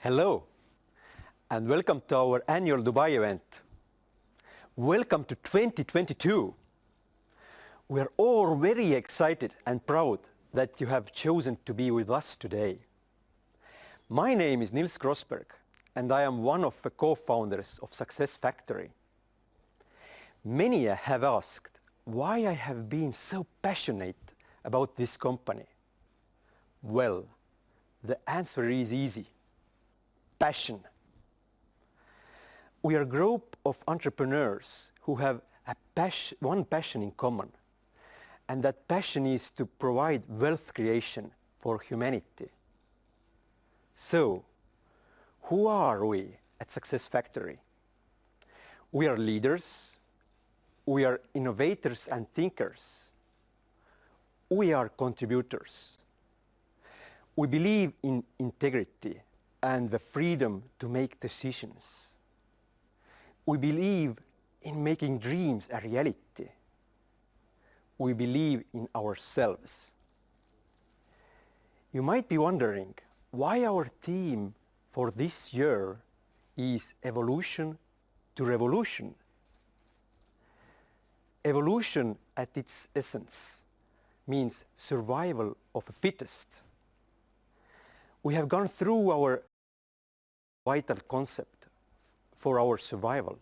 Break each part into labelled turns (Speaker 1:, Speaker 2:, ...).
Speaker 1: Hello, and welcome to our annual Dubai event. Welcome to 2022. We are all very excited and proud that you have chosen to be with us today. My name is Nils Grossberg, and I am one of the co-founders of Success Factory. Many have asked why I have been so passionate about this company. Well, the answer is easy. Passion. We are a group of entrepreneurs who have one passion in common, and that passion is to provide wealth creation for humanity. So, who are we at Success Factory? We are leaders, we are innovators and thinkers, we are contributors. We believe in integrity and the freedom to make decisions. We believe in making dreams a reality. We believe in ourselves. You might be wondering why our theme for this year is evolution to revolution. Evolution at its essence means survival of the fittest. We have gone through our vital concept for our survival,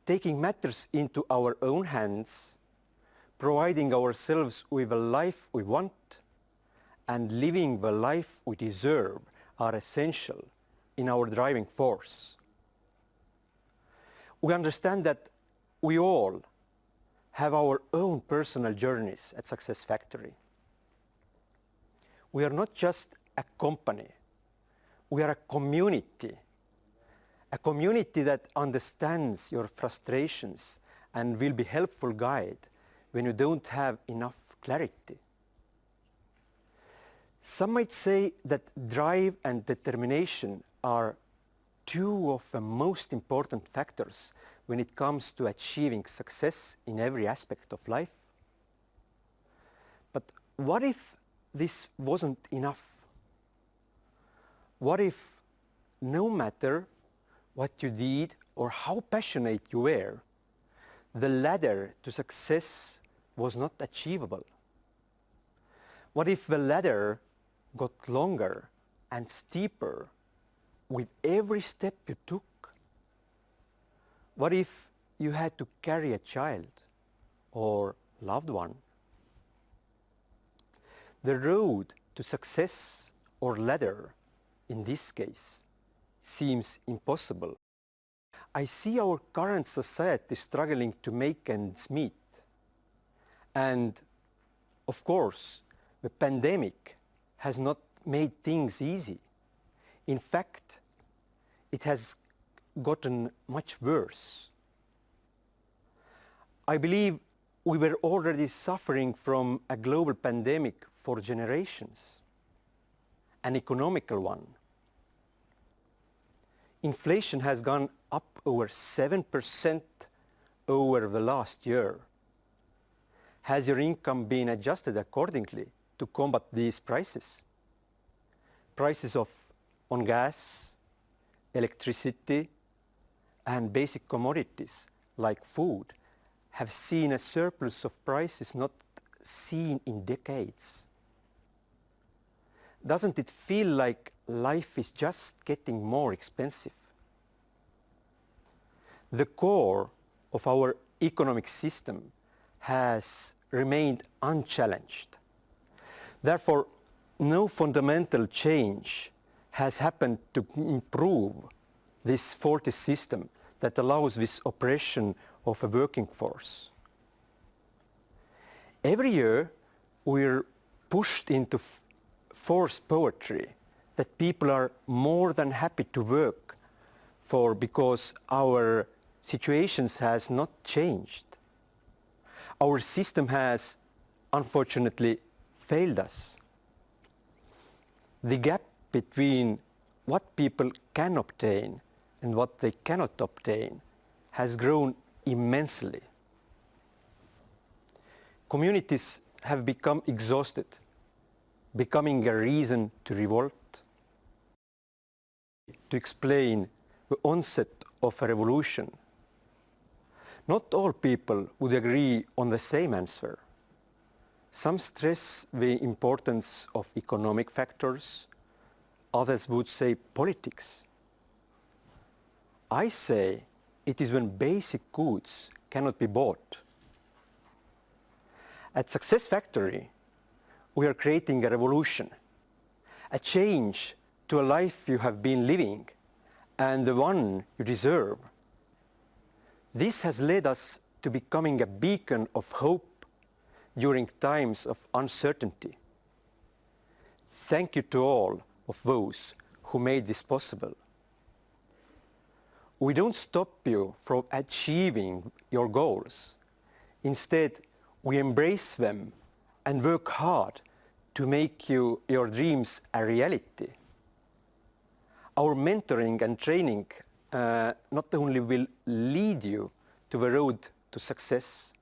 Speaker 1: taking matters into our own hands, providing ourselves with a life we want, and living the life we deserve are essential in our driving force. We understand that we all have our own personal journeys at Success Factory. We are not just a company. We are a community that understands your frustrations and will be a helpful guide when you don't have enough clarity. Some might say that drive and determination are two of the most important factors when it comes to achieving success in every aspect of life. But what if this wasn't enough? What if no matter what you did or how passionate you were, the ladder to success was not achievable? What if the ladder got longer and steeper with every step you took? What if you had to carry a child or loved one? The road to success or ladder in this case seems impossible. I see our current society struggling to make ends meet. And of course, the pandemic has not made things easy. In fact, it has gotten much worse. I believe we were already suffering from a global pandemic for generations, an economical one. Inflation has gone up over 7% over the last year. Has your income been adjusted accordingly to combat these prices? Prices on gas, electricity, and basic commodities like food have seen a surplus of prices not seen in decades. Doesn't it feel like life is just getting more expensive? The core of our economic system has remained unchallenged. Therefore, no fundamental change has happened to improve this faulty system that allows this oppression of a working force. Every year, we're pushed into forced poetry that people are more than happy to work for because our situations has not changed. Our system has, unfortunately, failed us. The gap between what people can obtain and what they cannot obtain has grown immensely. Communities have become exhausted, becoming a reason to revolt. to explain the onset of a revolution. Not all people would agree on the same answer. Some stress the importance of economic factors, others would say politics. I say it is when basic goods cannot be bought. At Success Factory, we are creating a revolution, a change to a life you have been living and the one you deserve. This has led us to becoming a beacon of hope during times of uncertainty. Thank you to all of those who made this possible. We don't stop you from achieving your goals. Instead, we embrace them and work hard to make your dreams a reality. Our mentoring and training not only will lead you to the road to success,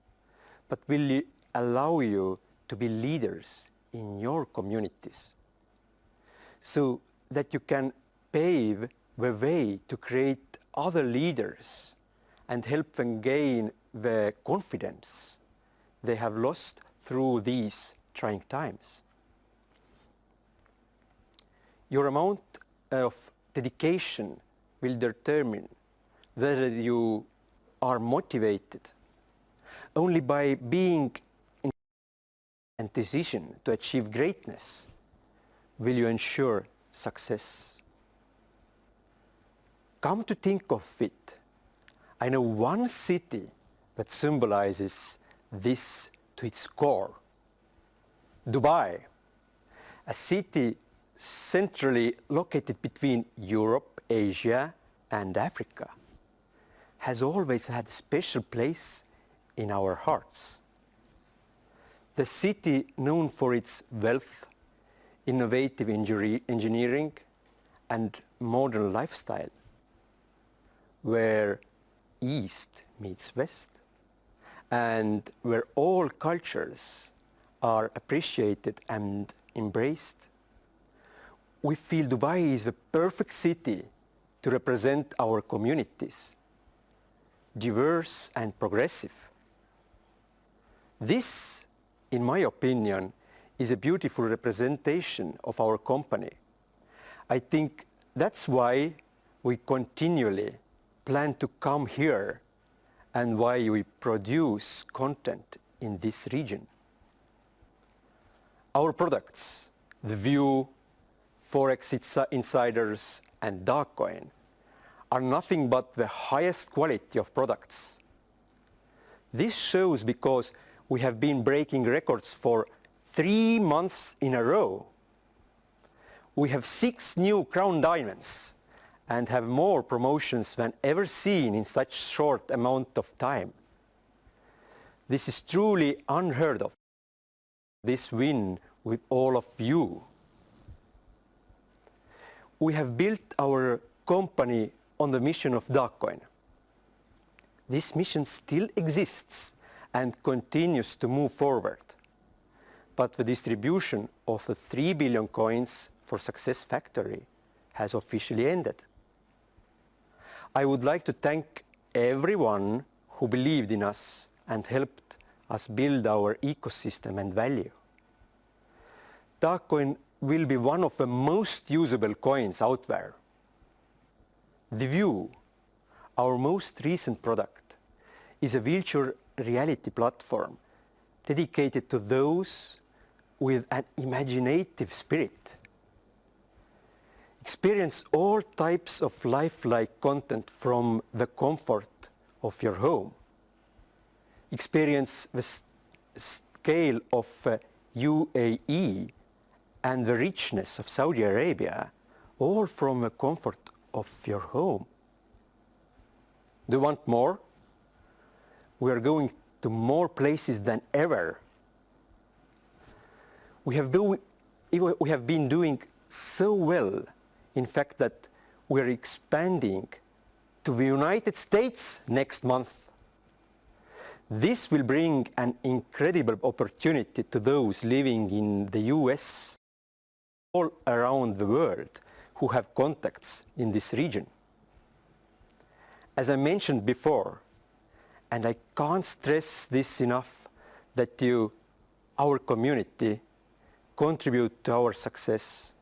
Speaker 1: but will allow you to be leaders in your communities, so that you can pave the way to create other leaders and help them gain the confidence they have lost through these trying times. Your amount of dedication will determine whether you are motivated. Only by being in decision to achieve greatness will you ensure success. Come to think of it, I know one city that symbolizes this to its core. Dubai, a city centrally located between Europe, Asia, and Africa, has always had a special place in our hearts. The city, known for its wealth, innovative engineering, and modern lifestyle, where East meets West, and where all cultures are appreciated and embraced. We feel Dubai is the perfect city to represent our communities, diverse and progressive. This, in my opinion, is a beautiful representation of our company. I think that's why we continually plan to come here and why we produce content in this region. Our products, The View, Forex Insiders, and Darkcoin, are nothing but the highest quality of products. This shows because we have been breaking records for 3 months in a row. We have 6 new crown diamonds and have more promotions than ever seen in such short amount of time. This is truly unheard of. This win with all of you. We have built our company on the mission of Darkcoin. This mission still exists and continues to move forward. But the distribution of the 3 billion coins for Success Factory has officially ended. I would like to thank everyone who believed in us and helped us build our ecosystem and value. Darkcoin will be one of the most usable coins out there. The View, our most recent product, is a virtual reality platform dedicated to those with an imaginative spirit. Experience all types of lifelike content from the comfort of your home. Experience the scale of UAE and the richness of Saudi Arabia, all from the comfort of your home. Do you want more? We are going to more places than ever. We have been doing so well, in fact, that we are expanding to the United States next month. This will bring an incredible opportunity to those living in the US, all around the world, who have contacts in this region. As I mentioned before, and I can't stress this enough, that you, our community, contribute to our success,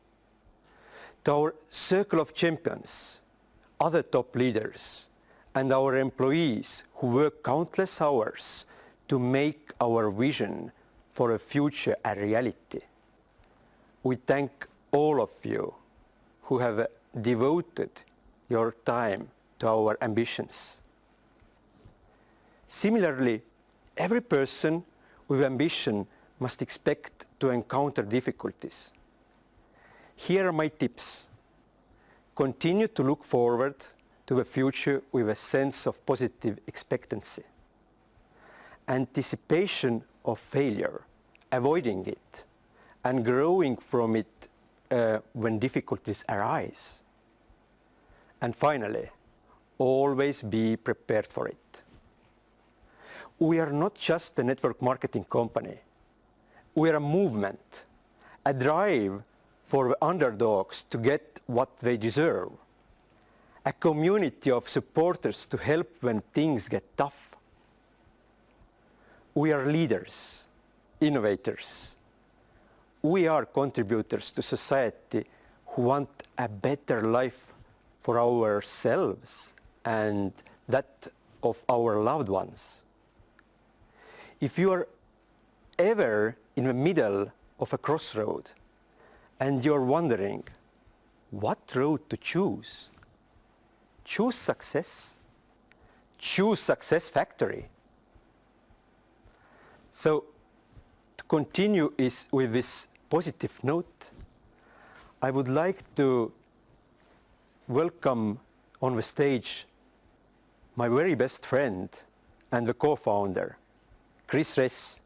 Speaker 1: to our circle of champions, other top leaders, and our employees who work countless hours to make our vision for a future a reality. We thank all of you who have devoted your time to our ambitions. Similarly, every person with ambition must expect to encounter difficulties. Here are my tips. Continue to look forward to the future with a sense of positive expectancy. Anticipation of failure, avoiding it, and growing from it when difficulties arise. And finally, always be prepared for it. We are not just a network marketing company. We are a movement, a drive for the underdogs to get what they deserve, a community of supporters to help when things get tough. We are leaders, innovators. We are contributors to society who want a better life for ourselves and that of our loved ones. If you are ever in the middle of a crossroad and you're wondering what road to choose, choose success. Choose Success Factory. So to continue with this positive note, I would like to welcome on the stage my very best friend and the co-founder, Chris Ress.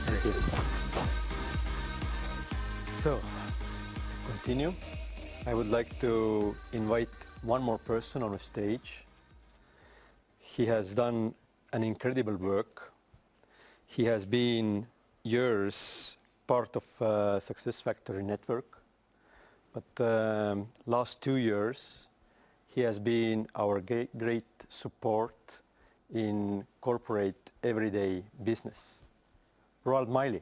Speaker 1: Thank you. So, to continue, I would like to invite one more person on the stage. He has done an incredible work. He has been years part of Success Factory network, but last 2 years he has been our great support in corporate everyday business. Roald Miley.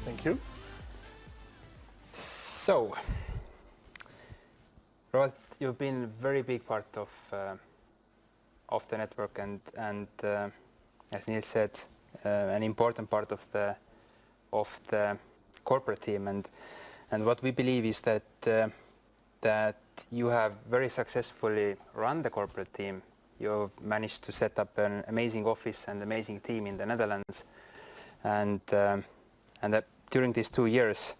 Speaker 2: Thank you. So, Roald, you've been a very big part of the network, and as Niels said, an important part of the corporate team. And what we believe is that that you have very successfully run the corporate team. You've managed to set up an amazing office and amazing team in the Netherlands, and and that during these 2 years,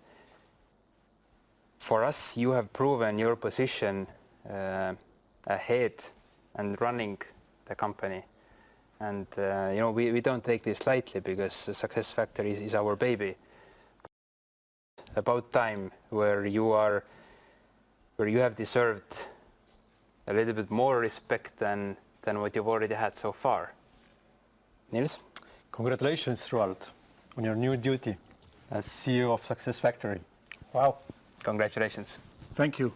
Speaker 2: for us, you have proven your position ahead and running the company. And we don't take this lightly, because the success factor is our baby. About time where you have deserved a little bit more respect than what you've already had so far. Niels?
Speaker 1: Congratulations, Roald, on your new duty as CEO of Success Factory.
Speaker 3: Wow.
Speaker 2: Congratulations.
Speaker 3: Thank you.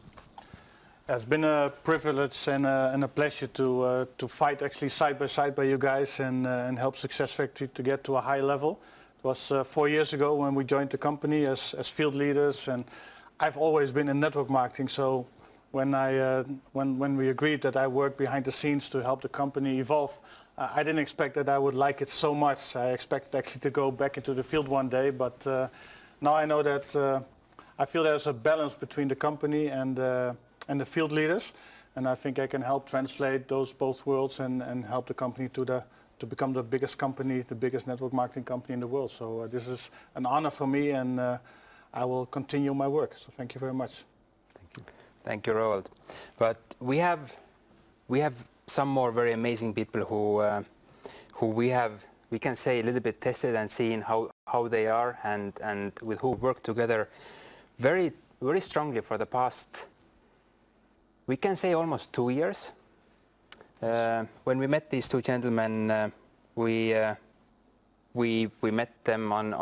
Speaker 3: It's been a privilege and a pleasure to fight actually side by you guys and help Success Factory to get to a high level. It was 4 years ago when we joined the company as field leaders, and I've always been in network marketing. So when we agreed that I work behind the scenes to help the company evolve, I didn't expect that I would like it so much. I expected actually to go back into the field one day, but now I know that I feel there's a balance between the company and the field leaders, and I think I can help translate those both worlds and help the company to become the biggest company, the biggest network marketing company in the world. So this is an honor for me, and I will continue my work. So thank you very much.
Speaker 2: Thank you. Thank you, Roald. But we have some more very amazing people who we can say a little bit tested and seen how they are, and with who work together very strongly for the past, we can say, almost 2 years. When we met these two gentlemen, we met them on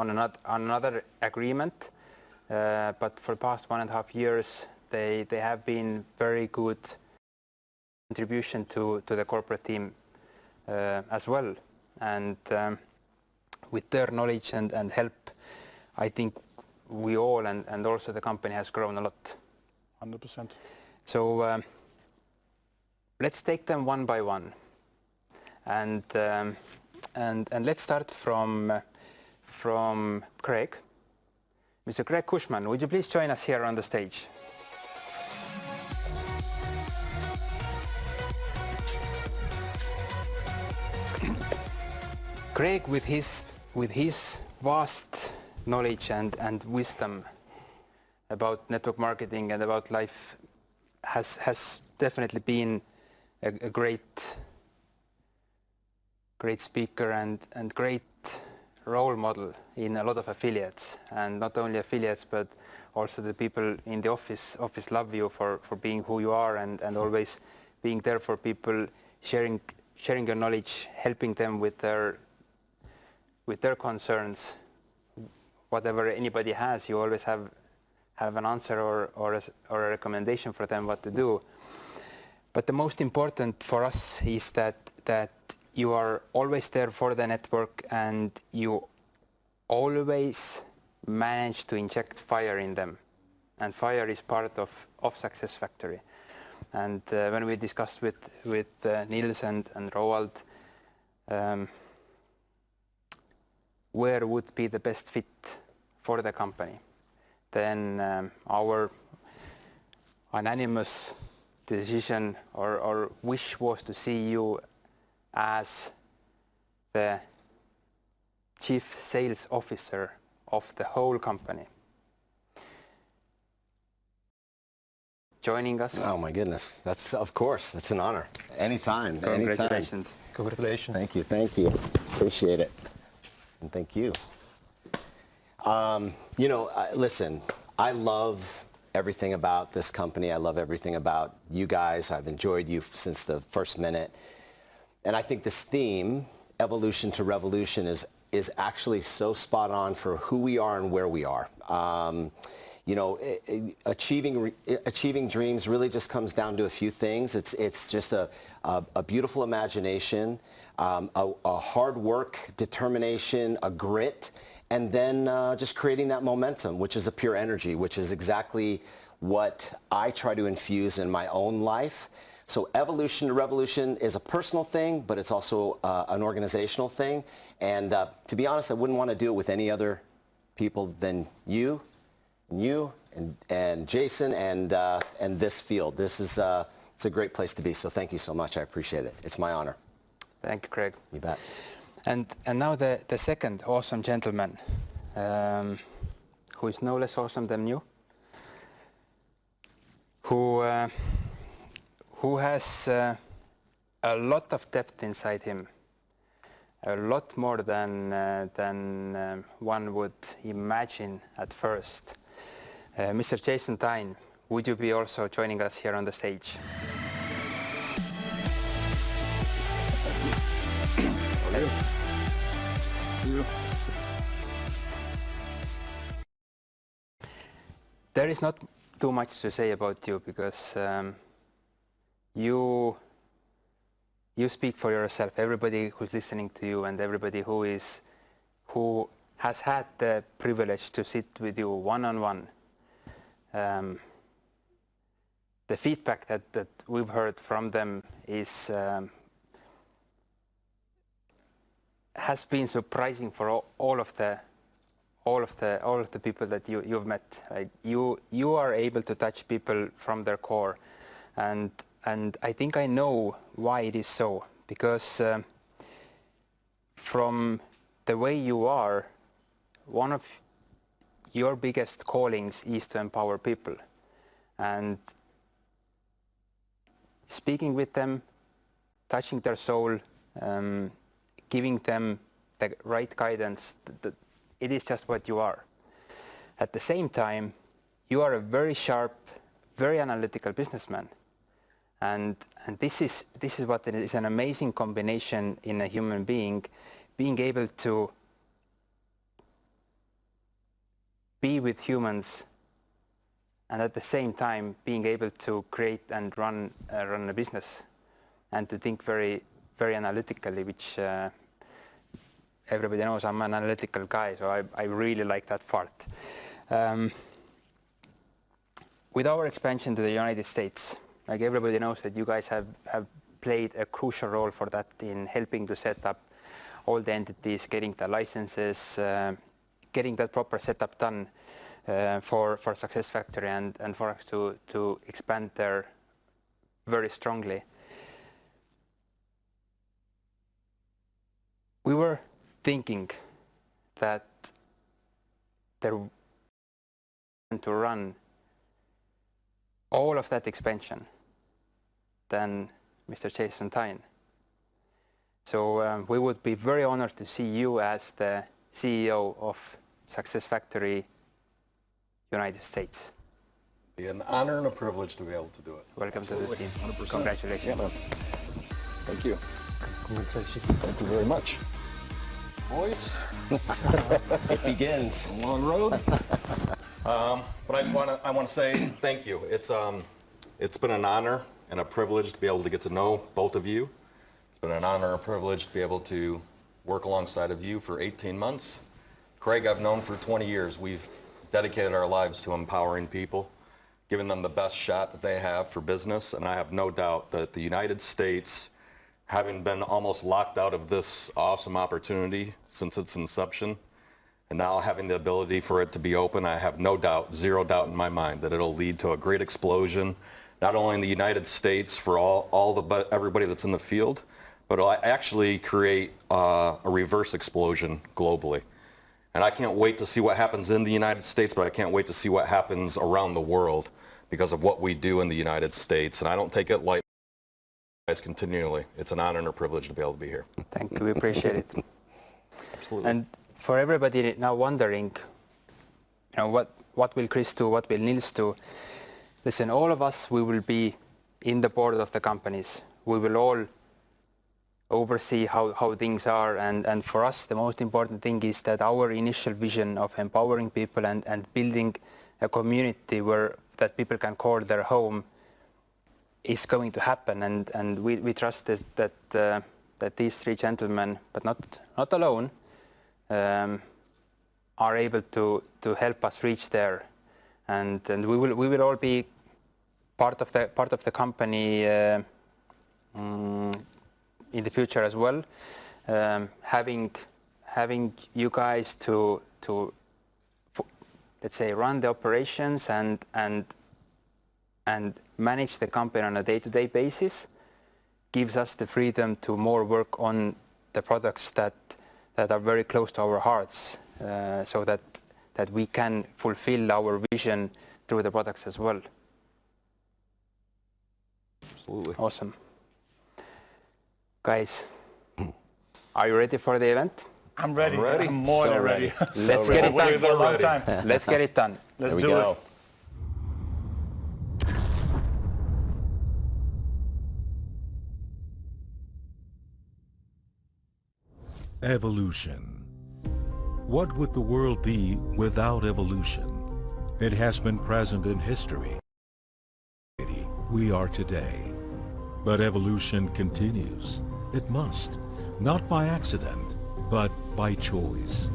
Speaker 2: another agreement, but for the past 1.5 years they have been very good contribution to the corporate team as well, and with their knowledge and help, I think we all and also the company has grown a lot.
Speaker 3: 100%.
Speaker 2: So let's take them one by one, and let's start from Craig. Mr. Craig Cushman, would you please join us here on the stage? Craig, with his vast knowledge and wisdom about network marketing and about life, has definitely been a great speaker and great role model in a lot of affiliates, and not only affiliates but also the people in the office love you for being who you are, and always being there for people, sharing your knowledge, helping them with their concerns. Whatever anybody has, you always have an answer or a recommendation for them what to do. But the most important for us is that you are always there for the network, and you always manage to inject fire in them, and fire is part of Success Factory. And when we discussed with Niels and Roald, where would be the best fit for the company, then our unanimous decision or wish was to see you as the Chief Sales Officer of the whole company. Joining us.
Speaker 4: Oh my goodness, of course, that's an honor. Anytime.
Speaker 2: Congratulations.
Speaker 4: Anytime.
Speaker 1: Congratulations.
Speaker 4: Thank you. Appreciate it. And thank you. Listen, I love everything about this company. I love everything about you guys. I've enjoyed you since the first minute. And I think this theme, evolution to revolution, is actually so spot on for who we are and where we are. Achieving dreams really just comes down to a few things. It's just a beautiful imagination, a hard work, determination, a grit, and then just creating that momentum, which is a pure energy, which is exactly what I try to infuse in my own life. So evolution to revolution is a personal thing, but it's also an organizational thing. And to be honest, I wouldn't want to do it with any other people than you and Jason and this field. This is it's a great place to be. So thank you so much. I appreciate it. It's my honor.
Speaker 2: Thank you, Craig.
Speaker 4: You bet.
Speaker 2: And now the second awesome gentleman, who is no less awesome than you, who has a lot of depth inside him, a lot more than one would imagine at first. Mr. Jason Tyne, would you be also joining us here on the stage? There is not too much to say about you because you speak for yourself. Everybody who's listening to you and everybody who has had the privilege to sit with you one-on-one, the feedback that we've heard from them is has been surprising for all of the people that you've met. Right? You are able to touch people from their core, and I think I know why it is so, because from the way you are, one of your biggest callings is to empower people, and speaking with them, touching their soul, giving them the right guidance, it is just what you are. At the same time, you are a very sharp, very analytical businessman. And this is what it is, an amazing combination in a human being, being able to be with humans and at the same time being able to create and run a business and to think very, very analytically, which everybody knows I'm an analytical guy, so I really like that part. With our expansion to the United States, like everybody knows that you guys have played a crucial role for that in helping to set up all the entities, getting the licenses, getting that proper setup done for SuccessFactory and for us to expand there very strongly. We were thinking that there to run all of that expansion than Mr. Jason Tyne. So we would be very honored to see you as the CEO of SuccessFactory United States.
Speaker 5: Be an honor and a privilege to be able to do it.
Speaker 2: Welcome
Speaker 5: Absolutely.
Speaker 2: to the team.
Speaker 5: 100%.
Speaker 2: Congratulations.
Speaker 5: Yeah, thank you.
Speaker 1: Congratulations.
Speaker 5: Thank you very much. Boys,
Speaker 4: It begins.
Speaker 5: a long road. But I want to say thank you. It's been an honor and a privilege to be able to get to know both of you. It's been an honor and a privilege to be able to work alongside of you for 18 months. Craig, I've known for 20 years. We've dedicated our lives to empowering people, giving them the best shot that they have for business. And I have no doubt that the United States, having been almost locked out of this awesome opportunity since its inception, and now having the ability for it to be open, I have no doubt, zero doubt in my mind, that it'll lead to a great explosion, not only in the United States for everybody that's in the field, but it'll actually create a reverse explosion globally. And I can't wait to see what happens in the United States, but I can't wait to see what happens around the world because of what we do in the United States. And I don't take it lightly, guys, continually. It's an honor and a privilege to be able to be here.
Speaker 2: Thank you. We appreciate it.
Speaker 5: Absolutely.
Speaker 2: And for everybody now wondering, what will Chris do? What will Nils do? Listen, all of us, we will be in the board of the companies. We will all oversee how things are, and for us the most important thing is that our initial vision of empowering people and building a community that people can call their home is going to happen, and we trust that these three gentlemen, but not alone, are able to help us reach there, and we will all be part of the company in the future as well, having you guys to let's say run the operations and manage the company on a day-to-day basis gives us the freedom to more work on the products that are very close to our hearts, so that we can fulfill our vision through the products as well.
Speaker 5: Absolutely.
Speaker 2: Awesome. Guys, are you ready for the event?
Speaker 3: I'm ready.
Speaker 5: I'm ready.
Speaker 3: I'm more than ready.
Speaker 2: Let's get it
Speaker 3: Waiting
Speaker 2: done.
Speaker 3: for a long
Speaker 5: Ready.
Speaker 3: time.
Speaker 2: Let's get it done.
Speaker 3: Let's
Speaker 4: There we
Speaker 3: do
Speaker 4: go.
Speaker 3: it.
Speaker 6: Evolution. What would the world be without evolution? It has been present in history. We are today. But evolution continues. It must, not by accident, but by choice.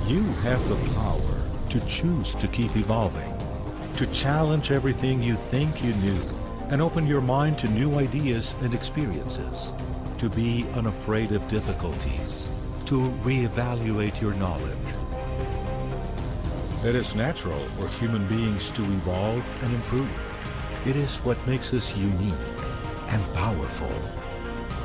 Speaker 6: You have the power to choose to keep evolving, to challenge everything you think you knew, and open your mind to new ideas and experiences, to be unafraid of difficulties, to reevaluate your knowledge. It is natural for human beings to evolve and improve. It is what makes us unique and powerful.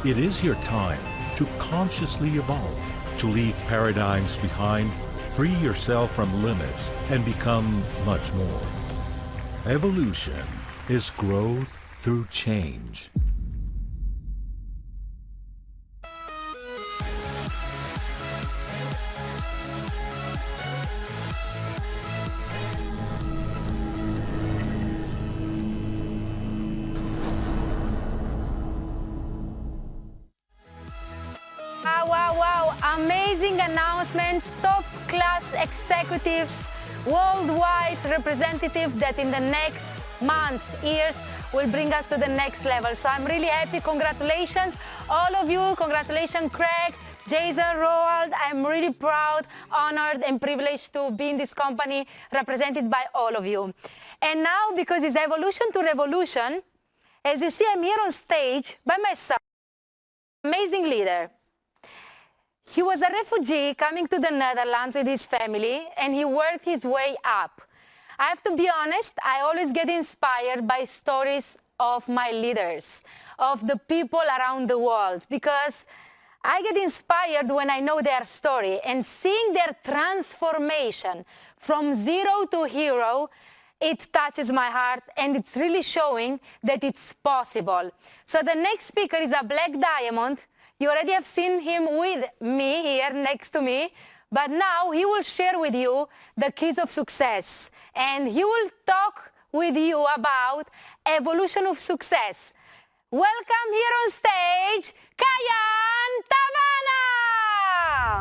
Speaker 6: It is your time to consciously evolve, to leave paradigms behind, free yourself from limits, and become much more. Evolution is growth through change.
Speaker 7: Wow, amazing announcements, top class executives, worldwide representatives that in the next months, years will bring us to the next level. So I'm really happy. Congratulations, all of you. Congratulations, Craig, Jason, Roald. I'm really proud, honored, and privileged to be in this company represented by all of you. And now, because it's evolution to revolution, as you see, I'm here on stage by myself, amazing leader. He was a refugee coming to the Netherlands with his family, and he worked his way up. I have to be honest, I always get inspired by stories of my leaders, of the people around the world, because I get inspired when I know their story, and seeing their transformation from zero to hero, it touches my heart, and it's really showing that it's possible. So the next speaker is a black diamond. You already have seen him with me here next to me, but now he will share with you the keys of success, and he will talk with you about evolution of success. Welcome here on stage, Kayan Tavana!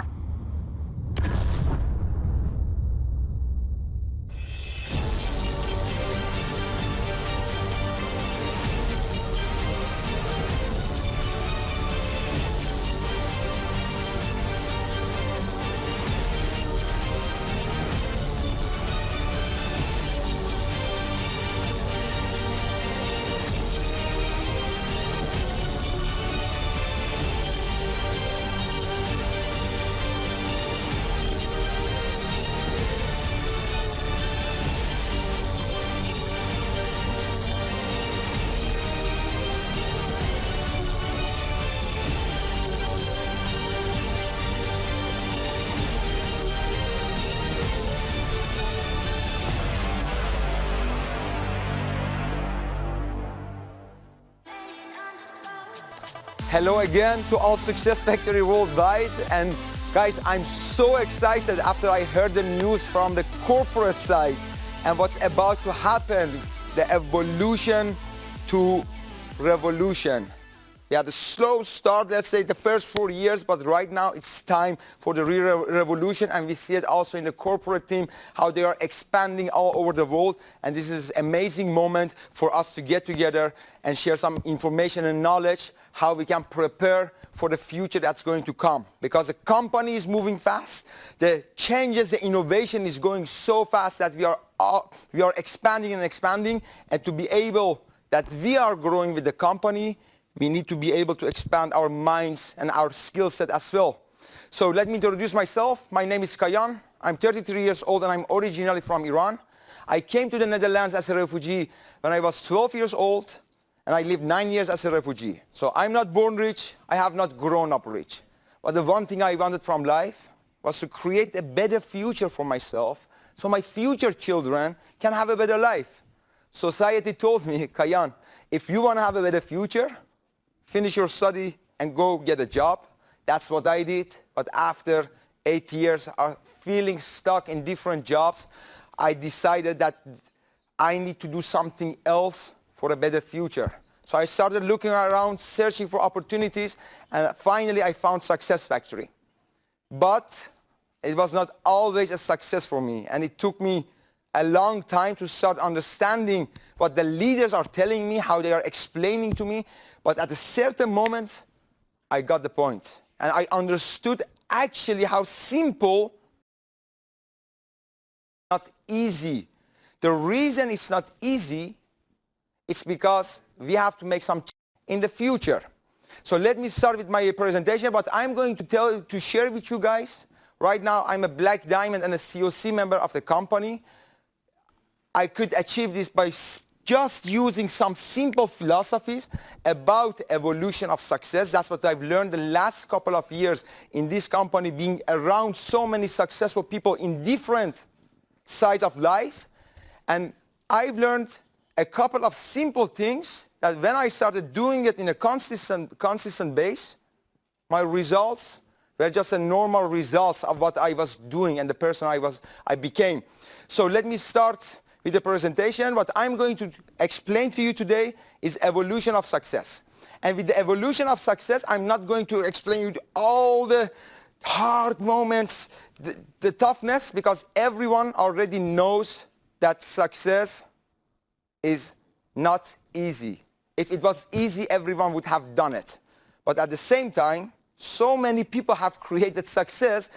Speaker 8: Hello again to all Success Factory worldwide, and guys, I'm so excited after I heard the news from the corporate side and what's about to happen, the evolution to revolution. We had a slow start, let's say the first 4 years, but right now it's time for the real revolution, and we see it also in the corporate team, how they are expanding all over the world, and this is an amazing moment for us to get together and share some information and knowledge, how we can prepare for the future that's going to come. Because the company is moving fast, the changes, the innovation is going so fast that we are expanding and expanding, and to be able that we are growing with the company, we need to be able to expand our minds and our skill set as well. So let me introduce myself. My name is Kayan. I'm 33 years old and I'm originally from Iran. I came to the Netherlands as a refugee when I was 12 years old, and I lived 9 years as a refugee. So I'm not born rich, I have not grown up rich. but the one thing I wanted from life was to create a better future for myself so my future children can have a better life. Society told me, Kayan, if you want to have a better future, finish your study and go get a job. That's what I did. But after 8 years of feeling stuck in different jobs, I decided that I need to do something else for a better future. So I started looking around, searching for opportunities, and finally I found Success Factory. But it was not always a success for me, and it took me a long time to start understanding what the leaders are telling me, how they are explaining to me. But at a certain moment, I got the point, and I understood actually how simple, not easy. The reason it's not easy is because we have to make some change in the future. So let me start with my presentation. What I'm going to share with you guys. Right now, I'm a Black Diamond and a COC member of the company. I could achieve this by just using some simple philosophies about evolution of success. That's what I've learned the last couple of years in this company, being around so many successful people in different sides of life. And I've learned a couple of simple things that when I started doing it in a consistent base, my results were just a normal results of what I was doing and the person I became. So let me start with the presentation. What I'm going to explain to you today is evolution of success. And with the evolution of success, I'm not going to explain you all the hard moments, the toughness, because everyone already knows that success is not easy. If it was easy, everyone would have done it. But at the same time, so many people have created success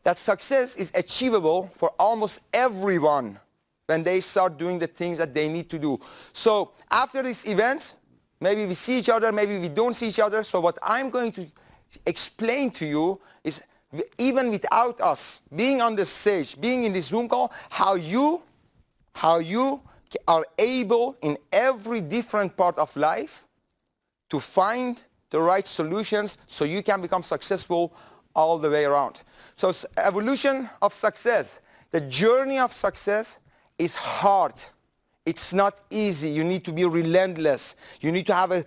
Speaker 8: that success is achievable for almost everyone when they start doing the things that they need to do. So after this event, maybe we see each other, maybe we don't see each other. So what I'm going to explain to you is, even without us being on the stage, being in this Zoom call, how you are able in every different part of life to find the right solutions so you can become successful all the way around. So evolution of success, the journey of success is hard. It's not easy. You need to be relentless. You need to have a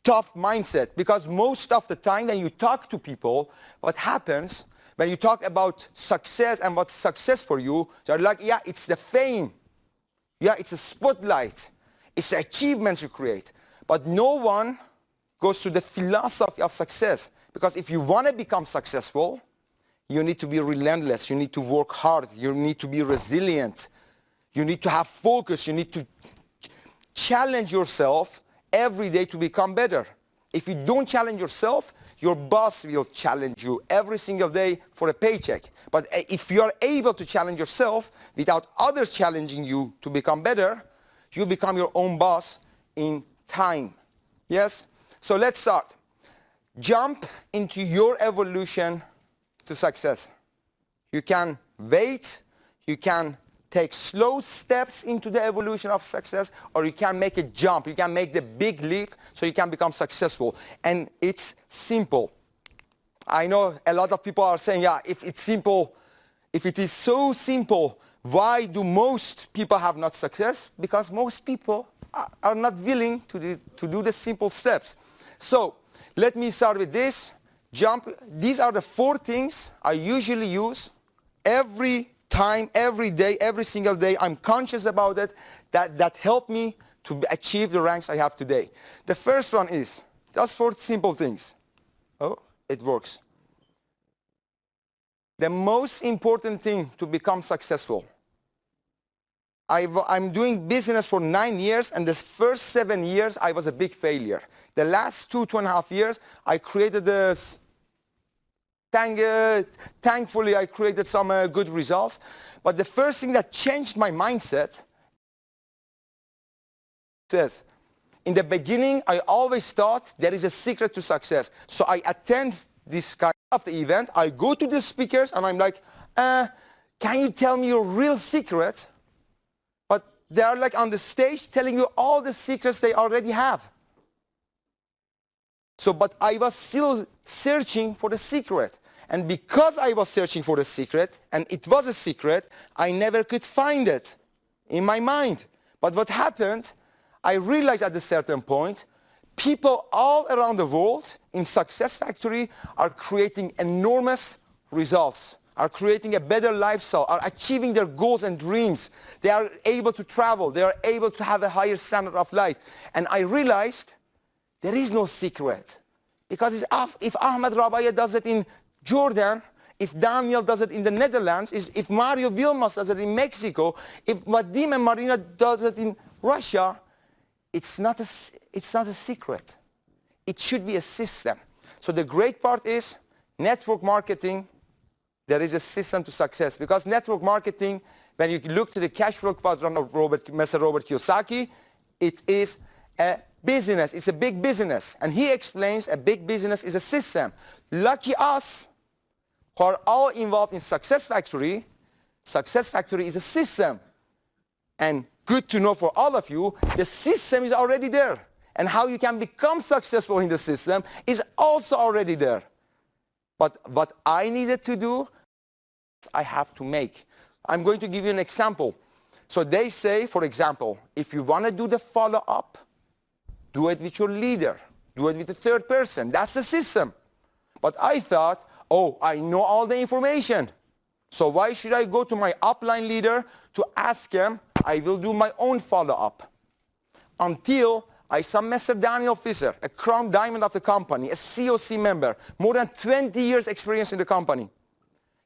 Speaker 8: tough mindset, because most of the time when you talk to people, what happens when you talk about success and what's success for you, they're like, yeah, it's the fame. Yeah, it's a spotlight. It's the achievements you create. But no one goes to the philosophy of success. Because if you want to become successful, you need to be relentless. You need to work hard. You need to be resilient. You need to have focus. You need to challenge yourself every day to become better. If you don't challenge yourself, your boss will challenge you every single day for a paycheck. But if you are able to challenge yourself without others challenging you to become better, you become your own boss in time. Yes? So let's start. Jump into your evolution to success. You can wait, you can take slow steps into the evolution of success, or you can make a jump. You can make the big leap so you can become successful. And it's simple. I know a lot of people are saying, yeah, if it's simple, if it is so simple, why do most people have not success? Because most people are not willing to do the simple steps. So let me start with this. Jump. These are the 4 things I usually use every time, every day, every single day. I'm conscious about it. That helped me to achieve the ranks I have today. The first one is just 4 simple things. Oh, it works. The most important thing to become successful. I'm doing business for 9 years, and the first 7 years I was a big failure. The last 2.5 years, I created this. Thankfully, I created some good results. But the first thing that changed my mindset is, in the beginning, I always thought there is a secret to success. So I attend this kind of the event. I go to the speakers, and I'm like, can you tell me your real secret? But they are like on the stage telling you all the secrets they already have. So, but I was still searching for the secret. And because I was searching for the secret, and it was a secret, I never could find it in my mind. But what happened, I realized at a certain point, people all around the world in Success Factory are creating enormous results, are creating a better lifestyle, are achieving their goals and dreams. They are able to travel. They are able to have a higher standard of life. And I realized there is no secret. Because if Ahmed Rabaya does it in Jordan, if Daniel does it in the Netherlands, if Mario Vilmas does it in Mexico, if Vadim and Marina does it in Russia, it's not a secret. It should be a system. So the great part is network marketing, there is a system to success. Because network marketing, when you look to the cash flow quadrant of Mr. Robert Kiyosaki, it is a business. It's a big business. And he explains a big business is a system. Lucky us who are all involved in Success Factory. Success Factory is a system. And good to know for all of you, the system is already there. And how you can become successful in the system is also already there. But what I needed to do, I have to make. I'm going to give you an example. So they say, for example, if you want to do the follow-up, do it with your leader. Do it with the third person. That's the system. But I thought, oh, I know all the information. So why should I go to my upline leader to ask him? I will do my own follow-up. Until I saw Mr. Daniel Fisher, a crown diamond of the company, a COC member, more than 20 years experience in the company.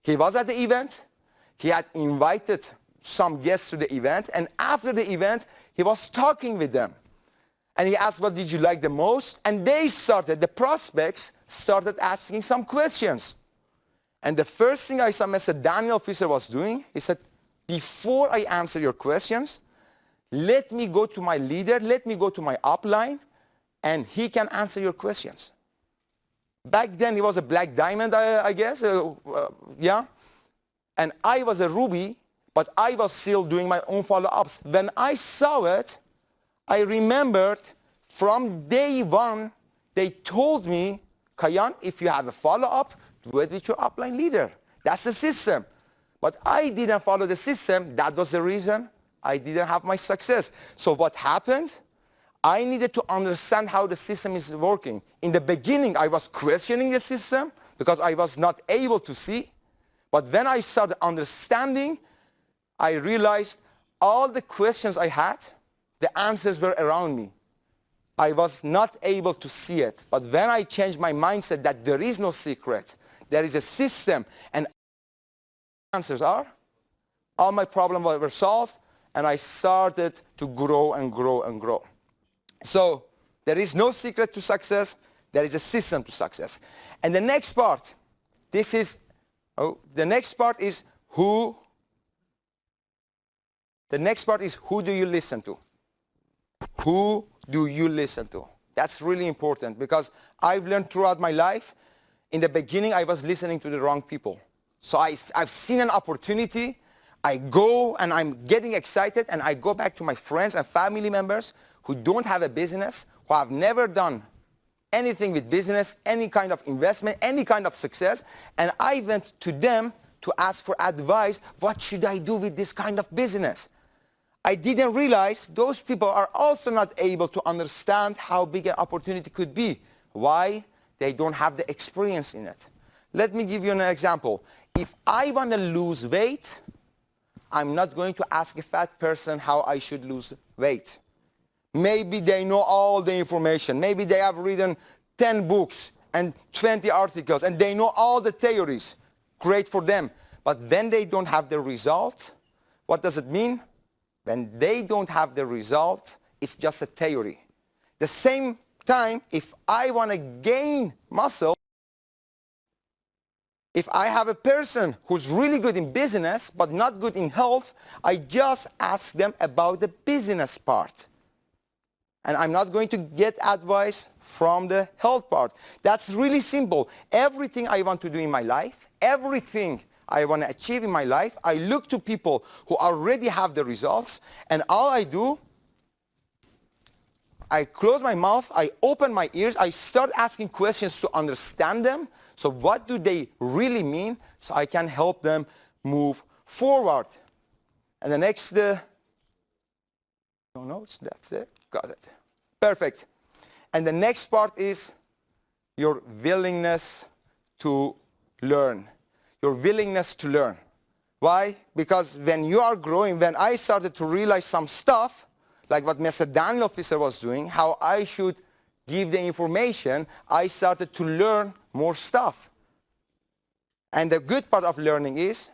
Speaker 8: He was at the event. He had invited some guests to the event. And after the event, he was talking with them. And he asked, what did you like the most? And the prospects started asking some questions. And the first thing I saw Mr. Daniel Fisher was doing, he said, before I answer your questions, let me go to my leader, let me go to my upline, and he can answer your questions. Back then, he was a black diamond, I guess, yeah. And I was a ruby, but I was still doing my own follow-ups. When I saw it, I remembered from day one, they told me, Kayan, if you have a follow-up, do it with your upline leader. That's the system. But I didn't follow the system. That was the reason I didn't have my success. So what happened? I needed to understand how the system is working. In the beginning, I was questioning the system because I was not able to see. But when I started understanding, I realized all the questions I had, the answers were around me. I was not able to see it. But when I changed my mindset that there is no secret, there is a system, and answers are, all my problems were solved, and I started to grow and grow and grow. So there is no secret to success. There is a system to success. And the next part, the next part is who do you listen to? Who do you listen to? That's really important because I've learned throughout my life, in the beginning I was listening to the wrong people. So I've seen an opportunity, I go and I'm getting excited and I go back to my friends and family members who don't have a business, who have never done anything with business, any kind of investment, any kind of success, and I went to them to ask for advice, what should I do with this kind of business? I didn't realize those people are also not able to understand how big an opportunity could be. Why? They don't have the experience in it. Let me give you an example. If I want to lose weight, I'm not going to ask a fat person how I should lose weight. Maybe they know all the information. Maybe they have written 10 books and 20 articles and they know all the theories. Great for them. But when they don't have the result, what does it mean? When they don't have the result, it's just a theory. The same time, if I want to gain muscle, if I have a person who's really good in business but not good in health, I just ask them about the business part. And I'm not going to get advice from the health part. That's really simple. Everything I want to do in my life, everything I want to achieve in my life, I look to people who already have the results, and all I do, I close my mouth, I open my ears, I start asking questions to understand them. So what do they really mean? So I can help them move forward. And the next, no notes, that's it, got it. Perfect. And the next part is your willingness to learn. Your willingness to learn. Why? Because when you are growing, when I started to realize some stuff, like what Mr. Daniel Officer was doing, how I should give the information, I started to learn more stuff. And the good part of learning is,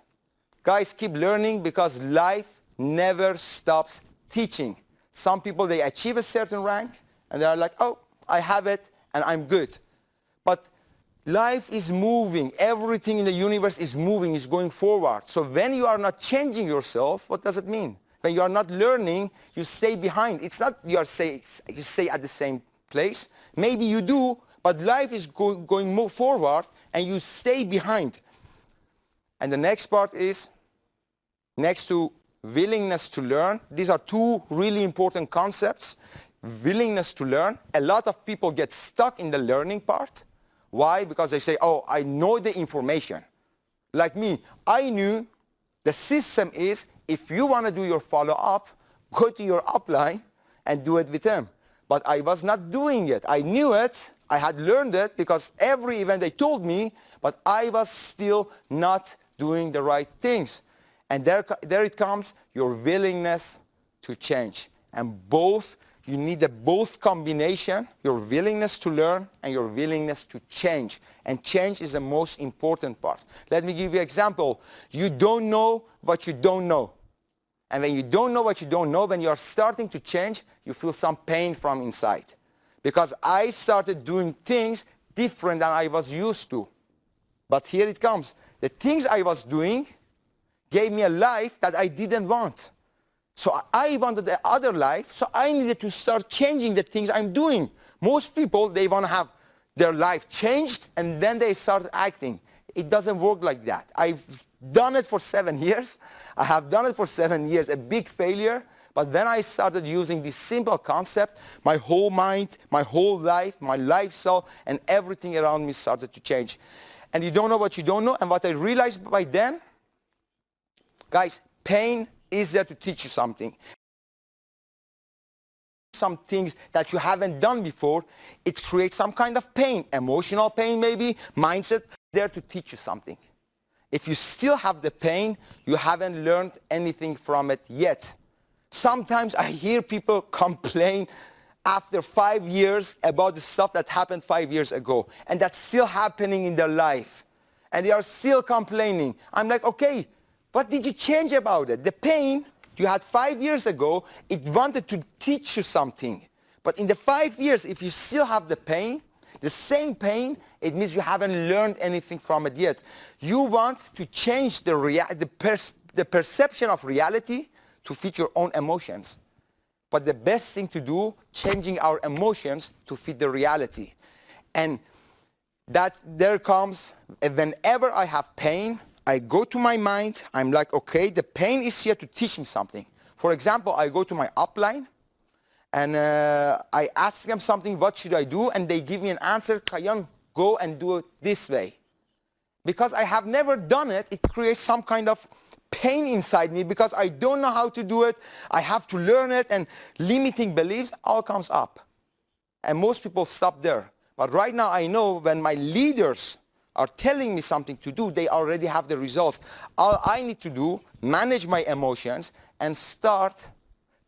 Speaker 8: guys, keep learning because life never stops teaching. Some people, they achieve a certain rank and they are like, oh, I have it and I'm good. But life is moving. Everything in the universe is moving, is going forward. So when you are not changing yourself, what does it mean? When you are not learning, you stay behind. It's not you stay at the same place. Maybe you do, but life is going more forward and you stay behind. And the next part is, next to willingness to learn, these are two really important concepts. Willingness to learn. A lot of people get stuck in the learning part. Why? Because they say, oh, I know the information. Like me, I knew the system is, if you want to do your follow-up, go to your upline and do it with them. But I was not doing it. I knew it. I had learned it because every event they told me, but I was still not doing the right things. And there it comes, your willingness to change. And both, you need a both combination, your willingness to learn and your willingness to change. And change is the most important part. Let me give you an example. You don't know what you don't know. And when you don't know what you don't know, when you are starting to change, you feel some pain from inside. Because I started doing things different than I was used to. But here it comes. The things I was doing gave me a life that I didn't want. So I wanted the other life, so I needed to start changing the things I'm doing. Most people, they want to have their life changed and then they start acting. It doesn't work like that. I've done it for 7 years. I have done it for 7 years, a big failure. But when I started using this simple concept, my whole mind, my whole life, my lifestyle, and everything around me started to change. And you don't know what you don't know. And what I realized by then, guys, pain is there to teach you something. Some things that you haven't done before, it creates some kind of pain, emotional pain maybe, mindset, there to teach you something. If you still have the pain, you haven't learned anything from it yet. Sometimes I hear people complain after 5 years about the stuff that happened 5 years ago, and that's still happening in their life. And they are still complaining. I'm like, okay, what did you change about it? The pain you had 5 years ago, it wanted to teach you something. But in the 5 years, if you still have the pain, the same pain, it means you haven't learned anything from it yet. You want to change the perception of reality to fit your own emotions. But the best thing to do, changing our emotions to fit the reality. And that there comes, whenever I have pain, I go to my mind, I'm like, okay, the pain is here to teach me something. For example, I go to my upline, and I ask them something, what should I do? And they give me an answer, Kayan, go and do it this way. Because I have never done it, it creates some kind of pain inside me because I don't know how to do it. I have to learn it, and limiting beliefs all comes up. And most people stop there. But right now I know when my leaders are telling me something to do, they already have the results. All I need to do, manage my emotions and start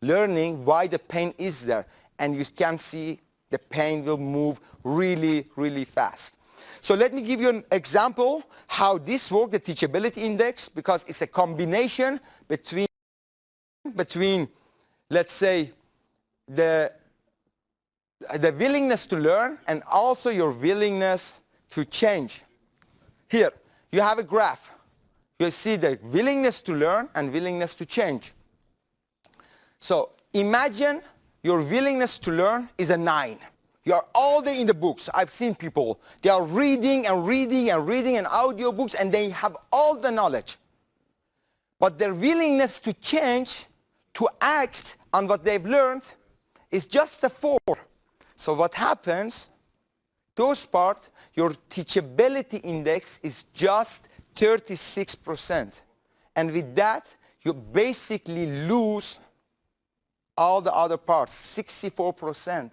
Speaker 8: learning why the pain is there. And you can see the pain will move really, really fast. So let me give you an example how this works, the teachability index, because it's a combination between let's say, the willingness to learn and also your willingness to change. Here, you have a graph. You see the willingness to learn and willingness to change. So imagine your willingness to learn is a 9. You are all day in the books. I've seen people, they are reading and reading and reading and audio books, and they have all the knowledge. But their willingness to change, to act on what they've learned, is just a 4. So what happens, those parts, your teachability index is just 36%. And with that, you basically lose all the other parts, 64%.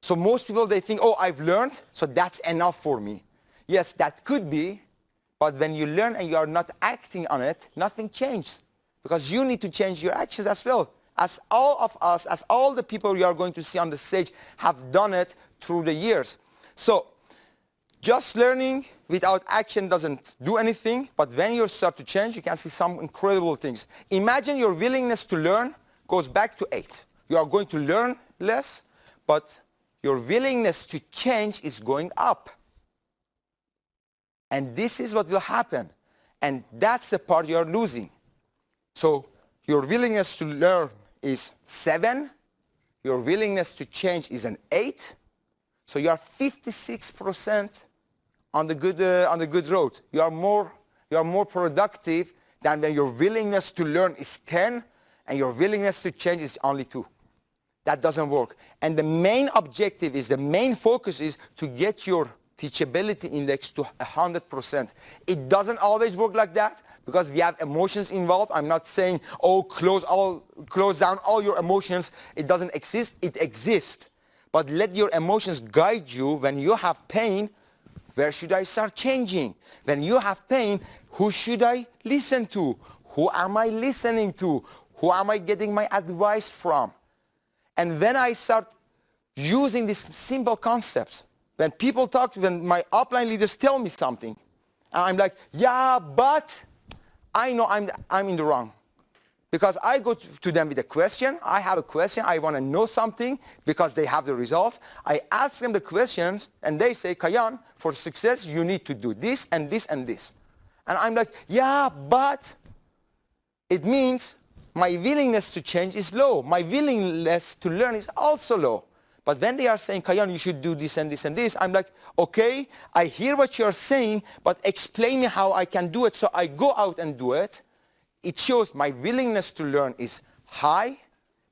Speaker 8: So most people, they think, oh, I've learned, so that's enough for me. Yes, that could be, but when you learn and you are not acting on it, nothing changes. Because you need to change your actions as well. As all of us, as all the people you are going to see on the stage have done it through the years. So just learning without action doesn't do anything, but when you start to change, you can see some incredible things. Imagine your willingness to learn goes back to 8. You are going to learn less, but your willingness to change is going up. And this is what will happen. And that's the part you are losing. So your willingness to learn is 7. Your willingness to change is an 8. So you are 56% on the good road. You are more productive than when your willingness to learn is 10 and your willingness to change is only 2. That doesn't work. And the main objective is, the main focus is to get your teachability index to 100%. It doesn't always work like that because we have emotions involved. I'm not saying, oh, close down all your emotions. It doesn't exist. It exists. But let your emotions guide you. When you have pain, where should I start changing? When you have pain, who should I listen to? Who am I listening to? Who am I getting my advice from? And when I start using these simple concepts, when people talk, when my upline leaders tell me something, and I'm like, yeah, but I know I'm in the wrong. Because I go to them with a question, I have a question, I want to know something because they have the results. I ask them the questions and they say, Kayan, for success you need to do this and this and this. And I'm like, yeah, but it means my willingness to change is low. My willingness to learn is also low. But when they are saying, Kayan, you should do this and this and this, I'm like, okay, I hear what you're saying, but explain me how I can do it. So I go out and do it. It shows my willingness to learn is high,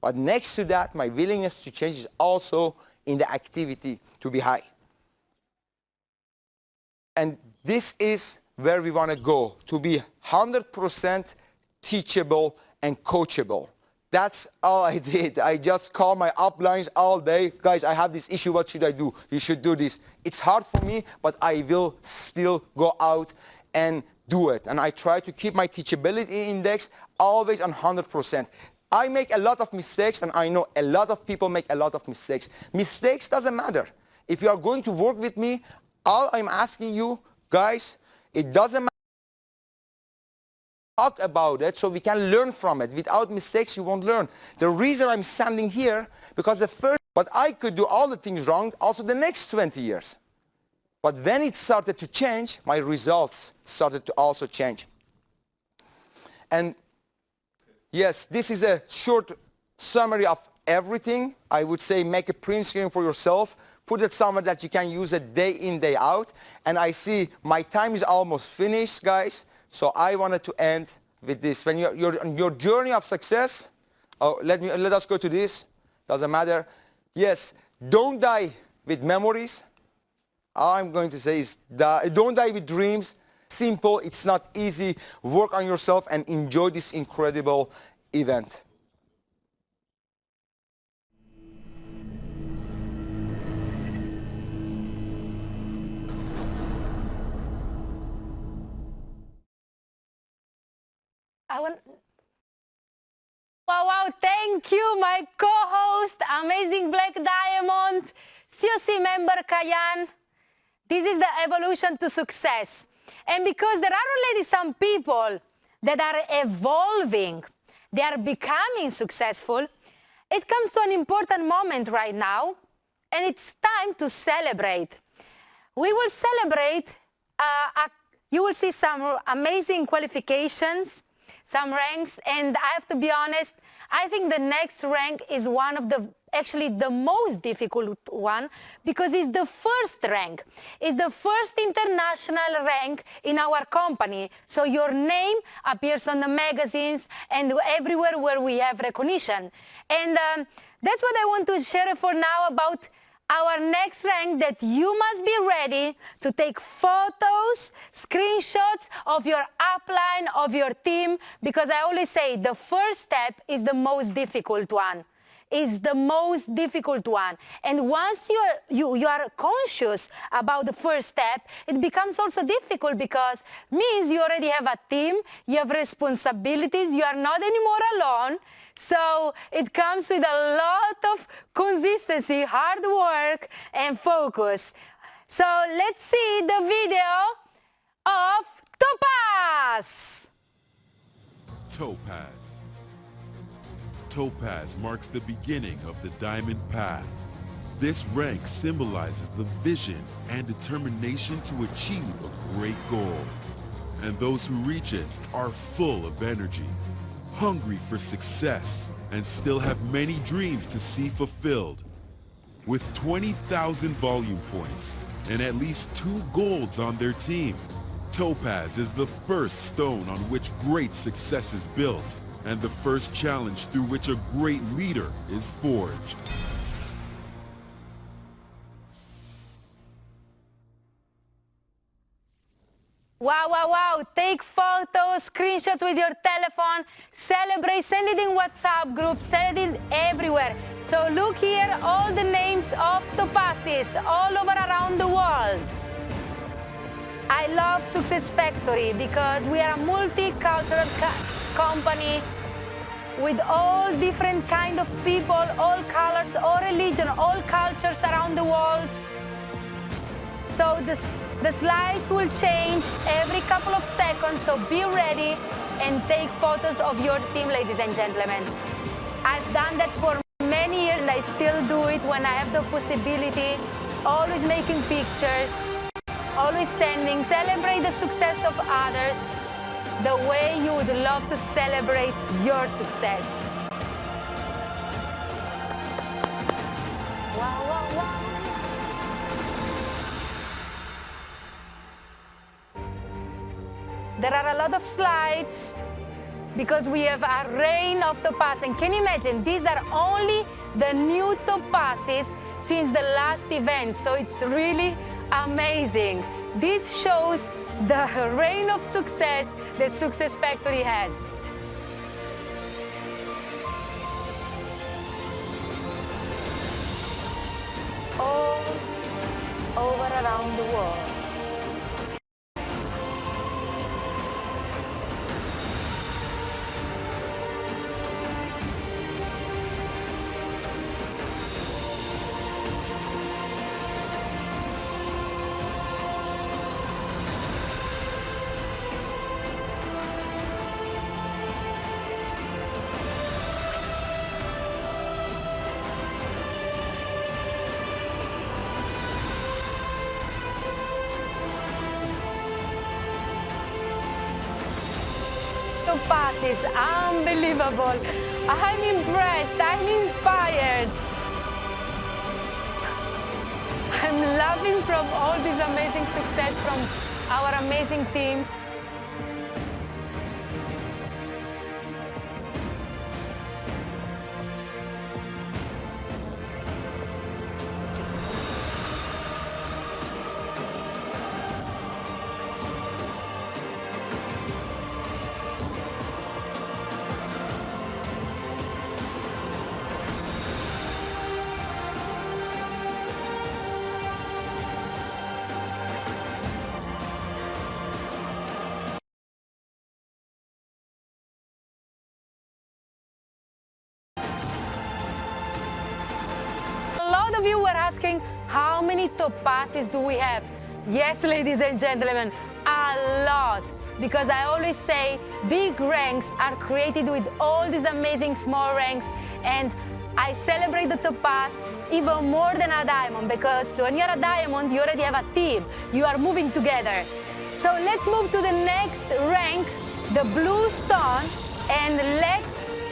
Speaker 8: but next to that, my willingness to change is also in the activity to be high. And this is where we want to go, to be 100% teachable and coachable. That's all I did. I just called my uplines all day. Guys, I have this issue. What should I do? You should do this. It's hard for me, but I will still go out and do it. And I try to keep my teachability index always on 100%. I make a lot of mistakes, and I know a lot of people make a lot of mistakes. Mistakes doesn't matter. If you are going to work with me, all I'm asking you, guys, it doesn't matter. Talk about it so we can learn from it. Without mistakes, you won't learn. The reason I'm standing here, because but I could do all the things wrong also the next 20 years. But when it started to change, my results started to also change. And yes, this is a short summary of everything. I would say make a print screen for yourself. Put it somewhere that you can use it day in, day out. And I see my time is almost finished, guys. So I wanted to end with this. When you're on your journey of success, let us go to this. Doesn't matter. Yes, don't die with memories. All I'm going to say is don't die with dreams. Simple, it's not easy. Work on yourself and enjoy this incredible event.
Speaker 7: Wow, thank you, my co-host, amazing Black Diamond, COC member Kayan. This is the evolution to success. And because there are already some people that are evolving, they are becoming successful, it comes to an important moment right now, and it's time to celebrate. We will celebrate, you will see some amazing qualifications, some ranks, and I have to be honest, I think the next rank is one of actually the most difficult one, because it's the first rank. It's the first international rank in our company. So your name appears on the magazines and everywhere where we have recognition. And That's what I want to share for now about our next rank, that you must be ready to take photos, screenshots of your upline, of your team, because I always say the first step is the most difficult one. Is the most difficult one. And once you are conscious about the first step, it becomes also difficult, because means you already have a team, you have responsibilities, you are not anymore alone. So it comes with a lot of consistency, hard work, and focus. So let's see the video of Topaz.
Speaker 9: Topaz. Topaz marks the beginning of the diamond path. This rank symbolizes the vision and determination to achieve a great goal. And those who reach it are full of energy, hungry for success, and still have many dreams to see fulfilled. With 20,000 volume points and at least 2 golds on their team, Topaz is the first stone on which great success is built, and the first challenge through which a great leader is forged.
Speaker 7: Wow, wow, wow. Take photos, screenshots with your telephone, celebrate, send it in WhatsApp groups, send it everywhere. So look here, all the names of Topazes all over around the world. I love Success Factory because we are a multicultural company with all different kind of people, all colors, all religion, all cultures around the world. So the slides will change every couple of seconds, so be ready and take photos of your team, ladies and gentlemen. I've done that for many years and I still do it when I have the possibility, always making pictures, always sending, celebrate the success of others the way you would love to celebrate your success. Wow, wow, wow. There are a lot of slides because we have a rain of topaz. And can you imagine, these are only the new topazes since the last event. So it's really amazing. This shows the reign of success that Success Factory has. All over around the world. Topaz is unbelievable. I'm impressed, I'm inspired. I'm loving from all this amazing success from our amazing team. A lot of you were asking, how many topazes do we have? Yes, ladies and gentlemen, a lot. Because I always say big ranks are created with all these amazing small ranks, and I celebrate the topaz even more than a diamond, because when you're a diamond, you already have a team. You are moving together. So let's move to the next rank, the blue stone, and let's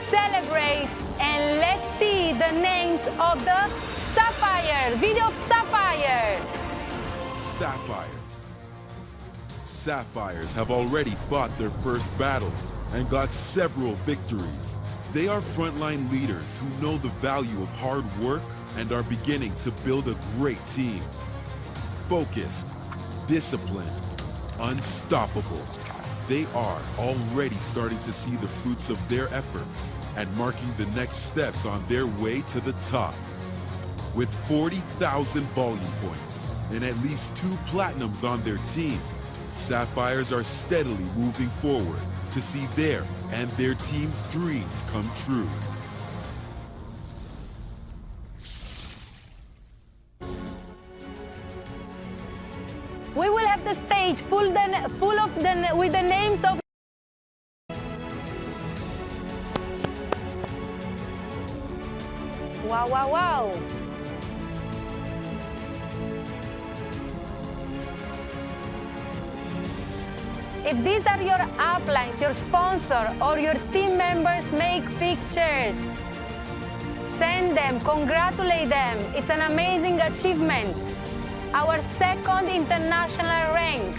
Speaker 7: celebrate and let's see the names of the sapphire. Video of sapphire.
Speaker 9: Sapphire. Sapphires have already fought their first battles and got several victories. They are frontline leaders who know the value of hard work and are beginning to build a great team. Focused, disciplined, unstoppable. They are already starting to see the fruits of their efforts and marking the next steps on their way to the top. With 40,000 volume points and at least 2 platinums on their team, Sapphires are steadily moving forward to see their and their team's dreams come true.
Speaker 7: We will have the stage full with the names of wow, wow, wow. If these are your uplines, your sponsor, or your team members, make pictures. Send them, congratulate them. It's an amazing achievement. Our 2nd international rank.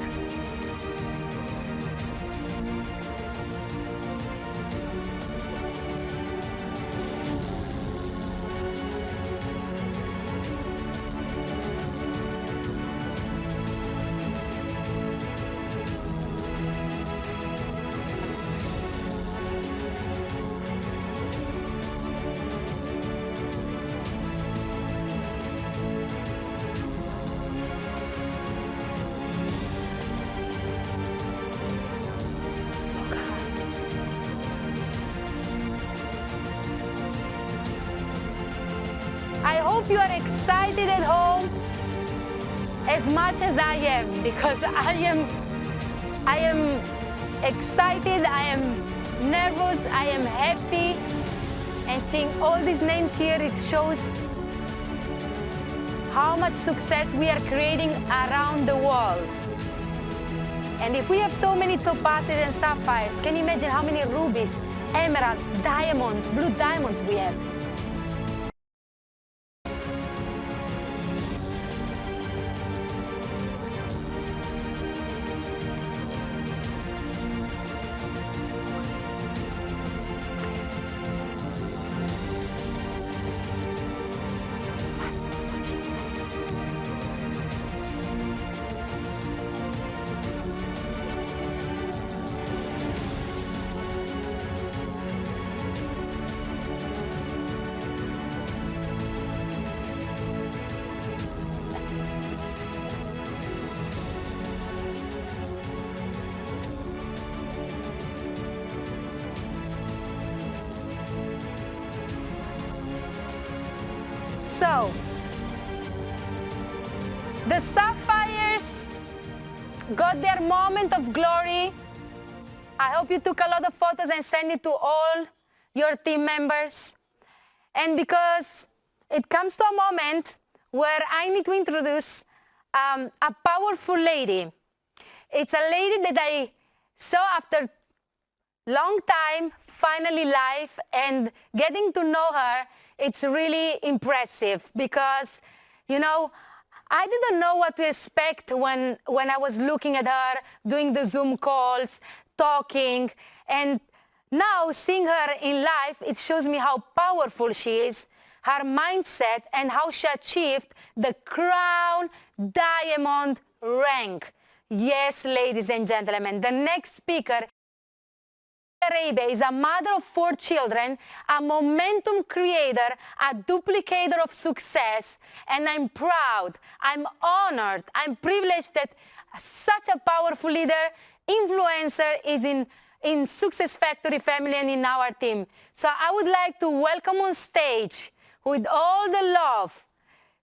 Speaker 7: I hope you are excited at home as much as I am, because I am excited, I am nervous, I am happy, and seeing all these names here, it shows how much success we are creating around the world. And if we have so many topazes and sapphires, can you imagine how many rubies, emeralds, diamonds, blue diamonds we have? So, the sapphires got their moment of glory. I hope you took a lot of photos and sent it to all your team members. And because it comes to a moment where I need to introduce a powerful lady. It's a lady that I saw after long time, finally live, and getting to know her, it's really impressive because, you know, I didn't know what to expect when I was looking at her, doing the Zoom calls, talking, and now seeing her in life, it shows me how powerful she is, her mindset, and how she achieved the crown diamond rank. Yes, ladies and gentlemen, the next speaker Arabia is a mother of 4 children, a momentum creator, a duplicator of success, and I'm proud, I'm honored, I'm privileged that such a powerful leader, influencer is in Success Factory family and in our team. So I would like to welcome on stage with all the love,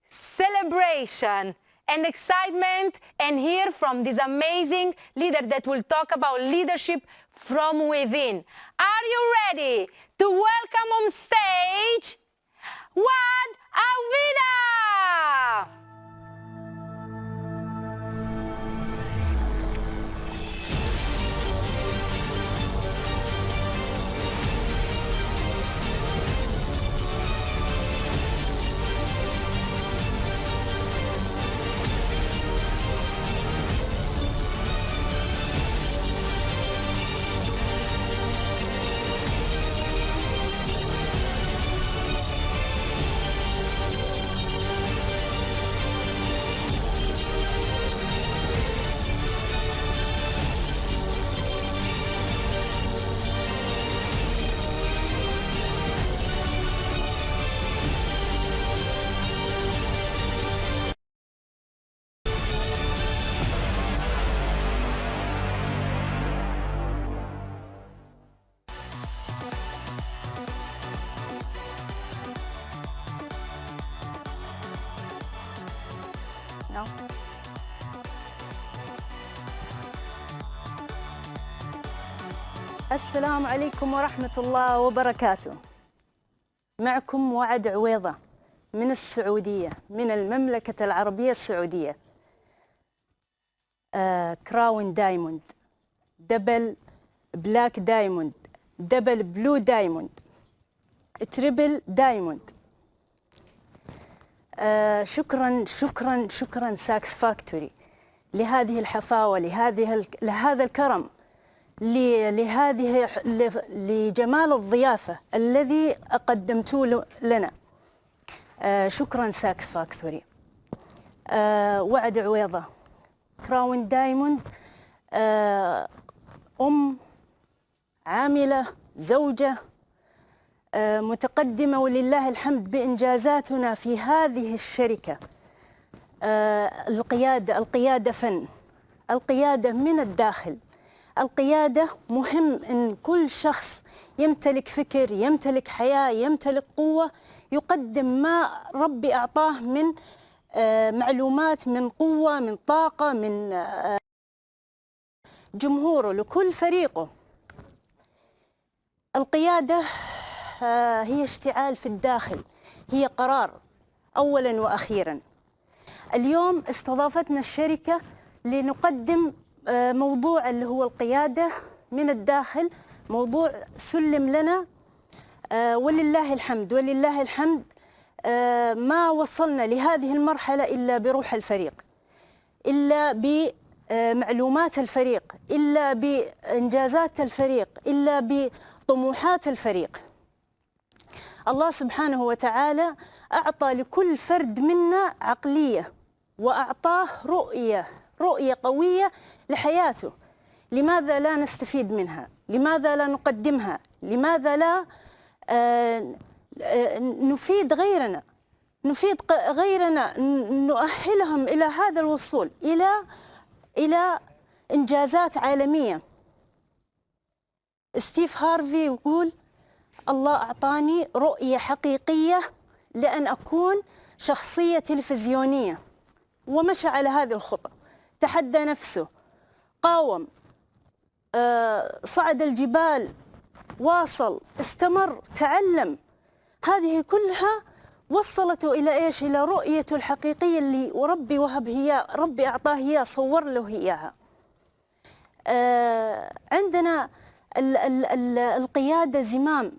Speaker 7: celebration, and excitement, and hear from this amazing leader that will talk about leadership from within. Are you ready to welcome on stage Juan Alvida?
Speaker 10: السلام عليكم ورحمة الله وبركاته. معكم وعد عويضة من السعودية، من المملكة العربية السعودية. كراون دايموند، دبل بلاك دايموند، دبل بلو دايموند، تريبل دايموند. شكرا شكرا شكرا ساكس فاكتوري لهذه الحفاوة، لهذا الكرم، لجمال الضيافة الذي قدمتوه لنا. شكرا ساكس فاكتوري. وعد عويضة، كراون دايموند، عاملة، زوجة، متقدمة ولله الحمد بإنجازاتنا في هذه الشركة. القيادة فن، القيادة من الداخل. القيادة مهم أن كل شخص يمتلك فكر، يمتلك حياة، يمتلك قوة، يقدم ما ربي أعطاه من معلومات، من قوة، من طاقة، من جمهوره، لكل فريقه. القيادة هي اشتعال في الداخل، هي قرار أولا وأخيرا. اليوم استضافتنا الشركة لنقدم موضوع اللي هو القيادة من الداخل، موضوع سلم لنا ولله الحمد ولله الحمد. ما وصلنا لهذه المرحلة إلا بروح الفريق، إلا بمعلومات الفريق، إلا بإنجازات الفريق، إلا بطموحات الفريق. الله سبحانه وتعالى أعطى لكل فرد منا عقلية، وأعطاه رؤية قوية لحياته. لماذا لا نستفيد منها؟ لماذا لا نقدمها؟ لماذا لا نفيد غيرنا؟ نؤهلهم إلى هذا الوصول إلى إنجازات عالمية. ستيف هارفي يقول: الله أعطاني رؤية حقيقية لأن أكون شخصية تلفزيونية، ومشى على هذه الخطى، تحدى نفسه، قاوم، صعد الجبال، واصل، استمر، تعلم. هذه كلها وصلته إلى إيش؟ إلى رؤيته الحقيقية اللي ربي وهب هي، ربي أعطاه إياه، صور له إياها. عندنا القيادة زمام،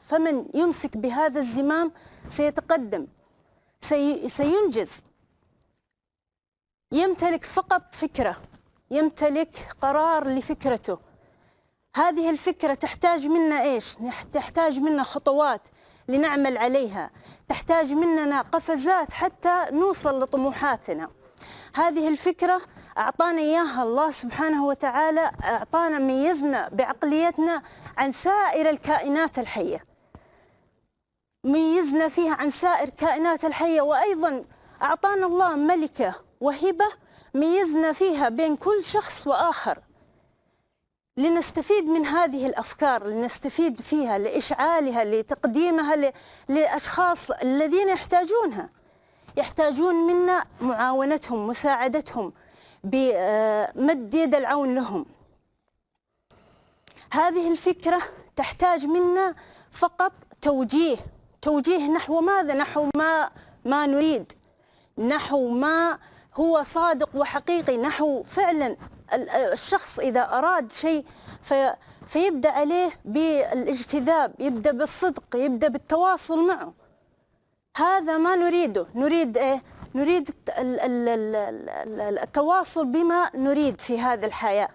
Speaker 10: فمن يمسك بهذا الزمام سيتقدم، سينجز. يمتلك فقط فكرة، يمتلك قرار لفكرته. هذه الفكرة تحتاج منا إيش؟ تحتاج منا خطوات لنعمل عليها، تحتاج مننا قفزات حتى نوصل لطموحاتنا. هذه الفكرة أعطانا إياها الله سبحانه وتعالى، أعطانا، ميزنا بعقليتنا عن سائر الكائنات الحية، ميزنا فيها عن سائر الكائنات الحية. وأيضا أعطانا الله ملكة وهبة ميزنا فيها بين كل شخص وآخر، لنستفيد من هذه الأفكار، لنستفيد فيها لإشعالها، لتقديمها للأشخاص الذين يحتاجونها، يحتاجون منا معاونتهم، مساعدتهم، بمد يد العون لهم. هذه الفكرة تحتاج منا فقط توجيه نحو ماذا؟ نحو ما نريد، نحو ما هو صادق وحقيقي، نحو فعلا الشخص إذا أراد شيء فيبدأ عليه بالاجتذاب، يبدأ بالصدق، يبدأ بالتواصل معه. هذا ما نريده. نريد إيه؟ نريد التواصل بما نريد في هذه الحياة.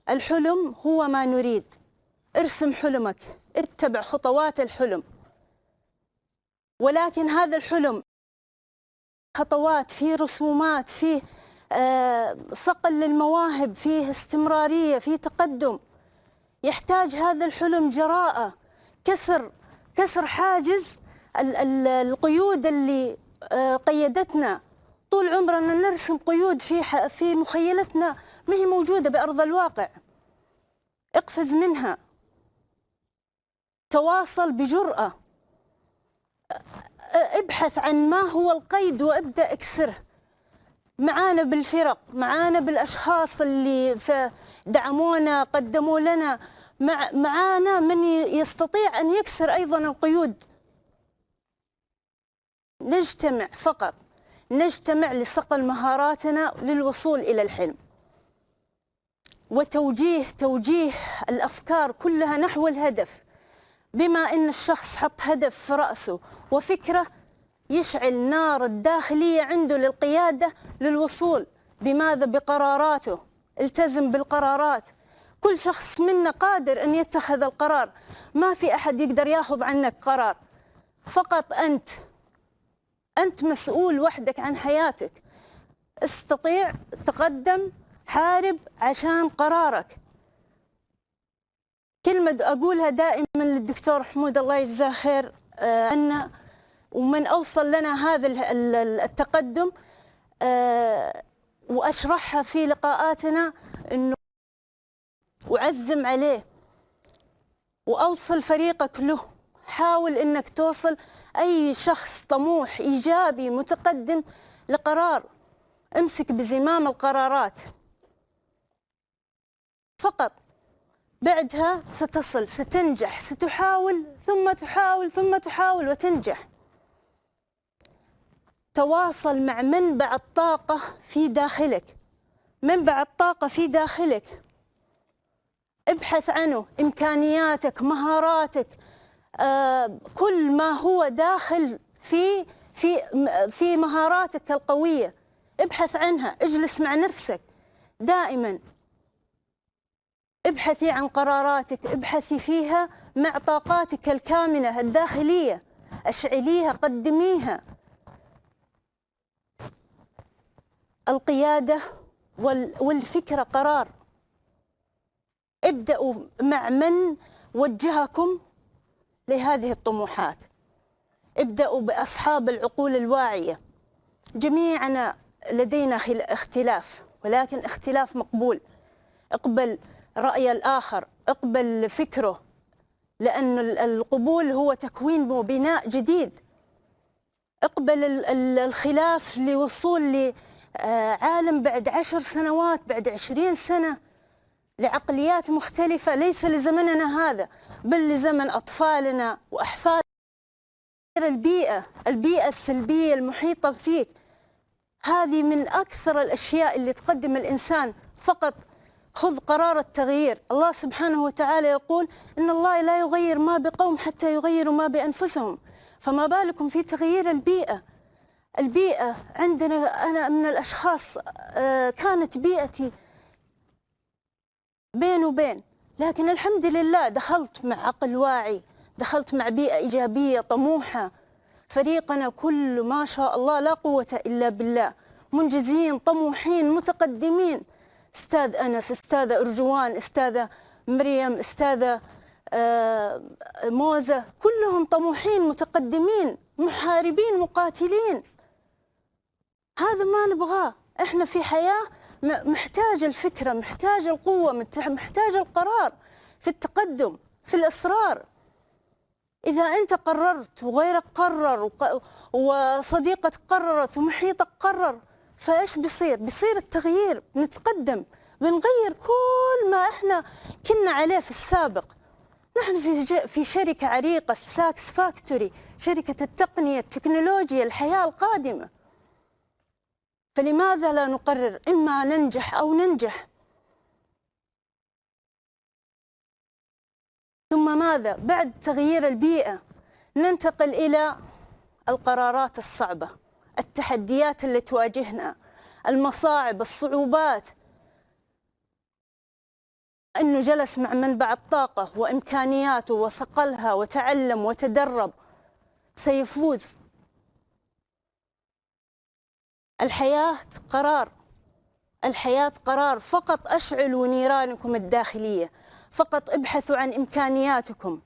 Speaker 10: الحلم هو ما نريد. ارسم حلمك، اتبع خطوات الحلم، ولكن هذا الحلم خطوات، فيه رسومات، فيه صقل للمواهب، فيه استمرارية، فيه تقدم. يحتاج هذا الحلم جراءة، كسر حاجز القيود اللي قيدتنا. طول عمرنا نرسم قيود في مخيلتنا ما هي موجودة بأرض الواقع. اقفز منها، تواصل بجرأة، ابحث عن ما هو القيد وابدأ اكسره. معانا بالفرق، معانا بالأشخاص اللي دعمونا، قدموا لنا، معانا من يستطيع أن يكسر أيضا القيود. نجتمع فقط، نجتمع لصقل مهاراتنا للوصول إلى الحلم، وتوجيه الأفكار كلها نحو الهدف. بما أن الشخص حط هدف في رأسه وفكرة، يشعل نار الداخلية عنده للقيادة للوصول. بماذا؟ بقراراته. التزم بالقرارات. كل شخص منا قادر أن يتخذ القرار، ما في أحد يقدر ياخذ عنك قرار، فقط أنت مسؤول وحدك عن حياتك. استطيع، تقدم، حارب عشان قرارك. كلمة أقولها دائما للدكتور حمود الله يجزاه خير عنا، ومن أوصل لنا هذا التقدم وأشرحها في لقاءاتنا، أنه وأعزم عليه وأوصل فريقك له. حاول أنك توصل أي شخص طموح إيجابي متقدم لقرار. امسك بزمام القرارات فقط، بعدها ستصل، ستنجح، ستحاول ثم تحاول ثم تحاول وتنجح. تواصل مع منبع الطاقة في داخلك، منبع الطاقة في داخلك، ابحث عنه، إمكانياتك، مهاراتك، كل ما هو داخل في مهاراتك القوية، ابحث عنها. اجلس مع نفسك دائما، ابحثي عن قراراتك، ابحثي فيها مع طاقاتك الكامنة الداخلية، اشعليها، قدميها. القيادة والفكرة قرار. ابدأوا مع من وجهكم لهذه الطموحات، ابدأوا بأصحاب العقول الواعية. جميعنا لدينا اختلاف، ولكن اختلاف مقبول. اقبل رأي الآخر، اقبل فكره، لأن القبول هو تكوين وبناء جديد. اقبل الخلاف لوصول لعالم بعد 10 سنوات، بعد 20 سنة، لعقليات مختلفة، ليس لزمننا هذا بل لزمن أطفالنا وأحفادنا. البيئة السلبية المحيطة فيك هذه من أكثر الأشياء اللي تقدم الإنسان. فقط خذ قرار التغيير. الله سبحانه وتعالى يقول إن الله لا يغير ما بقوم حتى يغيروا ما بأنفسهم، فما بالكم في تغيير البيئة. البيئة عندنا، أنا من الأشخاص كانت بيئتي بين وبين، لكن الحمد لله دخلت مع عقل واعي، دخلت مع بيئة إيجابية طموحة. فريقنا كله ما شاء الله لا قوة إلا بالله، منجزين، طموحين، متقدمين. أستاذ أنس، أستاذة أرجوان، أستاذة مريم، أستاذة موزة، كلهم طموحين، متقدمين، محاربين، مقاتلين. هذا ما نبغاه. احنا في حياة محتاج الفكرة، محتاج القوة، محتاج القرار في التقدم، في الإصرار. إذا أنت قررت وغيرك قرر وصديقتك قررت ومحيطك قرر، فإيش بيصير؟ بيصير التغيير، بنتقدم، بنغير كل ما إحنا كنا عليه في السابق. نحن في شركة عريقة، ساكس فاكتوري، شركة التقنية، التكنولوجيا، الحياة القادمة. فلماذا لا نقرر إما ننجح أو ننجح؟ ثم ماذا؟ بعد تغيير البيئة ننتقل إلى القرارات الصعبة، التحديات اللي تواجهنا، المصاعب، الصعوبات. أنه جلس مع منبع الطاقة وإمكانياته وصقلها وتعلم وتدرب سيفوز. الحياة قرار، الحياة قرار. فقط أشعلوا نيرانكم الداخلية، فقط ابحثوا عن إمكانياتكم.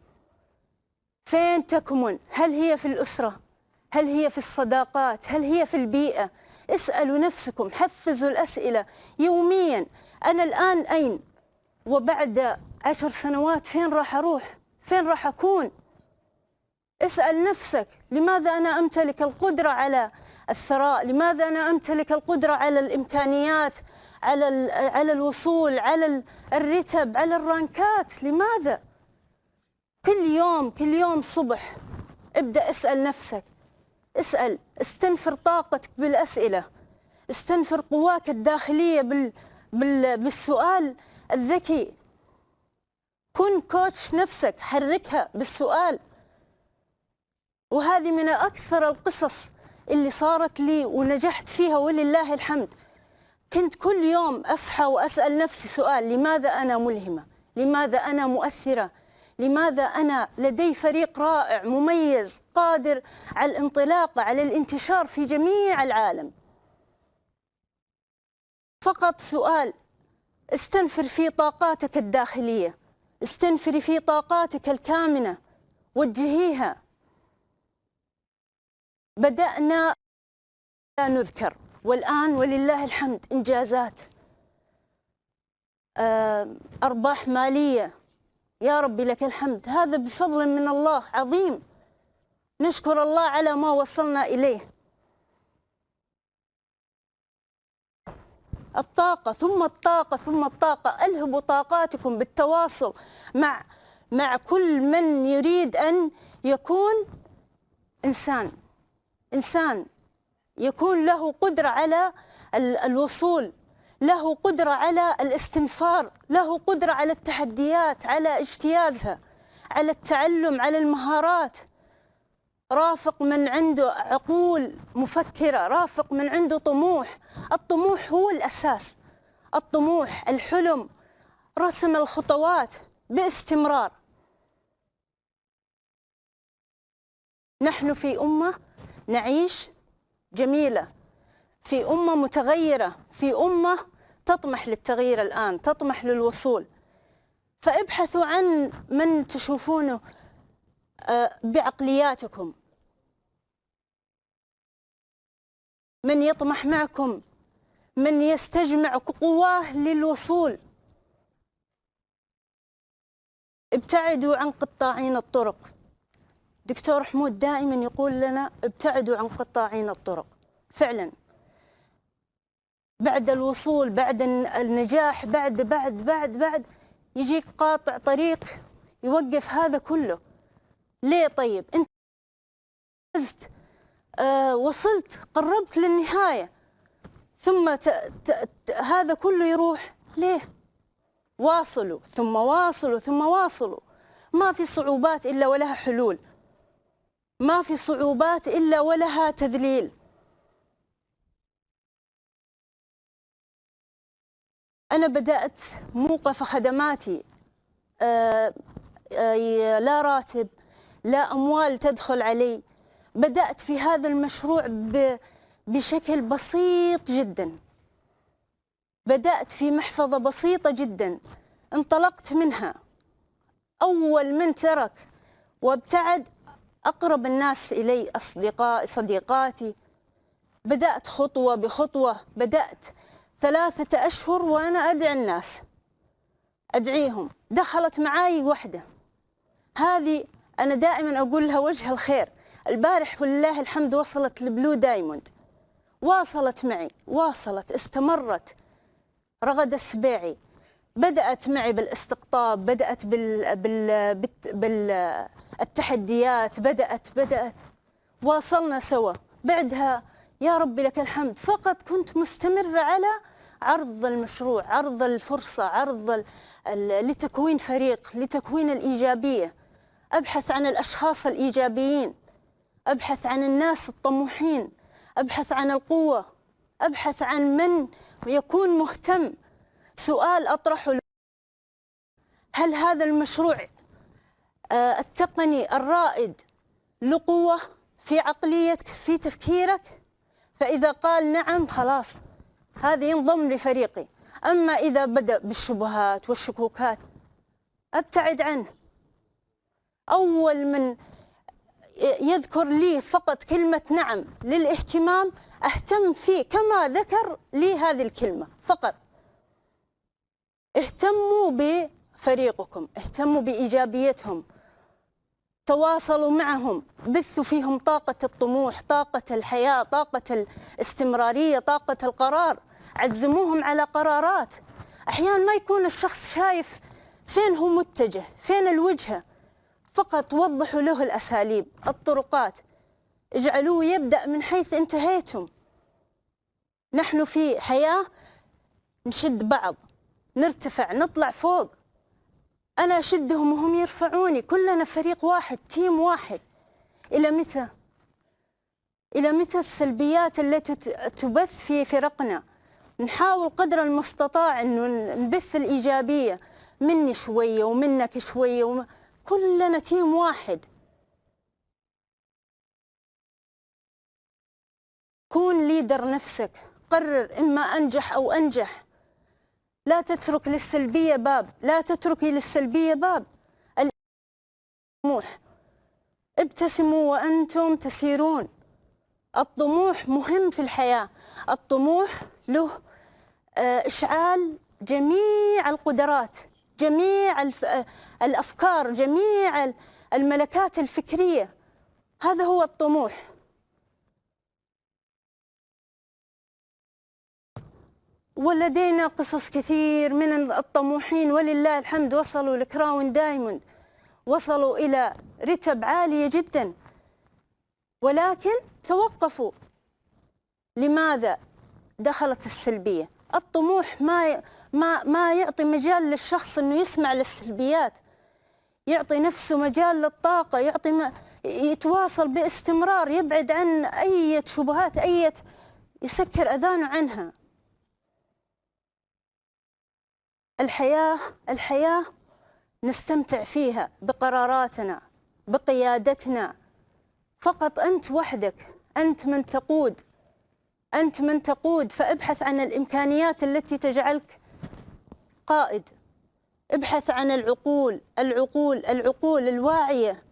Speaker 10: فين تكمن؟ هل هي في الأسرة؟ هل هي في الصداقات؟ هل هي في البيئة؟ اسألوا نفسكم، حفزوا الأسئلة يوميا. أنا الآن أين؟ وبعد 10 سنوات فين راح أروح؟ فين راح أكون؟ اسأل نفسك، لماذا أنا أمتلك القدرة على الثراء؟ لماذا أنا أمتلك القدرة على الإمكانيات، على الوصول، على الرتب، على الرانكات؟ لماذا؟ كل يوم الصبح ابدأ اسأل نفسك، اسأل، استنفر طاقتك بالأسئلة، استنفر قواك الداخلية بالسؤال الذكي. كن كوتش نفسك، حركها بالسؤال. وهذه من أكثر القصص اللي صارت لي ونجحت فيها ولله الحمد. كنت كل يوم أصحى وأسأل نفسي سؤال: لماذا أنا ملهمة؟ لماذا أنا مؤثرة؟ لماذا أنا لدي فريق رائع مميز قادر على الانطلاق، على الانتشار في جميع العالم؟ فقط سؤال. استنفر في طاقاتك الداخلية، استنفري في طاقاتك الكامنة، وجهيها. بدأنا لا نذكر، والآن ولله الحمد إنجازات، أرباح مالية، يا ربي لك الحمد. هذا بفضل من الله عظيم، نشكر الله على ما وصلنا إليه. الطاقة ثم الطاقة ثم الطاقة. ألهبوا طاقاتكم بالتواصل مع كل من يريد أن يكون إنسان يكون له قدرة على الوصول، له قدرة على الاستنفار، له قدرة على التحديات، على اجتيازها، على التعلم، على المهارات. رافق من عنده عقول مفكرة، رافق من عنده طموح. الطموح هو الأساس، الطموح، الحلم، رسم الخطوات باستمرار. نحن في أمة نعيش جميلة، في أمة متغيرة، في أمة تطمح للتغيير الآن، تطمح للوصول. فابحثوا عن من تشوفونه بعقلياتكم، من يطمح معكم، من يستجمع قواه للوصول. ابتعدوا عن قطاعين الطرق. دكتور حمود دائما يقول لنا ابتعدوا عن قطاعين الطرق. فعلا بعد الوصول، بعد النجاح، بعد يجيك قاطع طريق يوقف هذا كله. ليه؟ طيب انت فزت، وصلت، قربت للنهاية، ثم هذا كله يروح ليه؟ واصلوا ثم واصلوا ثم واصلوا. ما في صعوبات إلا ولها حلول، ما في صعوبات إلا ولها تذليل. أنا بدأت موقف خدماتي لا راتب، لا أموال تدخل علي. بدأت في هذا المشروع بشكل بسيط جدا، بدأت في محفظة بسيطة جدا، انطلقت منها. أول من ترك وابتعد أقرب الناس إلي صديقاتي. بدأت خطوة بخطوة، بدأت 3 أشهر وأنا أدعي الناس، أدعيهم. دخلت معاي وحدة، هذه أنا دائما أقول لها وجه الخير. البارح ولله الحمد وصلت لبلو دايموند، واصلت معي، واصلت، استمرت. رغد السبيعي بدأت معي بالاستقطاب، بدأت بالتحديات، بدأت واصلنا سوا. بعدها يا ربي لك الحمد فقط كنت مستمرة على عرض المشروع، عرض الفرصة، عرض لتكوين فريق، لتكوين الإيجابية. أبحث عن الأشخاص الإيجابيين، أبحث عن الناس الطموحين، أبحث عن القوة، أبحث عن من يكون مهتم. سؤال أطرحه: هل هذا المشروع التقني الرائد له قوة في عقليتك، في تفكيرك؟ فإذا قال نعم، خلاص هذا ينضم لفريقي. أما إذا بدأ بالشبهات والشكوكات أبتعد عنه. أول من يذكر لي فقط كلمة نعم للاهتمام أهتم فيه، كما ذكر لي هذه الكلمة فقط. اهتموا بفريقكم، اهتموا بإيجابيتهم، تواصلوا معهم، بثوا فيهم طاقة الطموح، طاقة الحياة، طاقة الاستمرارية، طاقة القرار. عزموهم على قرارات. أحيانا ما يكون الشخص شايف فين هو متجه، فين الوجهة، فقط وضحوا له الأساليب، الطرقات، اجعلوه يبدأ من حيث انتهيتم. نحن في حياة نشد بعض، نرتفع، نطلع فوق. أنا أشدهم وهم يرفعوني، كلنا فريق واحد، تيم واحد. إلى متى؟ إلى متى السلبيات التي تبث في فرقنا؟ نحاول قدر المستطاع أنه نبث الإيجابية، مني شوية ومنك شوية كلنا تيم واحد. كون ليدر نفسك، قرر إما أنجح أو أنجح. لا تترك للسلبية باب، لا تتركي للسلبية باب. الطموح، ابتسموا وأنتم تسيرون. الطموح مهم في الحياة. الطموح له إشعال جميع القدرات، جميع الأفكار، جميع الملكات الفكرية. هذا هو الطموح. ولدينا قصص كثير من الطموحين ولله الحمد، وصلوا لكراون دايموند، وصلوا إلى رتب عالية جدا، ولكن توقفوا. لماذا؟ دخلت السلبية. الطموح ما يعطي مجال للشخص أنه يسمع للسلبيات، يعطي نفسه مجال للطاقة، يتواصل باستمرار، يبعد عن أي شبهات، يسكر أذانه عنها. الحياة نستمتع فيها بقراراتنا، بقيادتنا. فقط أنت وحدك، أنت من تقود، أنت من تقود. فابحث عن الإمكانيات التي تجعلك قائد. ابحث عن العقول الواعية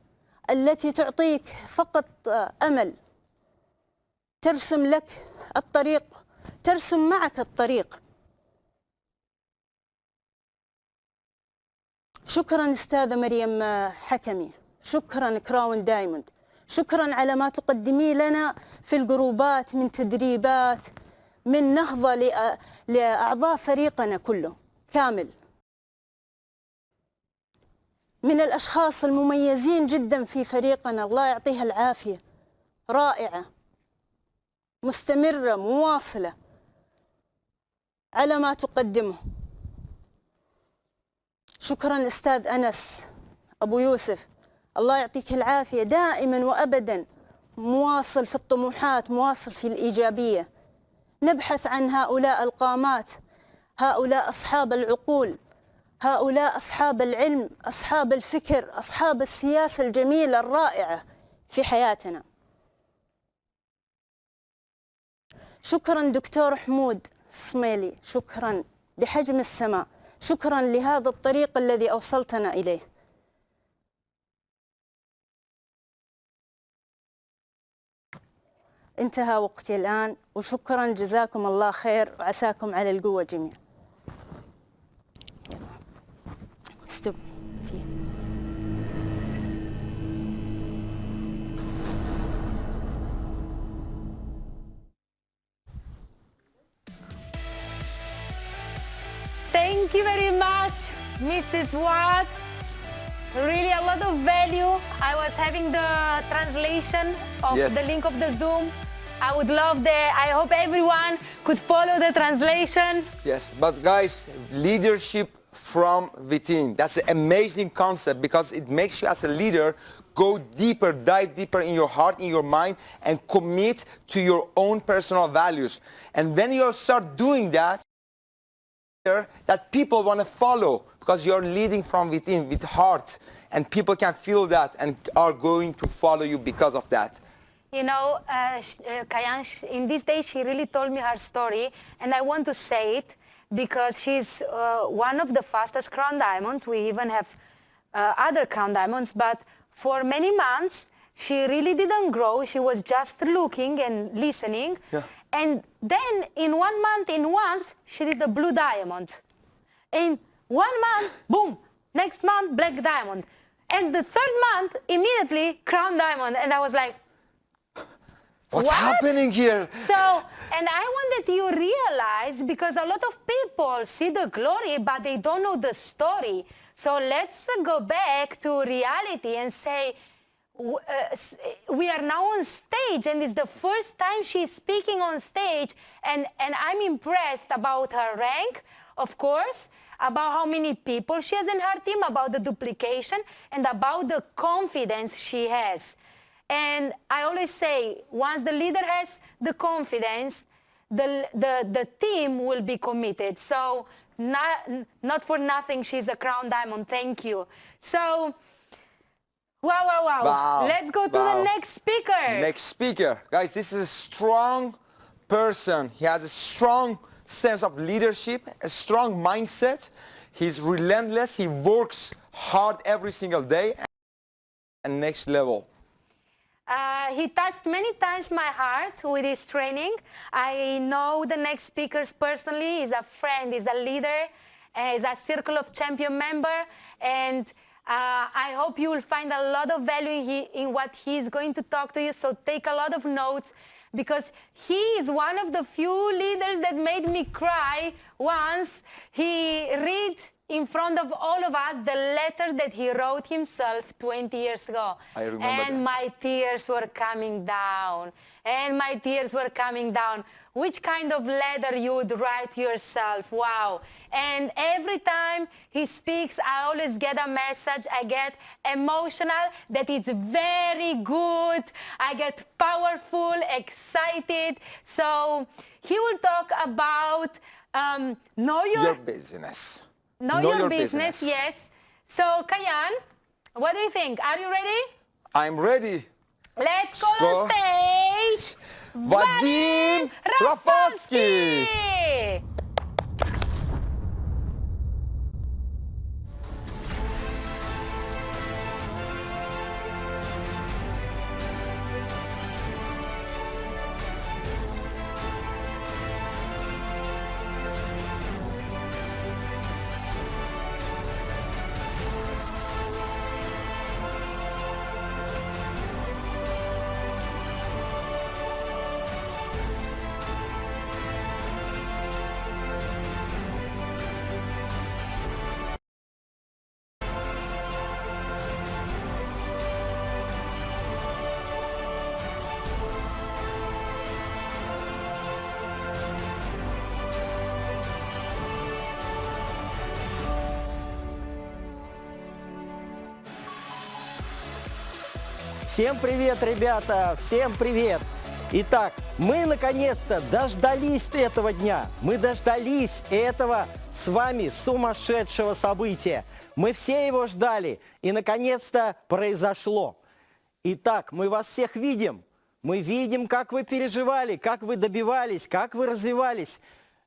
Speaker 10: التي تعطيك فقط أمل، ترسم لك الطريق، ترسم معك الطريق. شكرا أستاذة مريم حكمي، شكرا كراون دايموند، شكرا على ما تقدمي لنا في الجروبات من تدريبات، من نهضة لأعضاء فريقنا كله كامل. من الأشخاص المميزين جدا في فريقنا، الله يعطيها العافية، رائعة، مستمرة، مواصلة على ما تقدمه. شكرا أستاذ أنس أبو يوسف، الله يعطيك العافية، دائما وأبدا مواصل في الطموحات، مواصل في الإيجابية. نبحث عن هؤلاء القامات، هؤلاء أصحاب العقول، هؤلاء أصحاب العلم، أصحاب الفكر، أصحاب السياسة الجميلة الرائعة في حياتنا. شكرا دكتور حمود الصميلي، شكرا لحجم السماء، شكرا لهذا الطريق الذي أوصلتنا إليه. انتهى وقتي الآن، وشكرا، جزاكم الله خير، وعساكم على القوة جميعا. استوب.
Speaker 7: Thank you very much, Mrs. Watt. Really a lot of value. I was having the translation of
Speaker 8: Yes.
Speaker 7: the link of the Zoom. I would love I hope everyone could follow the translation.
Speaker 8: Yes, but guys, leadership from within, that's an amazing concept, because it makes you as a leader go deeper, dive deeper in your heart, in your mind, and commit to your own personal values. And when you start doing that people want to follow, because you're leading from within with heart, and people can feel that and are going to follow you because of that.
Speaker 7: You know, Kayan, in this day, she really told me her story, and I want to say it because she's one of the fastest crown diamonds. We even have other crown diamonds, but for many months, she really didn't grow. She was just looking and listening.
Speaker 8: Yeah.
Speaker 7: And then in 1 month, she did the blue diamond. In 1 month, boom, next month, black diamond. And the third month, immediately, crown diamond. And I was like,
Speaker 8: What's
Speaker 7: what?
Speaker 8: happening here?
Speaker 7: So, and I wanted you realize, because a lot of people see the glory, but they don't know the story. So let's go back to reality and say, we are now on stage, and it's the first time she's speaking on stage, and I'm impressed about her rank, of course, about how many people she has in her team, about the duplication, and about the confidence she has. And I always say, once the leader has the confidence, the team will be committed. So not for nothing, she's a crown diamond. Thank you. So, wow. Let's go to the next speaker.
Speaker 8: Next speaker. Guys, this is a strong person. He has a strong sense of leadership, a strong mindset. He's relentless. He works hard every single day. And next level.
Speaker 7: He touched many times my heart with his training. I know the next speakers personally. He's a friend, he's a leader, he's a Circle of Champion member, and I hope you will find a lot of value in what he's going to talk to you, so take a lot of notes, because he is one of the few leaders that made me cry once he read in front of all of us the letter that he wrote himself 20 years ago.
Speaker 8: I remember
Speaker 7: and
Speaker 8: that.
Speaker 7: my tears were coming down. Which kind of letter you would write to yourself? Wow. And every time he speaks, I always get a message. I get emotional, that it's very good. I get powerful, excited. So he will talk about know your
Speaker 8: business.
Speaker 7: Know your business, yes. So, Kayan, what do you think? Are you ready?
Speaker 8: I'm ready.
Speaker 7: Let's go on stage.
Speaker 8: Vadim Rafalski.
Speaker 11: Всем привет, ребята! Всем привет! Итак, мы наконец-то дождались этого дня. Мы дождались этого с вами сумасшедшего события. Мы все его ждали, и наконец-то произошло. Итак, мы вас всех видим. Мы видим, как вы переживали, как вы добивались, как вы развивались.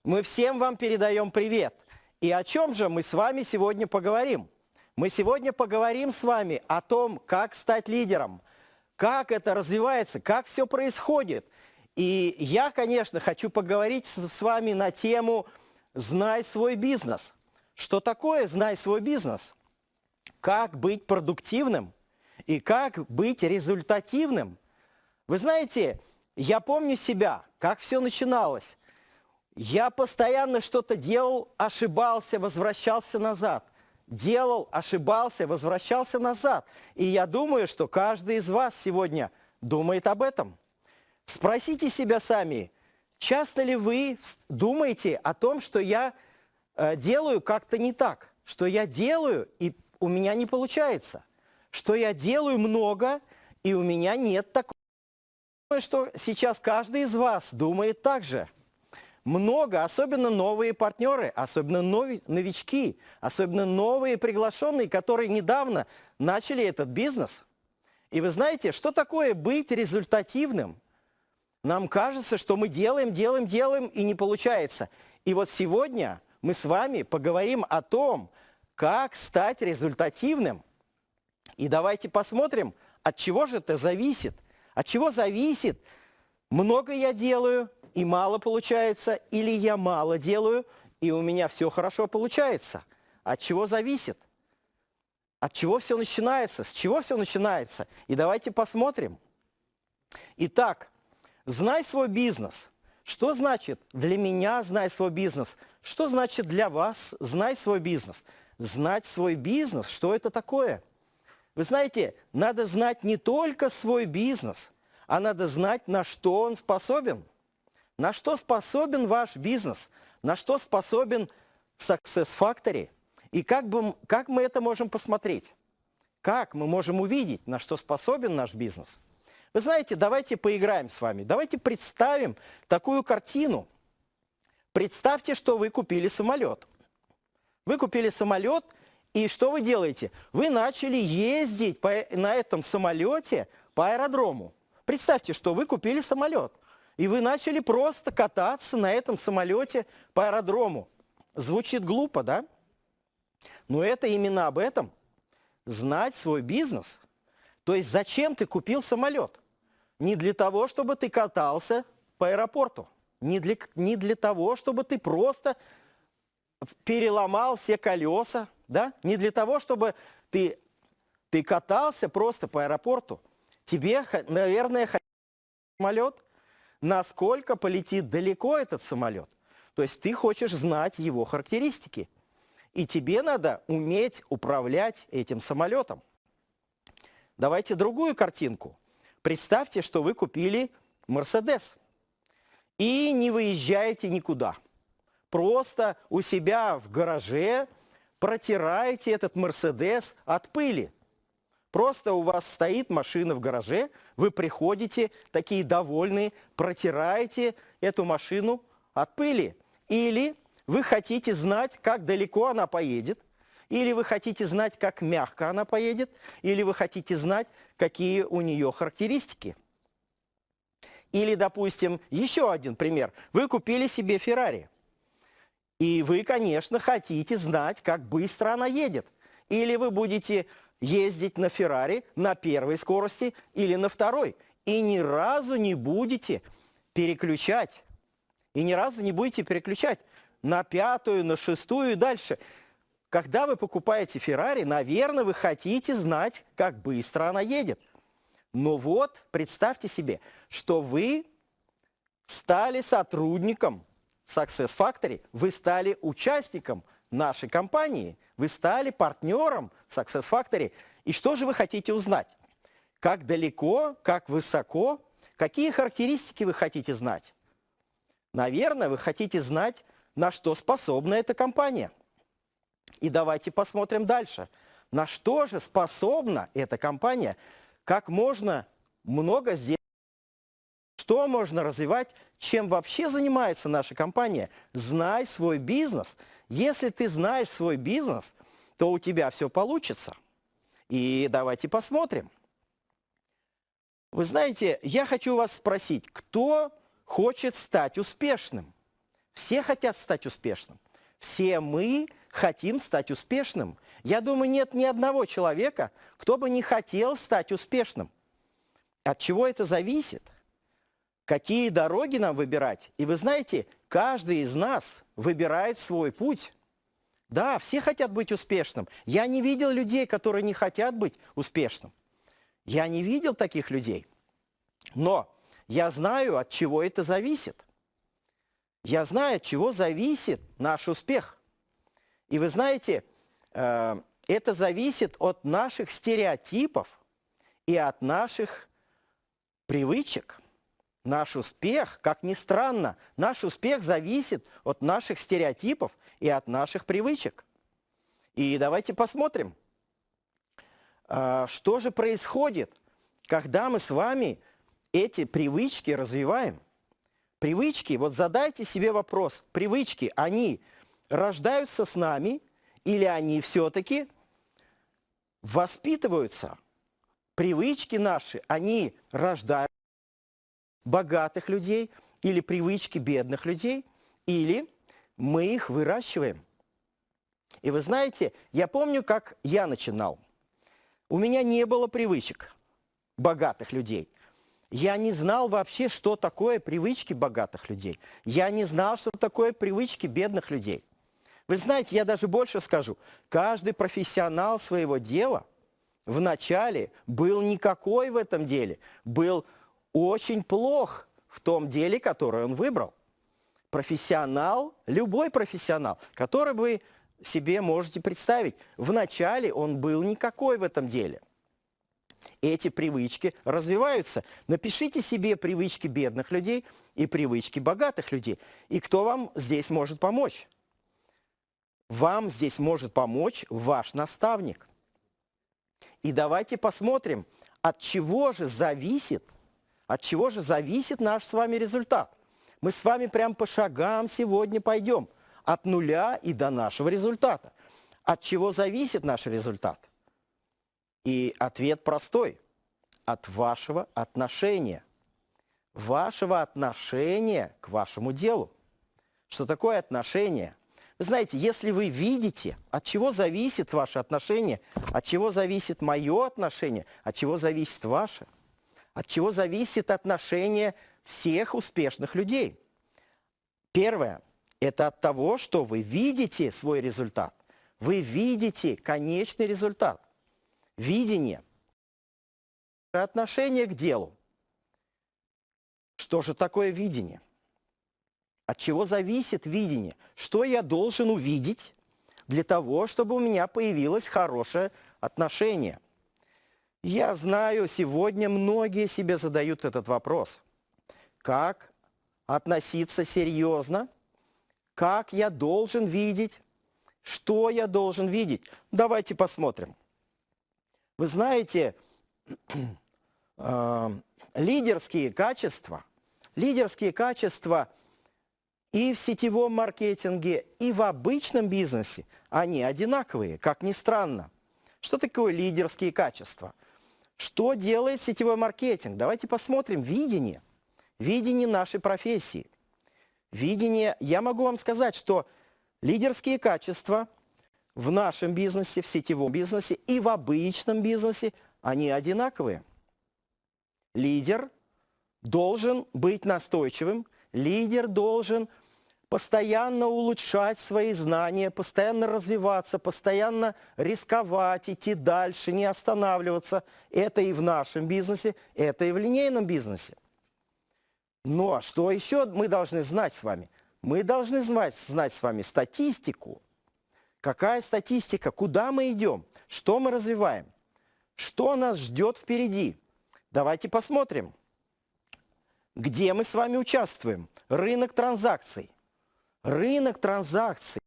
Speaker 11: Мы всем вам передаем привет. И о чем же мы с вами сегодня поговорим? Мы сегодня поговорим с вами о том, как стать лидером, как это развивается, как все происходит. И я, конечно, хочу поговорить с вами на тему «Знай свой бизнес». Что такое «Знай свой бизнес»? Как быть продуктивным и как быть результативным. Вы знаете, я помню себя, как все начиналось. Я постоянно что-то делал, ошибался, возвращался назад. Делал, ошибался, возвращался назад. И я думаю, что каждый из вас сегодня думает об этом. Спросите себя сами, часто ли вы думаете о том, что я делаю как-то не так, что я делаю, и у меня не получается, что я делаю много, и у меня нет такого. Думаю, что сейчас каждый из вас думает так же. Много, особенно новые партнеры, особенно новички, особенно новые приглашенные, которые недавно начали этот бизнес. И вы знаете, что такое быть результативным? Нам кажется, что мы делаем, и не получается. И вот сегодня мы с вами поговорим о том, как стать результативным. И давайте посмотрим, от чего же это зависит. От чего зависит, много я делаю и мало получается, или я мало делаю, и у меня все хорошо получается. От чего зависит? От чего все начинается? С чего все начинается? И давайте посмотрим. Итак, знай свой бизнес. Что значит для меня знай свой бизнес? Что значит для вас знай свой бизнес? Знать свой бизнес, что это такое? Вы знаете, надо знать не только свой бизнес, а надо знать, на что он способен. На что способен ваш бизнес? На что способен Success Factory? И как мы это можем посмотреть? Как мы можем увидеть, на что способен наш бизнес? Вы знаете, давайте поиграем с вами. Давайте представим такую картину. Представьте, что вы купили самолет. Вы купили самолет, и что вы делаете? Вы начали ездить на этом самолете по аэродрому. Представьте, что вы купили самолет, и вы начали просто кататься на этом самолете по аэродрому. Звучит глупо, да? Но это именно об этом. Знать свой бизнес. То есть зачем ты купил самолет? Не для того, чтобы ты катался по аэропорту. Не для того, чтобы ты просто переломал все колеса. Да? Не для того, чтобы ты катался просто по аэропорту. Тебе, наверное, самолет, насколько полетит далеко этот самолет. То есть ты хочешь знать его характеристики. И тебе надо уметь управлять этим самолетом. Давайте другую картинку. Представьте, что вы купили Мерседес и не выезжаете никуда. Просто у себя в гараже протираете этот Мерседес от пыли. Просто у вас стоит машина в гараже, вы приходите, такие довольные, протираете эту машину от пыли. Или вы хотите знать, как далеко она поедет, или вы хотите знать, как мягко она поедет, или вы хотите знать, какие у нее характеристики. Или, допустим, еще один пример. Вы купили себе Феррари, и вы, конечно, хотите знать, как быстро она едет. Или вы будете ездить на Феррари на первой скорости или на второй, и ни разу не будете переключать. На пятую, на шестую и дальше. Когда вы покупаете Феррари, наверное, вы хотите знать, как быстро она едет. Но вот представьте себе, что вы стали сотрудником Success Factory, вы стали участником нашей компании, вы стали партнером Success Factory. И что же вы хотите узнать? Как далеко, как высоко, какие характеристики вы хотите знать? Наверное, вы хотите знать, на что способна эта компания. И давайте посмотрим дальше. На что же способна эта компания? Как можно много сделать? Что можно развивать? Чем вообще занимается наша компания? Знай свой бизнес. Если ты знаешь свой бизнес, то у тебя все получится. И давайте посмотрим. Вы знаете, я хочу вас спросить, кто хочет стать успешным? Все хотят стать успешным. Все мы хотим стать успешным. Я думаю, нет ни одного человека, кто бы не хотел стать успешным. От чего это зависит? Какие дороги нам выбирать? И вы знаете, каждый из нас выбирает свой путь. Да, все хотят быть успешным. Я не видел людей, которые не хотят быть успешным. Я не видел таких людей. Но я знаю, от чего это зависит. Я знаю, от чего зависит наш успех. И вы знаете, это зависит от наших стереотипов и от наших привычек. Наш успех, как ни странно, наш успех зависит от наших стереотипов и от наших привычек. И давайте посмотрим, что же происходит, когда мы с вами эти привычки развиваем. Привычки, вот задайте себе вопрос, привычки, они рождаются с нами или они все-таки воспитываются? Привычки наши, они рождают богатых людей или привычки бедных людей, или мы их выращиваем. И вы знаете, я помню, как я начинал. У меня не было привычек богатых людей. Я не знал вообще, что такое привычки богатых людей. Я не знал, что такое привычки бедных людей. Вы знаете, я даже больше скажу. Каждый профессионал своего дела вначале был никакой в этом деле, был очень плох в том деле, которое он выбрал. Профессионал, любой профессионал, который вы себе можете представить, вначале он был никакой в этом деле. Эти привычки развиваются. Напишите себе привычки бедных людей и привычки богатых людей. И кто вам здесь может помочь? Вам здесь может помочь ваш наставник. И давайте посмотрим, от чего же зависит наш с вами результат. Мы с вами прям по шагам сегодня пойдем от нуля и до нашего результата. От чего зависит наш результат? И ответ простой. От вашего отношения. Вашего отношения к вашему делу. Что такое отношение? Вы знаете, если вы видите, от чего зависит ваше отношение, от чего зависит мое отношение, от чего зависит ваше, от чего зависит отношение всех успешных людей. Первое – это от того, что вы видите свой результат. Вы видите конечный результат. Видение. Отношение к делу. Что же такое видение? От чего зависит видение? Что я должен увидеть для того, чтобы у меня появилось хорошее отношение? Я знаю, сегодня многие себе задают этот вопрос. Как относиться серьезно? Как я должен видеть? Что я должен видеть? Давайте посмотрим. Вы знаете, лидерские качества и в сетевом маркетинге, и в обычном бизнесе, они одинаковые, как ни странно. Что такое лидерские качества? Что делает сетевой маркетинг? Давайте посмотрим видение. Видение нашей профессии. Видение, я могу вам сказать, что лидерские качества в нашем бизнесе, в сетевом бизнесе и в обычном бизнесе, они одинаковые. Лидер должен быть настойчивым, лидер должен постоянно улучшать свои знания, постоянно развиваться, постоянно рисковать, идти дальше, не останавливаться. Это и в нашем бизнесе, это и в линейном бизнесе. Но что еще мы должны знать с вами? Мы должны знать с вами статистику. Какая статистика? Куда мы идем? Что мы развиваем? Что нас ждет впереди? Давайте посмотрим. Где мы с вами участвуем? Рынок транзакций. Рынок транзакций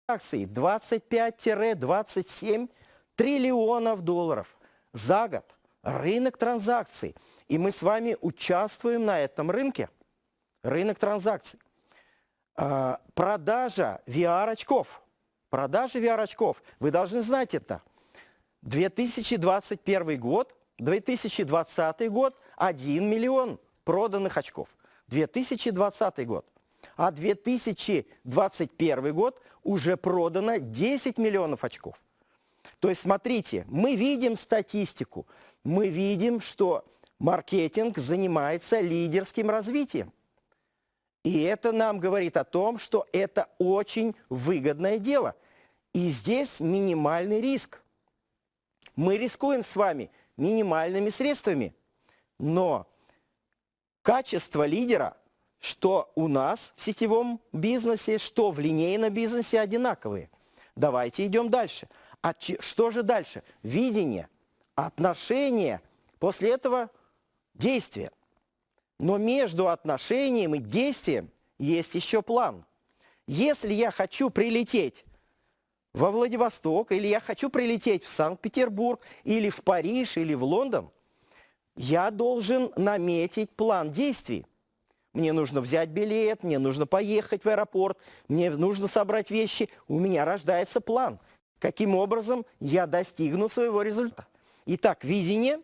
Speaker 11: 25-27 триллионов долларов за год. Рынок транзакций. И мы с вами участвуем на этом рынке. Рынок транзакций. Продажа VR-очков. Продажа VR-очков. Вы должны знать это. 2021 год, 2020 год 1 миллион проданных очков. 2020 год. А 2021 год уже продано 10 миллионов очков. То есть, смотрите, мы видим статистику, мы видим, что маркетинг занимается лидерским развитием. И это нам говорит о том, что это очень выгодное дело. И здесь минимальный риск. Мы рискуем с вами минимальными средствами, но качество лидера, что у нас в сетевом бизнесе, что в линейном бизнесе, одинаковые. Давайте идем дальше. Что же дальше? Видение, отношения, после этого действие. Но между отношением и действием есть еще план. Если я хочу прилететь во Владивосток, или я хочу прилететь в Санкт-Петербург, или в Париж, или в Лондон, я должен наметить план действий. Мне нужно взять билет, мне нужно поехать в аэропорт, мне нужно собрать вещи. У меня рождается план. Каким образом я достигну своего результата? Итак, видение,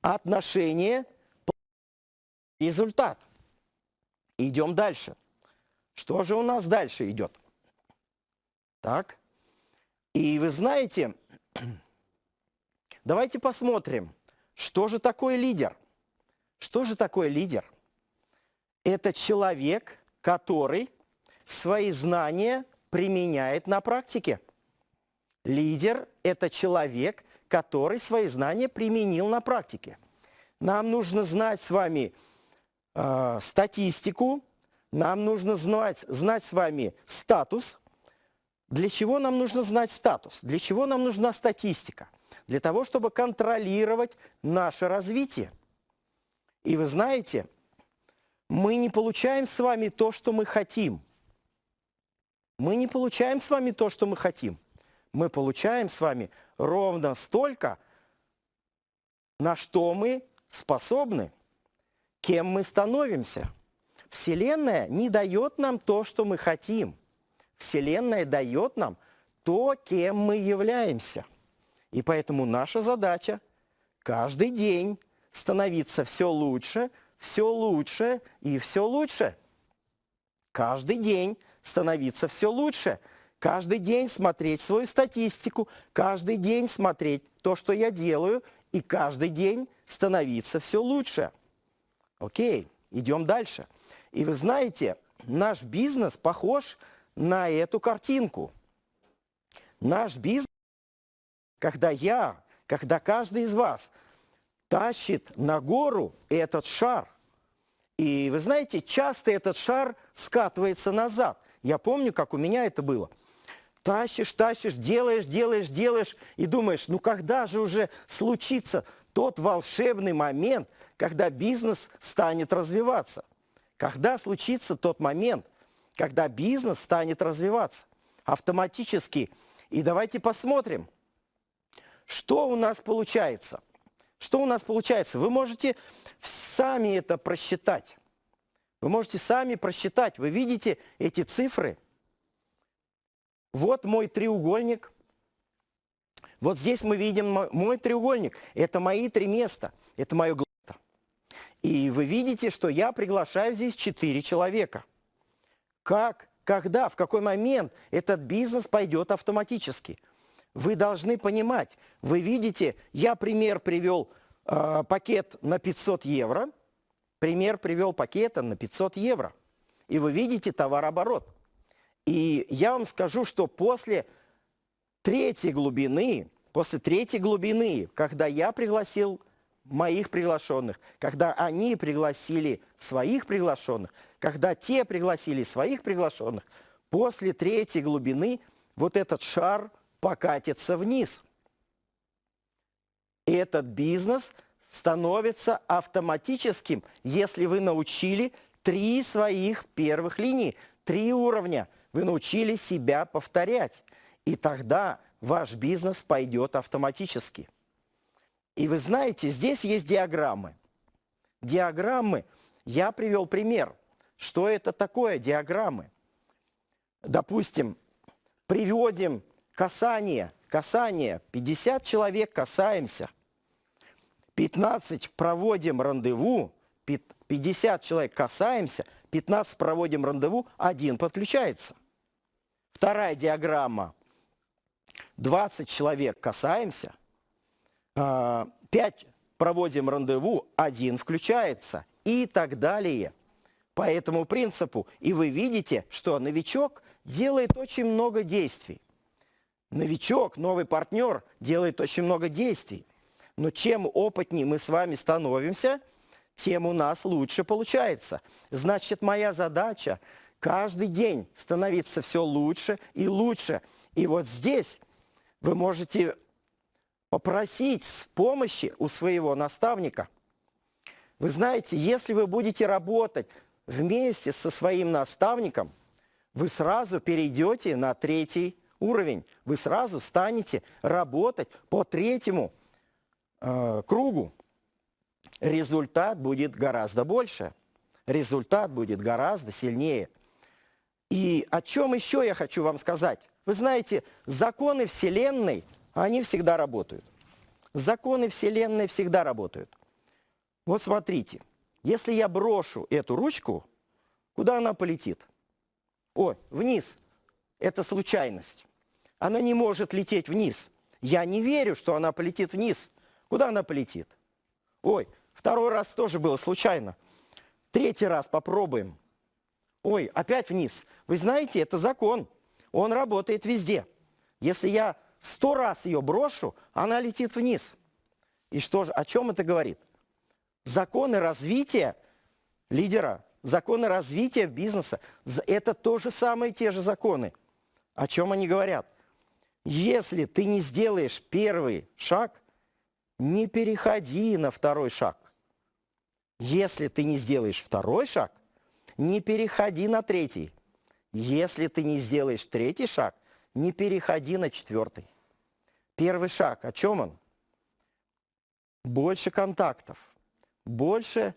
Speaker 11: отношение, результат. Идем дальше. Что же у нас дальше идет? Так. И вы знаете, давайте посмотрим, что же такое лидер. Что же такое лидер? Это человек, который свои знания применяет на практике. Лидер – это человек, который свои знания применил на практике. Нам нужно знать с вами статистику, нам нужно знать с вами статус. Для чего нам нужно знать статус? Для чего нам нужна статистика? Для того, чтобы контролировать наше развитие. И вы знаете, мы не получаем с вами то, что мы хотим. Мы не получаем с вами то, что мы хотим. Мы получаем с вами ровно столько, на что мы способны, кем мы становимся. Вселенная не дает нам то, что мы хотим. Вселенная дает нам то, кем мы являемся. И поэтому наша задача каждый день становиться все лучше и все лучше. Каждый день становиться все лучше. Каждый день смотреть свою статистику, каждый день смотреть то, что я делаю, и каждый день становиться все лучше. Окей, идем дальше. И вы знаете, наш бизнес похож на эту картинку. Наш бизнес, когда каждый из вас тащит на гору этот шар, и вы знаете, часто этот шар скатывается назад. Я помню, как у меня это было. Тащишь, делаешь, и думаешь, ну когда же уже случится тот волшебный момент, когда бизнес станет развиваться? Когда случится тот момент, когда бизнес станет развиваться автоматически? И давайте посмотрим, что у нас получается. Что у нас получается? Вы можете сами это просчитать. Вы можете сами просчитать. Вы видите эти цифры? Вот мой треугольник. Вот здесь мы видим мой треугольник. Это мои 3 места. Это мое главное. И вы видите, что я приглашаю здесь 4 человека. Как, когда, в какой момент этот бизнес пойдет автоматически? Вы должны понимать. Вы видите, я пример привел пакет на 500 евро. Пример привел пакета на 500 евро. И вы видите товарооборот. И я вам скажу, что после третьей глубины, когда я пригласил моих приглашенных, когда они пригласили своих приглашенных, когда те пригласили своих приглашенных, после третьей глубины вот этот шар покатится вниз. И этот бизнес становится автоматическим, если вы научили 3 своих первых линии, 3 уровня. Вы научили себя повторять, и тогда ваш бизнес пойдет автоматически. И вы знаете, здесь есть диаграммы. Диаграммы, я привел пример. Что это такое диаграммы? Допустим, приводим касание, 50 человек касаемся, 15 проводим рандеву, 50 человек касаемся, 15 проводим рандеву, 1 подключается. Вторая диаграмма. 20 человек касаемся, 5 проводим рандеву, 1 включается и так далее. По этому принципу. И вы видите, что новичок делает очень много действий. Новичок, новый партнер делает очень много действий. Но чем опытнее мы с вами становимся, тем у нас лучше получается. Значит, моя задача каждый день становиться все лучше и лучше. И вот здесь вы можете попросить помощи у своего наставника. Вы знаете, если вы будете работать вместе со своим наставником, вы сразу перейдете на 3-й уровень. Вы сразу станете работать по 3-му кругу. Результат будет гораздо больше. Результат будет гораздо сильнее. И о чем еще я хочу вам сказать? Вы знаете, законы Вселенной, они всегда работают. Законы Вселенной всегда работают. Вот смотрите, если я брошу эту ручку, куда она полетит? Ой, вниз. Это случайность. Она не может лететь вниз. Я не верю, что она полетит вниз. Куда она полетит? Ой, 2-й раз тоже было случайно. 3-й раз попробуем. Ой, опять вниз. Вы знаете, это закон. он работает везде. Если я 100 раз ее брошу, она летит вниз. И что же, о чем это говорит? Законы развития лидера, законы развития бизнеса, это то же самое, те же законы. О чем они говорят? Если ты не сделаешь первый шаг, не переходи на второй шаг. Если ты не сделаешь второй шаг, не переходи на третий. Если ты не сделаешь третий шаг, не переходи на четвертый. Первый шаг, о чем он? Больше контактов, больше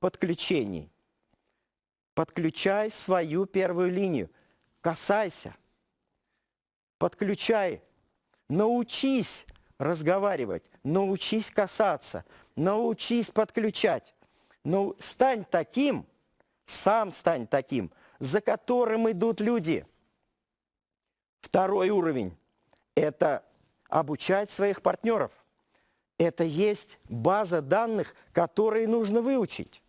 Speaker 11: подключений. Подключай свою первую линию, касайся, подключай, научись разговаривать, научись касаться, научись подключать. Но стань таким, сам стань таким, за которым идут люди. Второй уровень – это обучать своих партнеров. Это есть база данных, которые нужно выучить.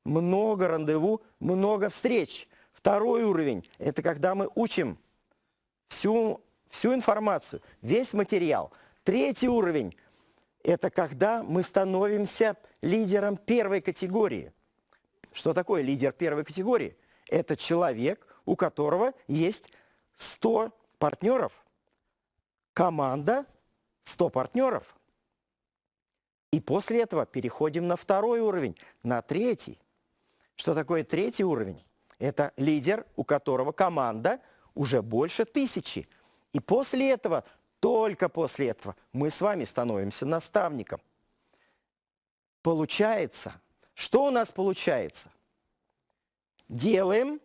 Speaker 11: Много рандеву, много встреч. Второй уровень – это когда мы учим всю информацию, весь материал. Третий уровень – это когда мы становимся лидером первой категории. Что такое лидер первой категории? Это человек, у которого есть 100 партнеров. Команда 100 партнеров. И после этого переходим на второй уровень, на третий. Что такое третий уровень? Это лидер, у которого команда уже больше 1000. И после этого, только после этого, мы с вами становимся наставником. Получается, что у нас получается? Делаем,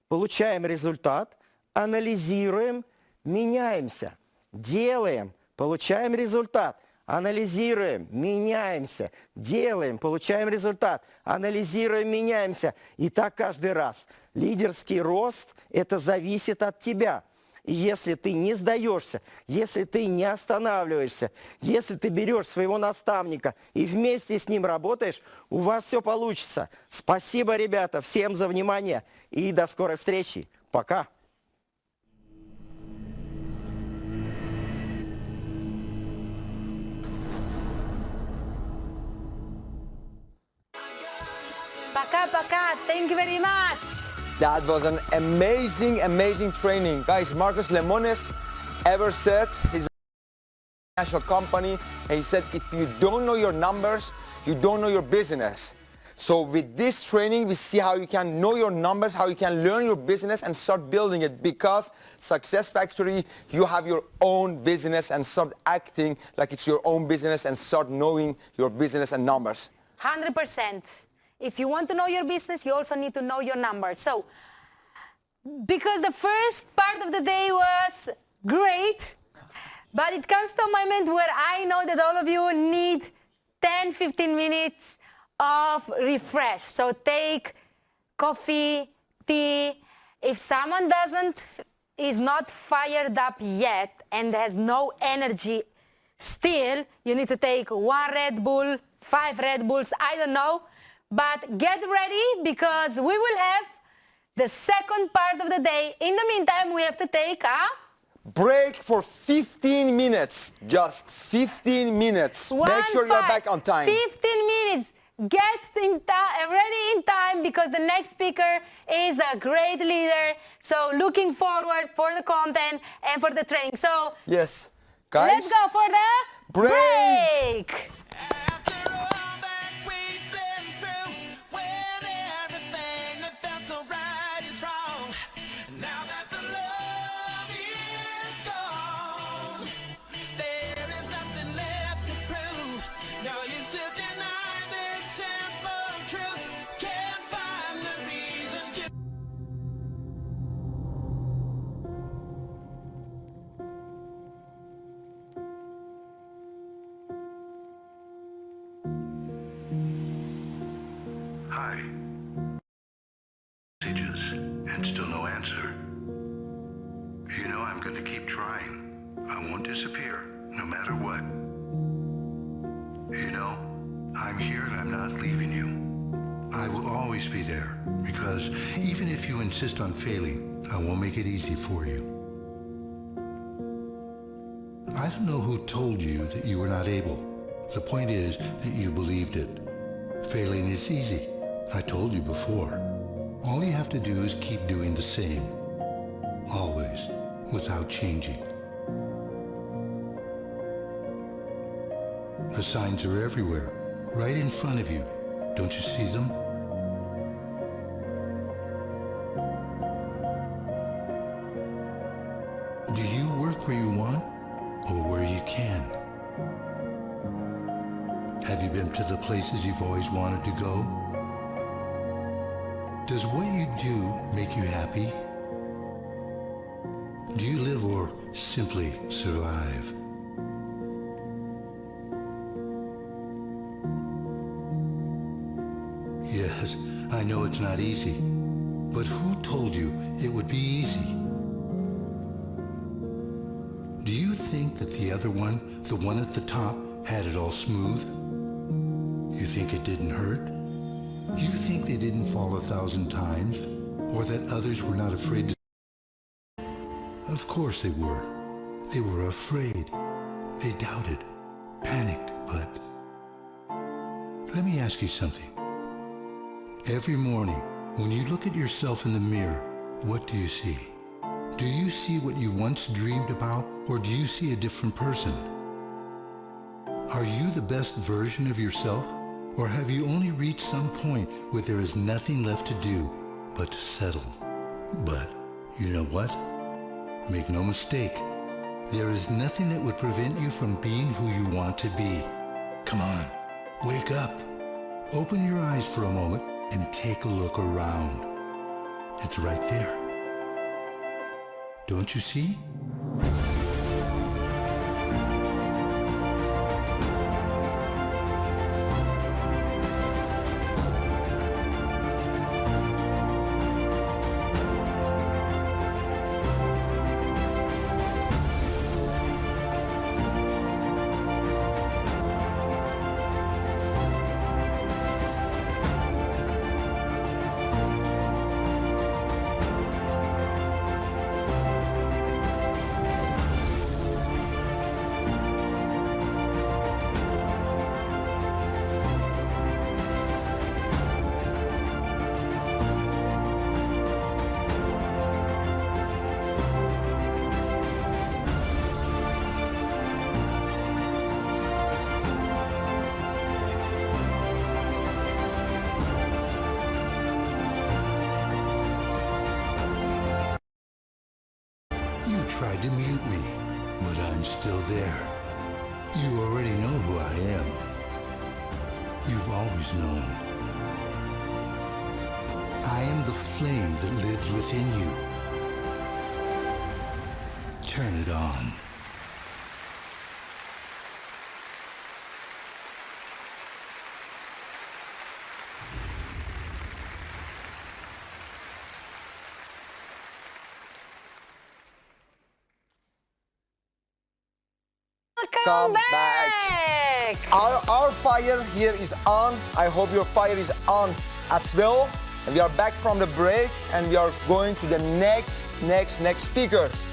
Speaker 11: получаем результат, анализируем, меняемся. Делаем, получаем результат, анализируем, меняемся. Делаем, получаем результат, анализируем, меняемся. И так каждый раз. Лидерский рост – это зависит от тебя. И если ты не сдаешься, если ты не останавливаешься, если ты берешь своего наставника и вместе с ним работаешь, у вас все получится. Спасибо, ребята, всем за внимание и до скорой встречи. Пока.
Speaker 7: Пока-пока. Thank you very much.
Speaker 8: That was an amazing, amazing training. Guys, Marcos Lemones ever said, he's a national company, and he said, if you don't know your numbers, you don't know your business. So with this training, we see how you can know your numbers, how you can learn your business and start building it, because Success Factory, you have your own business and start acting like it's your own business and start knowing your business and numbers.
Speaker 7: 100%. If you want to know your business, you also need to know your numbers. So, because the first part of the day was great, but it comes to a moment where I know that all of you need 10-15 minutes of refresh. So take coffee, tea. If someone is not fired up yet and has no energy still, you need to take 1 Red Bull, 5 Red Bulls, I don't know. But get ready, because we will have the second part of the day. In the meantime, we have to take a
Speaker 8: break for 15 minutes. Just 15 minutes. Make sure you're back on time.
Speaker 7: 15 minutes. Get ready in time, because the next speaker is a great leader. So looking forward for the content and for the training. So
Speaker 8: yes, guys,
Speaker 7: let's go for the break.
Speaker 12: Hi. Messages and still no answer. You know I'm going to keep trying. I won't disappear, no matter what. You know, I'm here and I'm not leaving you. I will always be there, because even if you insist on failing, I won't make it easy for you. I don't know who told you that you were not able. The point is that you believed it. Failing is easy. I told you before. All you have to do is keep doing the same. Always, without changing. The signs are everywhere, right in front of you. Don't you see them? Do you work where you want or where you can? Have you been to the places you've always wanted to go? Does what you do make you happy? Do you live or simply survive? Yes, I know it's not easy, but who told you it would be easy? Do you think that the other one, the one at the top, had it all smooth? You think it didn't hurt? Do you think they didn't fall 1,000 times? Or that others were not afraid to? Of course they were. They were afraid. They doubted, panicked, but... Let me ask you something. Every morning, when you look at yourself in the mirror, what do you see? Do you see what you once dreamed about, or do you see a different person? Are you the best version of yourself, or have you only reached some point where there is nothing left to do but to settle? But you know what? Make no mistake, there is nothing that would prevent you from being who you want to be. Come on, wake up. Open your eyes for a moment and take a look around. It's right there. Don't you see? Tried to mute me, but I'm still there. You already know who I am. You've always known. I am the flame that lives within you. Turn it on.
Speaker 8: Welcome back. Our fire here is on. I hope your fire is on as well. And we are back from the break and we are going to the next speakers.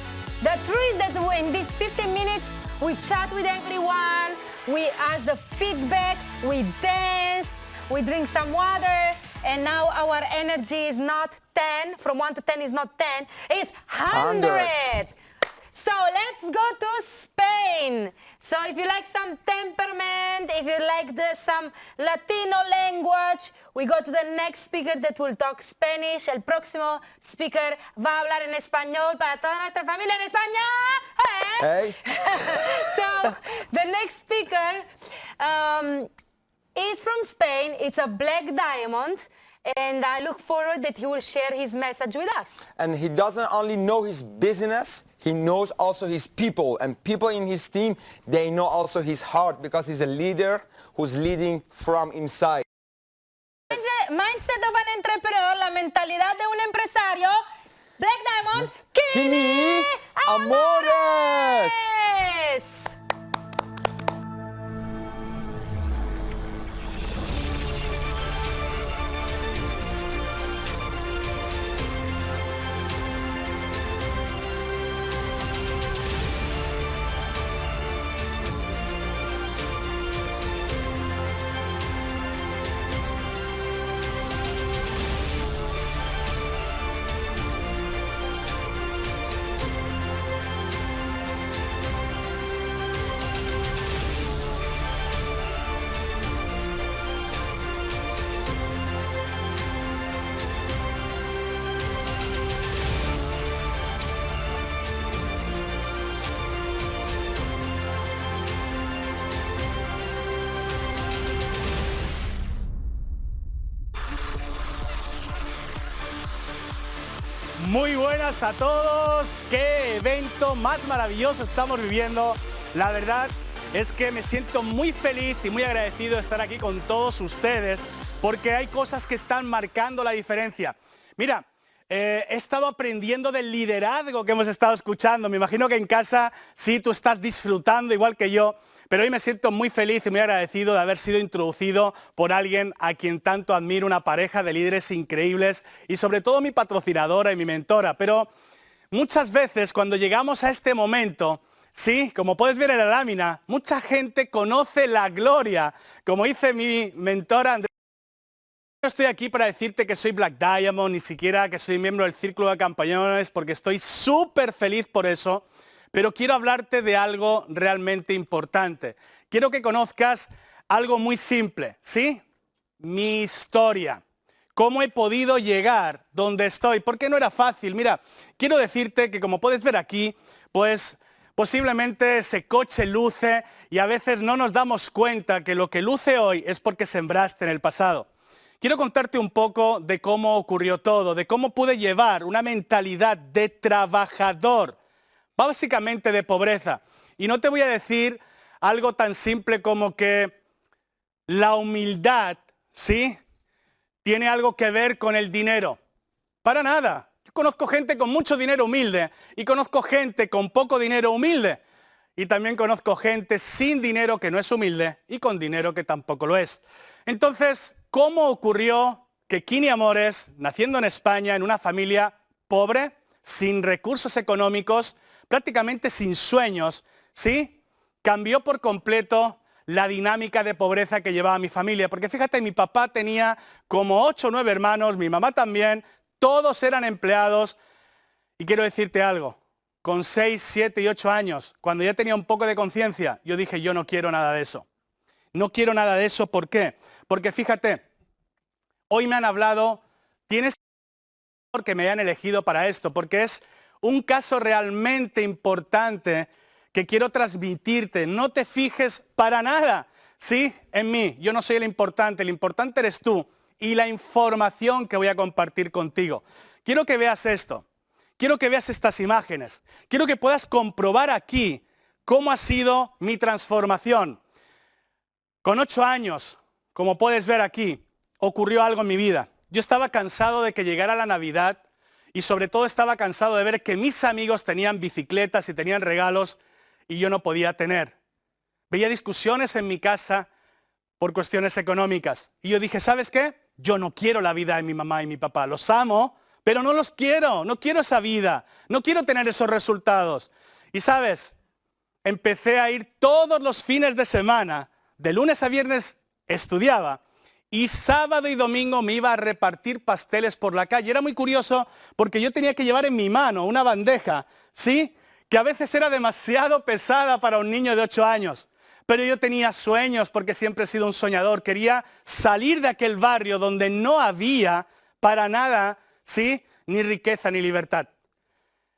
Speaker 7: The truth is that in these 15 minutes, we chat with everyone, we ask the feedback, we dance, we drink some water, and now our energy is not 10, from 1 to 10 is not 10, it's 100. So let's go to Spain. So if you like some temperament, if you like some Latino language, we go to the next speaker that will talk Spanish. El próximo speaker va a hablar en español para toda nuestra familia en España. Hey. So the next speaker is from Spain. It's a black diamond. And I look forward that he will share his message with us.
Speaker 8: And he doesn't only know his business, he knows also his people. And people in his team, they know also his heart because he's a leader who's leading from inside.
Speaker 7: Mindset of an entrepreneur, la mentalidad de un empresario. Black Diamond,
Speaker 8: Kini Amores!
Speaker 13: Muy buenas a todos, qué evento más maravilloso estamos viviendo. La verdad es que me siento muy feliz y muy agradecido de estar aquí con todos ustedes porque hay cosas que están marcando la diferencia. Mira, he estado aprendiendo del liderazgo que hemos estado escuchando. Me imagino que en casa sí tú estás disfrutando igual que yo, pero hoy me siento muy feliz y muy agradecido de haber sido introducido por alguien a quien tanto admiro, una pareja de líderes increíbles y sobre todo mi patrocinadora y mi mentora. Pero muchas veces cuando llegamos a este momento, sí, como puedes ver en la lámina, mucha gente conoce la gloria. Como dice mi mentora Andrea, no estoy aquí para decirte que soy Black Diamond, ni siquiera que soy miembro del Círculo de Campeones, porque estoy súper feliz por eso, pero quiero hablarte de algo realmente importante. Quiero que conozcas algo muy simple, ¿sí? Mi historia. ¿Cómo he podido llegar donde estoy? Porque no era fácil. Mira, quiero decirte que como puedes ver aquí, pues posiblemente ese coche luce y a veces no nos damos cuenta que lo que luce hoy es porque sembraste en el pasado. Quiero contarte un poco de cómo ocurrió todo, de cómo pude llevar una mentalidad de trabajador, básicamente de pobreza. Y no te voy a decir algo tan simple como que la humildad, ¿sí?, tiene algo que ver con el dinero. Para nada. Yo conozco gente con mucho dinero humilde y conozco gente con poco dinero humilde. Y también conozco gente sin dinero que no es humilde y con dinero que tampoco lo es. Entonces, ¿cómo ocurrió que Kini Amores, naciendo en España, en una familia pobre, sin recursos económicos, prácticamente sin sueños, ¿sí?, cambió por completo la dinámica de pobreza que llevaba mi familia? Porque fíjate, mi papá tenía como 8 o 9 hermanos, mi mamá también, todos eran empleados. Y quiero decirte algo, con 6, 7 y 8 años, cuando ya tenía un poco de conciencia, yo dije, yo no quiero nada de eso. No quiero nada de eso, ¿por qué? Porque fíjate, hoy me han hablado, tienes que me hayan elegido para esto, porque es un caso realmente importante que quiero transmitirte. No te fijes para nada, ¿sí?, en mí. Yo no soy el importante eres tú y la información que voy a compartir contigo. Quiero que veas esto, quiero que veas estas imágenes, quiero que puedas comprobar aquí cómo ha sido mi transformación. Con 8 años, como puedes ver aquí, ocurrió algo en mi vida. Yo estaba cansado de que llegara la Navidad y sobre todo estaba cansado de ver que mis amigos tenían bicicletas y tenían regalos y yo no podía tener. Veía discusiones en mi casa por cuestiones económicas. Y yo dije, ¿sabes qué? Yo no quiero la vida de mi mamá y mi papá. Los amo, pero no los quiero. No quiero esa vida. No quiero tener esos resultados. Y ¿sabes? Empecé a ir todos los fines de semana. De lunes a viernes estudiaba. Y sábado y domingo me iba a repartir pasteles por la calle. Era muy curioso porque yo tenía que llevar en mi mano una bandeja, ¿sí?, que a veces era demasiado pesada para un niño de 8 años. Pero yo tenía sueños porque siempre he sido un soñador. Quería salir de aquel barrio donde no había para nada, ¿sí?, ni riqueza ni libertad.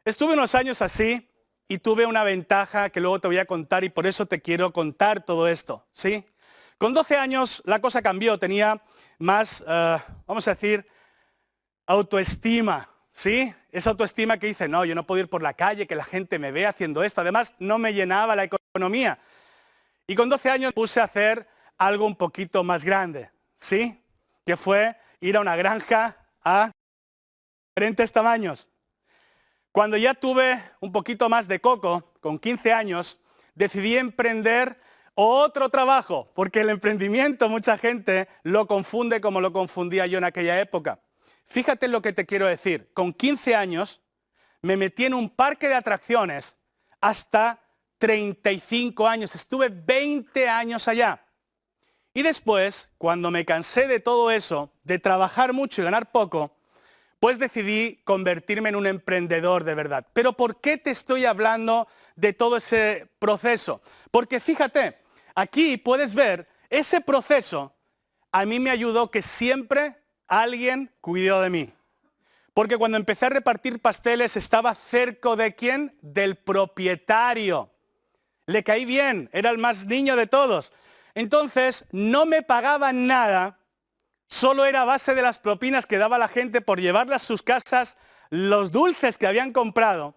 Speaker 13: Estuve unos años así y tuve una ventaja que luego te voy a contar y por eso te quiero contar todo esto, ¿sí? Con 12 años la cosa cambió, tenía más, vamos a decir, autoestima, ¿sí? Esa autoestima que dice, no, yo no puedo ir por la calle, que la gente me vea haciendo esto. Además, no me llenaba la economía. Y con 12 años puse a hacer algo un poquito más grande, ¿sí? Que fue ir a una granja a diferentes tamaños. Cuando ya tuve un poquito más de coco, con 15 años, decidí emprender otro trabajo, porque el emprendimiento mucha gente lo confunde como lo confundía yo en aquella época. Fíjate lo que te quiero decir. Con 15 años me metí en un parque de atracciones hasta 35 años. Estuve 20 años allá. Y después, cuando me cansé de todo eso, de trabajar mucho y ganar poco, pues decidí convertirme en un emprendedor de verdad. Pero ¿por qué te estoy hablando de todo ese proceso? Porque fíjate, aquí puedes ver ese proceso. A mí me ayudó que siempre alguien cuidó de mí. Porque cuando empecé a repartir pasteles estaba cerca de ¿quién? Del propietario. Le caí bien, era el más niño de todos. Entonces no me pagaban nada, solo era a base de las propinas que daba la gente por llevarlas a sus casas los dulces que habían comprado.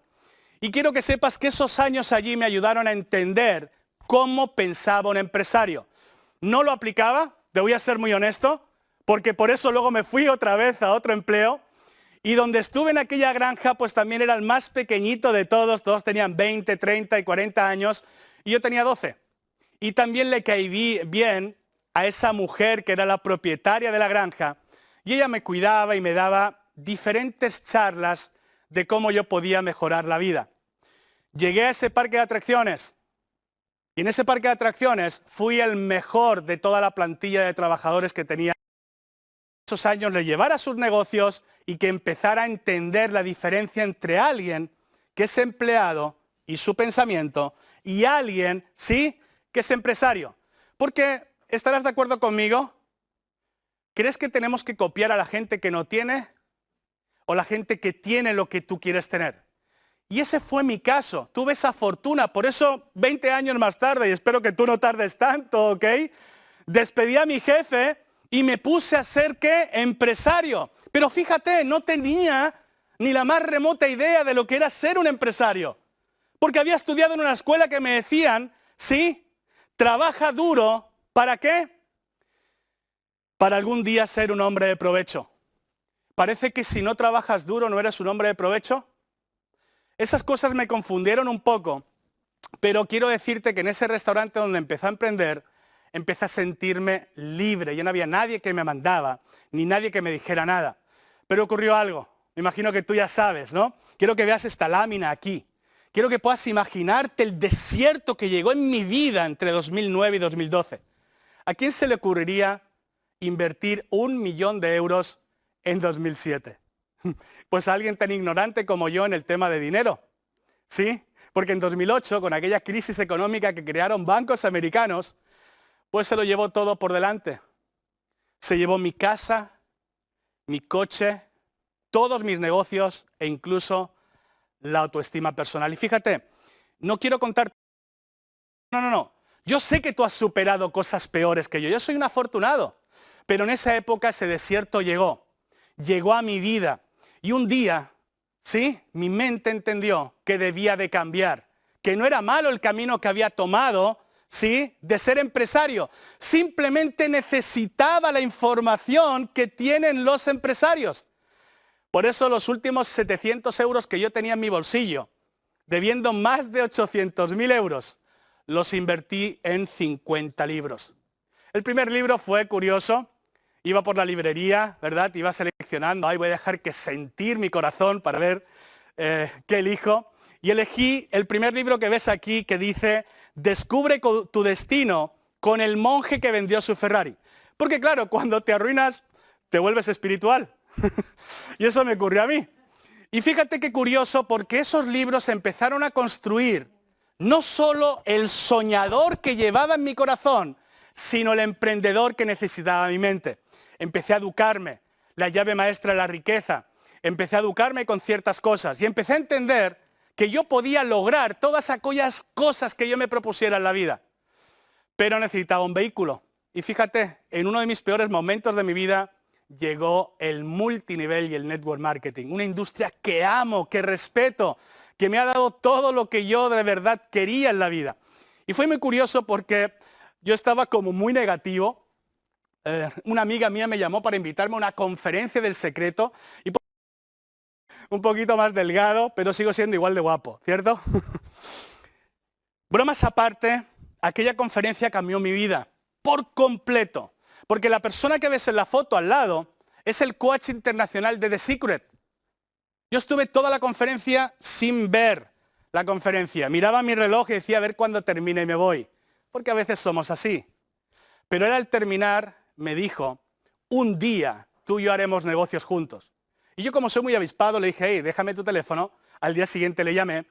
Speaker 13: Y quiero que sepas que esos años allí me ayudaron a entender cómo pensaba un empresario. No lo aplicaba, te voy a ser muy honesto, porque por eso luego me fui otra vez a otro empleo. Y donde estuve en aquella granja, pues también era el más pequeñito de todos. Todos tenían 20, 30 y 40 años y yo tenía 12. Y también le caí bien a esa mujer que era la propietaria de la granja. Y ella me cuidaba y me daba diferentes charlas de cómo yo podía mejorar la vida. Llegué a ese parque de atracciones y en ese parque de atracciones fui el mejor de toda la plantilla de trabajadores que tenía. Esos años le llevara a sus negocios y que empezara a entender la diferencia entre alguien que es empleado y su pensamiento y alguien, sí, que es empresario. Porque, ¿estarás de acuerdo conmigo? ¿Crees que tenemos que copiar a la gente que no tiene o la gente que tiene lo que tú quieres tener? Y ese fue mi caso. Tuve esa fortuna, por eso 20 años más tarde, y espero que tú no tardes tanto, ¿ok? Despedí a mi jefe y me puse a ser, ¿qué? Empresario. Pero fíjate, no tenía ni la más remota idea de lo que era ser un empresario. Porque había estudiado en una escuela que me decían, sí, trabaja duro, ¿para qué? Para algún día ser un hombre de provecho. Parece que si no trabajas duro no eres un hombre de provecho. Esas cosas me confundieron un poco, pero quiero decirte que en ese restaurante donde empecé a emprender, empecé a sentirme libre. Ya no había nadie que me mandaba, ni nadie que me dijera nada. Pero ocurrió algo, me imagino que tú ya sabes, ¿no? Quiero que veas esta lámina aquí. Quiero que puedas imaginarte el desierto que llegó en mi vida entre 2009 y 2012. ¿A quién se le ocurriría invertir 1 millón de euros en 2007? Pues a alguien tan ignorante como yo en el tema de dinero. ¿Sí? Porque en 2008, con aquella crisis económica que crearon bancos americanos, pues se lo llevó todo por delante. Se llevó mi casa, mi coche, todos mis negocios e incluso la autoestima personal. Y fíjate, no quiero contar... No. Yo sé que tú has superado cosas peores que yo. Yo soy un afortunado. Pero en esa época ese desierto llegó. Llegó a mi vida. Y un día, sí, mi mente entendió que debía de cambiar. Que no era malo el camino que había tomado, sí, de ser empresario. Simplemente necesitaba la información que tienen los empresarios. Por eso los últimos 700 euros que yo tenía en mi bolsillo, debiendo más de 800.000 euros, los invertí en 50 libros. El primer libro fue curioso, iba por la librería, ¿verdad? Iba seleccionando, voy a dejar que sentir mi corazón para ver qué elijo. Y elegí el primer libro que ves aquí que dice, Descubre tu destino con el monje que vendió su Ferrari. Porque claro, cuando te arruinas, te vuelves espiritual. Y eso me ocurrió a mí. Y fíjate qué curioso, porque esos libros empezaron a construir no solo el soñador que llevaba en mi corazón, sino el emprendedor que necesitaba mi mente. Empecé a educarme, la llave maestra de la riqueza. Empecé a educarme con ciertas cosas y empecé a entender que yo podía lograr todas aquellas cosas que yo me propusiera en la vida. Pero necesitaba un vehículo. Y fíjate, en uno de mis peores momentos de mi vida llegó el multinivel y el network marketing. Una industria que amo, que respeto, que me ha dado todo lo que yo de verdad quería en la vida. Y fue muy curioso porque yo estaba como muy negativo. Una amiga mía me llamó para invitarme a una conferencia del secreto y un poquito más delgado, pero sigo siendo igual de guapo, ¿cierto? Bromas aparte, aquella conferencia cambió mi vida por completo, porque la persona que ves en la foto al lado es el coach internacional de The Secret. Yo estuve toda la conferencia sin ver la conferencia, miraba mi reloj y decía a ver cuándo termine y me voy, porque a veces somos así. Pero él al terminar me dijo, un día tú y yo haremos negocios juntos. Y yo como soy muy avispado le dije, hey, déjame tu teléfono. Al día siguiente le llamé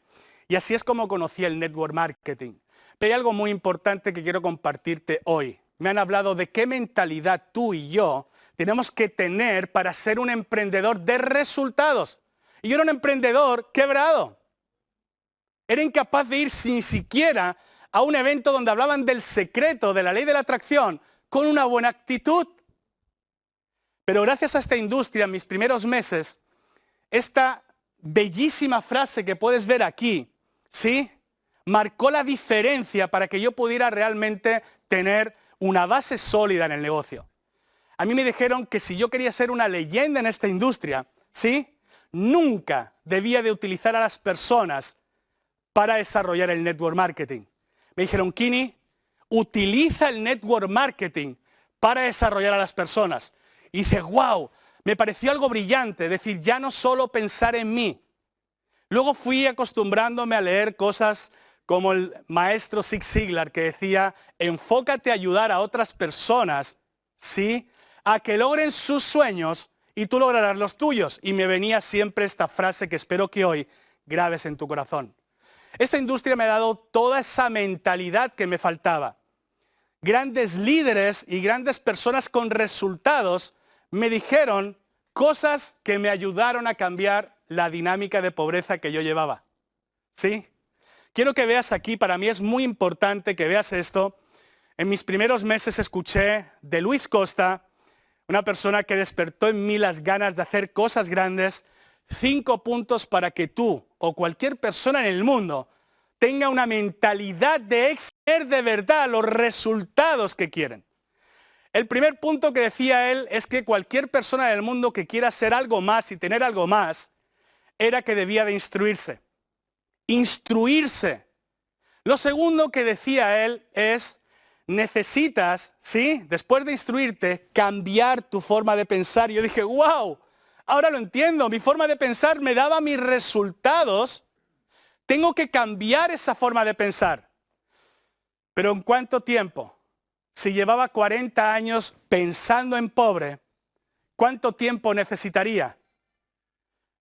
Speaker 13: y así es como conocí el network marketing. Pero hay algo muy importante que quiero compartirte hoy. Me han hablado de qué mentalidad tú y yo tenemos que tener para ser un emprendedor de resultados. Y yo era un emprendedor quebrado. Era incapaz de ir sin siquiera a un evento donde hablaban del secreto de la ley de la atracción con una buena actitud. Pero gracias a esta industria, en mis primeros meses, esta bellísima frase que puedes ver aquí, ¿sí?, marcó la diferencia para que yo pudiera realmente tener una base sólida en el negocio. A mí me dijeron que si yo quería ser una leyenda en esta industria, ¿sí?, nunca debía de utilizar a las personas para desarrollar el network marketing. Me dijeron, Kini, utiliza el network marketing para desarrollar a las personas. Y dice, wow, me pareció algo brillante, es decir, ya no solo pensar en mí. Luego fui acostumbrándome a leer cosas como el maestro Zig Ziglar, que decía, enfócate a ayudar a otras personas, ¿sí?, a que logren sus sueños y tú lograrás los tuyos. Y me venía siempre esta frase que espero que hoy grabes en tu corazón. Esta industria me ha dado toda esa mentalidad que me faltaba. Grandes líderes y grandes personas con resultados me dijeron cosas que me ayudaron a cambiar la dinámica de pobreza que yo llevaba. ¿Sí? Quiero que veas aquí, para mí es muy importante que veas esto. En mis primeros meses escuché de Luis Costa, una persona que despertó en mí las ganas de hacer cosas grandes, 5 puntos para que tú o cualquier persona en el mundo tenga una mentalidad de extraer de verdad los resultados que quieren. El primer punto que decía él es que cualquier persona del mundo que quiera hacer algo más y tener algo más, era que debía de instruirse. Instruirse. Lo segundo que decía él es, necesitas, ¿sí?, después de instruirte, cambiar tu forma de pensar. Y yo dije, wow, ahora lo entiendo, mi forma de pensar me daba mis resultados, tengo que cambiar esa forma de pensar. Pero ¿en cuánto tiempo? Si llevaba 40 años pensando en pobre, ¿cuánto tiempo necesitaría?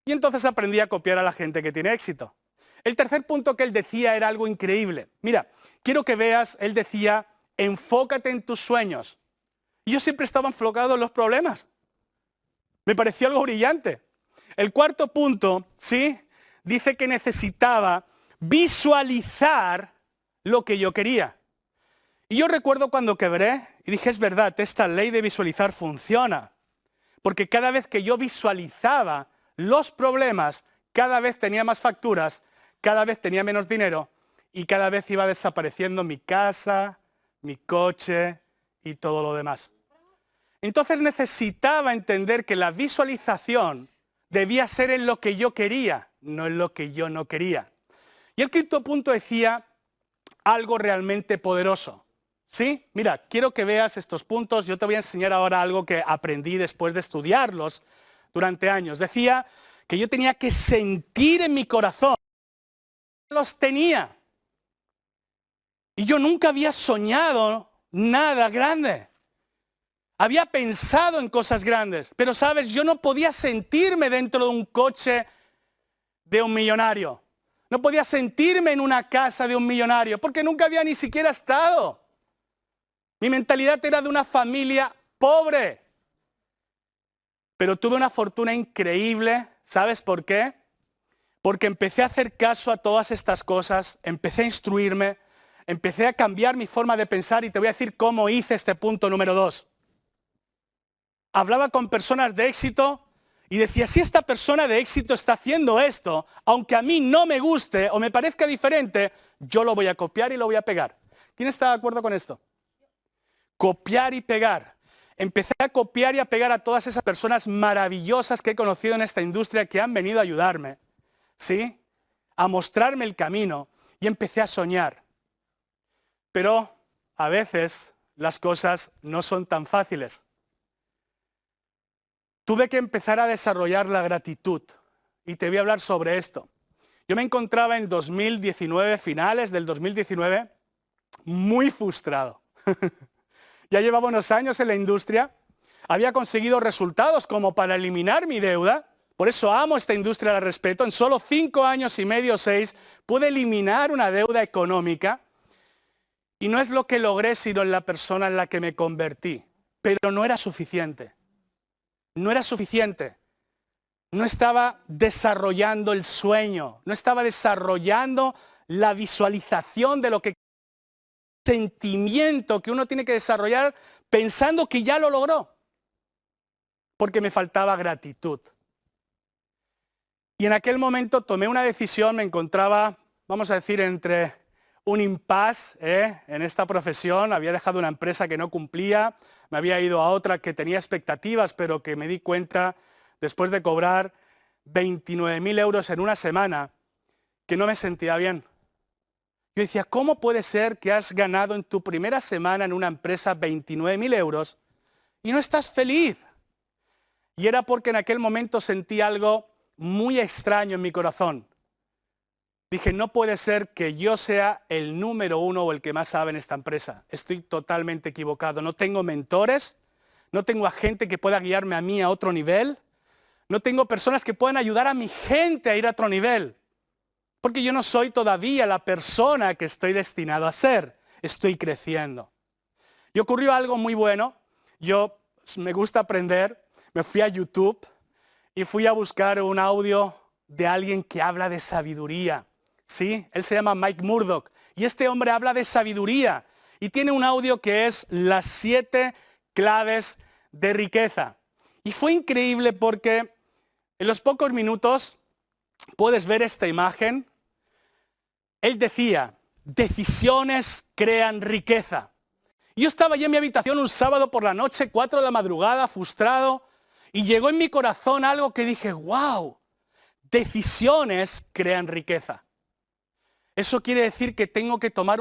Speaker 13: Y entonces aprendí a copiar a la gente que tiene éxito. El tercer punto que él decía era algo increíble. Mira, quiero que veas, él decía, enfócate en tus sueños. Y yo siempre estaba enfocado en los problemas. Me pareció algo brillante. El cuarto punto, ¿sí?, dice que necesitaba visualizar lo que yo quería. Y yo recuerdo cuando quebré y dije, es verdad, esta ley de visualizar funciona. Porque cada vez que yo visualizaba los problemas, cada vez tenía más facturas, cada vez tenía menos dinero y cada vez iba desapareciendo mi casa, mi coche y todo lo demás. Entonces necesitaba entender que la visualización debía ser en lo que yo quería, no en lo que yo no quería. Y el quinto punto decía algo realmente poderoso. ¿Sí? Mira, quiero que veas estos puntos. Yo te voy a enseñar ahora algo que aprendí después de estudiarlos durante años. Decía que yo tenía que sentir en mi corazón. Los tenía. Y yo nunca había soñado nada grande. Había pensado en cosas grandes. Pero, ¿sabes? Yo no podía sentirme dentro de un coche de un millonario. No podía sentirme en una casa de un millonario, porque nunca había ni siquiera estado. Mi mentalidad era de una familia pobre. Pero tuve una fortuna increíble. ¿Sabes por qué? Porque empecé a hacer caso a todas estas cosas, empecé a instruirme, empecé a cambiar mi forma de pensar y te voy a decir cómo hice este punto número 2. Hablaba con personas de éxito y decía, si esta persona de éxito está haciendo esto, aunque a mí no me guste o me parezca diferente, yo lo voy a copiar y lo voy a pegar. ¿Quién está de acuerdo con esto? Copiar y pegar. Empecé a copiar y a pegar a todas esas personas maravillosas que he conocido en esta industria que han venido a ayudarme, ¿sí?, a mostrarme el camino y empecé a soñar. Pero a veces las cosas no son tan fáciles. Tuve que empezar a desarrollar la gratitud y te voy a hablar sobre esto. Yo me encontraba en 2019, finales del 2019, muy frustrado. Ya llevaba unos años en la industria, había conseguido resultados como para eliminar mi deuda, por eso amo esta industria, la respeto. En solo 5 años y medio, 6, pude eliminar una deuda económica y no es lo que logré, sino en la persona en la que me convertí. Pero no era suficiente. No era suficiente. No estaba desarrollando el sueño, no estaba desarrollando la visualización de lo que sentimiento que uno tiene que desarrollar pensando que ya lo logró, porque me faltaba gratitud. Y en aquel momento tomé una decisión, me encontraba, vamos a decir, entre un impasse en esta profesión. Había dejado una empresa que no cumplía, me había ido a otra que tenía expectativas, pero que me di cuenta, después de cobrar 29.000 euros en una semana, que no me sentía bien. Yo decía, ¿cómo puede ser que has ganado en tu primera semana en una empresa 29.000 euros y no estás feliz? Y era porque en aquel momento sentí algo muy extraño en mi corazón. Dije, no puede ser que yo sea el número uno o el que más sabe en esta empresa. Estoy totalmente equivocado. No tengo mentores, no tengo a gente que pueda guiarme a mí a otro nivel, no tengo personas que puedan ayudar a mi gente a ir a otro nivel. Porque yo no soy todavía la persona que estoy destinado a ser. Estoy creciendo. Y ocurrió algo muy bueno. Me gusta aprender. Me fui a YouTube y fui a buscar un audio de alguien que habla de sabiduría. ¿Sí? Él se llama Mike Murdock. Y este hombre habla de sabiduría. Y tiene un audio que es las 7 claves de riqueza. Y fue increíble porque en los pocos minutos puedes ver esta imagen. Él decía, decisiones crean riqueza. Yo estaba allí en mi habitación un sábado por la noche, 4 de la madrugada, frustrado, y llegó en mi corazón algo que dije, wow, decisiones crean riqueza. Eso quiere decir que tengo que tomar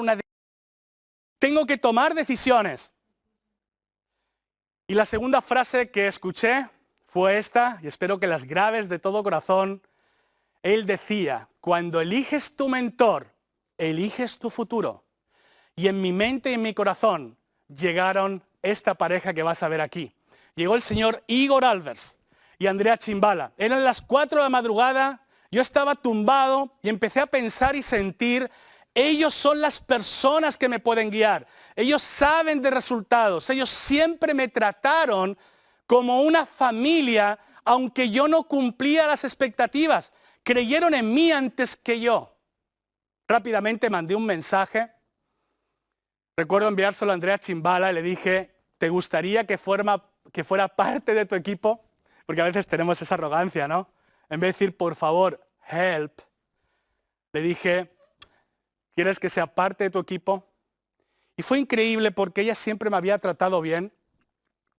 Speaker 13: decisiones. Y la segunda frase que escuché fue esta, y espero que las grabes de todo corazón. Él decía, cuando eliges tu mentor, eliges tu futuro. Y en mi mente y en mi corazón llegaron esta pareja que vas a ver aquí. Llegó el señor Igor Alvers y Andrea Chimbala. Eran las 4 de la madrugada, yo estaba tumbado y empecé a pensar y sentir, ellos son las personas que me pueden guiar. Ellos saben de resultados, ellos siempre me trataron como una familia, aunque yo no cumplía las expectativas. Creyeron en mí antes que yo. Rápidamente mandé un mensaje. Recuerdo enviárselo a Andrea Chimbala y le dije, ¿te gustaría que fuera parte de tu equipo? Porque a veces tenemos esa arrogancia, ¿no? En vez de decir, por favor, help, le dije, ¿quieres que sea parte de tu equipo? Y fue increíble porque ella siempre me había tratado bien.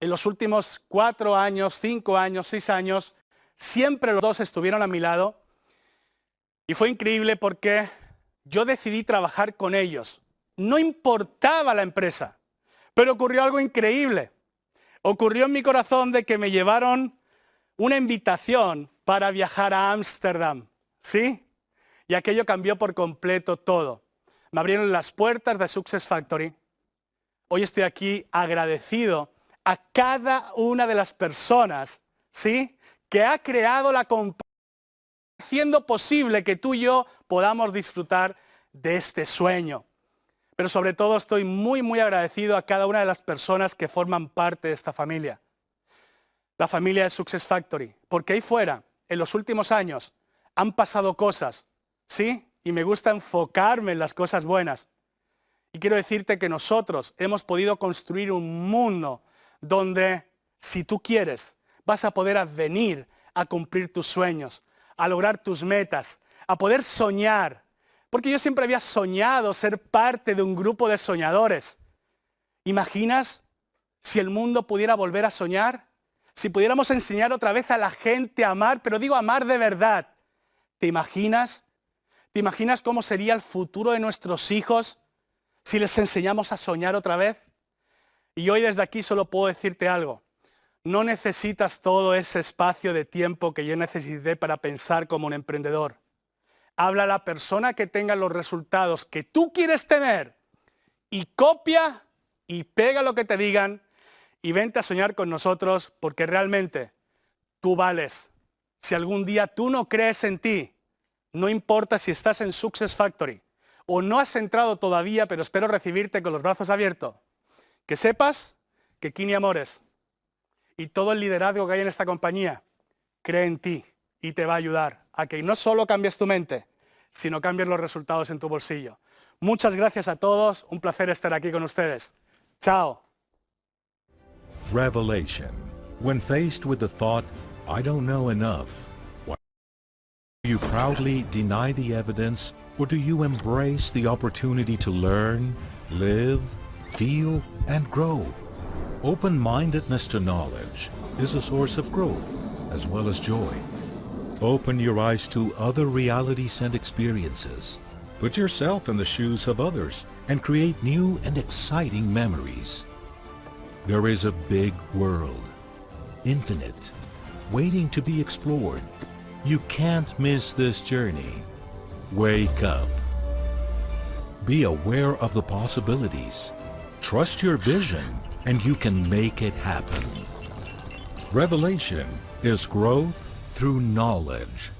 Speaker 13: En los últimos 4 años, 5 años, 6 años, siempre los dos estuvieron a mi lado. Y fue increíble porque yo decidí trabajar con ellos. No importaba la empresa, pero ocurrió algo increíble. Ocurrió en mi corazón de que me llevaron una invitación para viajar a Ámsterdam, ¿sí? Y aquello cambió por completo todo. Me abrieron las puertas de Success Factory. Hoy estoy aquí agradecido a cada una de las personas, ¿sí?, que ha creado la compañía, haciendo posible que tú y yo podamos disfrutar de este sueño. Pero sobre todo estoy muy, muy agradecido a cada una de las personas que forman parte de esta familia. La familia de Success Factory. Porque ahí fuera, en los últimos años, han pasado cosas, ¿sí? Y me gusta enfocarme en las cosas buenas. Y quiero decirte que nosotros hemos podido construir un mundo donde, si tú quieres, vas a poder venir a cumplir tus sueños, a lograr tus metas, a poder soñar. Porque yo siempre había soñado ser parte de un grupo de soñadores. ¿Imaginas si el mundo pudiera volver a soñar? Si pudiéramos enseñar otra vez a la gente a amar, pero digo amar de verdad. ¿Te imaginas? ¿Te imaginas cómo sería el futuro de nuestros hijos si les enseñamos a soñar otra vez? Y hoy desde aquí solo puedo decirte algo. No necesitas todo ese espacio de tiempo que yo necesité para pensar como un emprendedor. Habla a la persona que tenga los resultados que tú quieres tener y copia y pega lo que te digan y vente a soñar con nosotros porque realmente tú vales. Si algún día tú no crees en ti, no importa si estás en Success Factory o no has entrado todavía, pero espero recibirte con los brazos abiertos. Que sepas que Kini Amores y todo el liderazgo que hay en esta compañía cree en ti y te va a ayudar a que no solo cambies tu mente, sino cambies los resultados en tu bolsillo. Muchas gracias a todos, un placer estar aquí con ustedes. Chao.
Speaker 6: Revelation. When faced with the thought, I don't know enough, Do you proudly deny the evidence, or do you embrace the opportunity to learn, live, feel, and grow? Open-mindedness to knowledge is a source of growth as well as joy. Open your eyes to other realities and experiences. Put yourself in the shoes of others and create new and exciting memories. There is a big world, infinite, waiting to be explored. You can't miss this journey. Wake up. Be aware of the possibilities. Trust your vision, and you can make it happen. Revelation is growth through knowledge.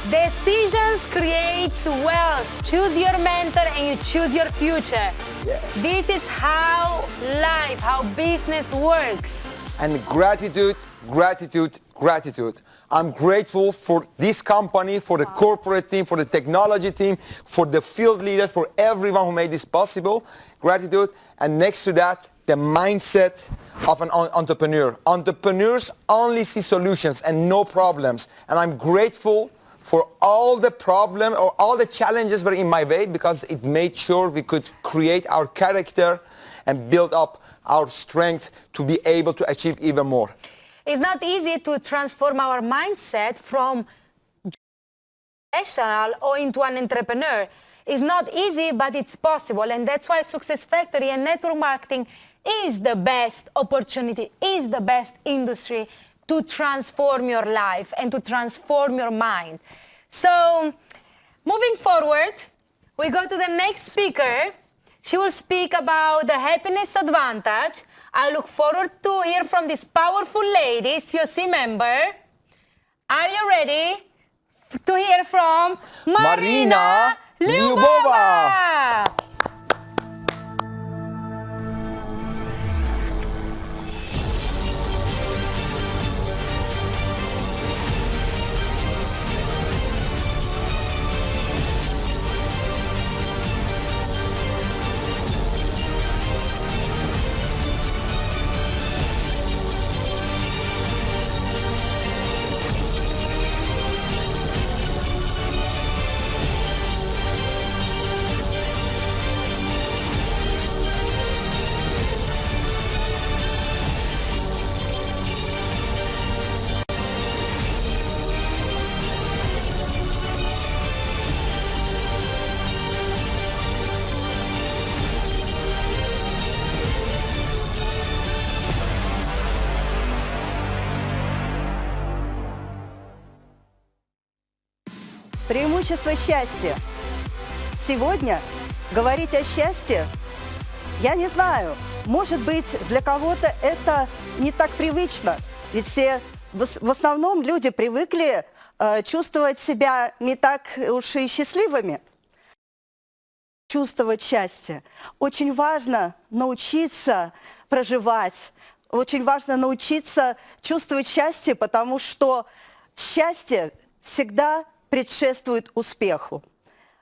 Speaker 7: Decisions create wealth. Choose your mentor and you choose your future.
Speaker 8: Yes.
Speaker 7: This is how life, how business works.
Speaker 8: And gratitude, gratitude, gratitude. I'm grateful for this company, for the corporate team, for the technology team, for the field leaders, for everyone who made this possible. Gratitude. And next to that, the mindset of an entrepreneur. Entrepreneurs only see solutions and no problems. And I'm grateful for all the problems or all the challenges were in my way, because it made sure we could create our character and build up our strength to be able to achieve even more.
Speaker 7: It's not easy to transform our mindset from professional or into an entrepreneur. It's not easy, but it's possible. And that's why Success Factory and network marketing is the best opportunity, is the best industry to transform your life and to transform your mind. So, moving forward, we go to the next speaker. She will speak about the happiness advantage. I look forward to hear from this powerful lady, COC member. Are you ready to hear from Marina Lyubova?
Speaker 14: Преимущество счастья. Сегодня говорить о счастье, я не знаю, может быть, для кого-то это не так привычно. Ведь все, в основном люди привыкли чувствовать себя не так уж и счастливыми. Чувствовать счастье. Очень важно научиться проживать. Очень важно научиться чувствовать счастье, потому что счастье всегда предшествует успеху.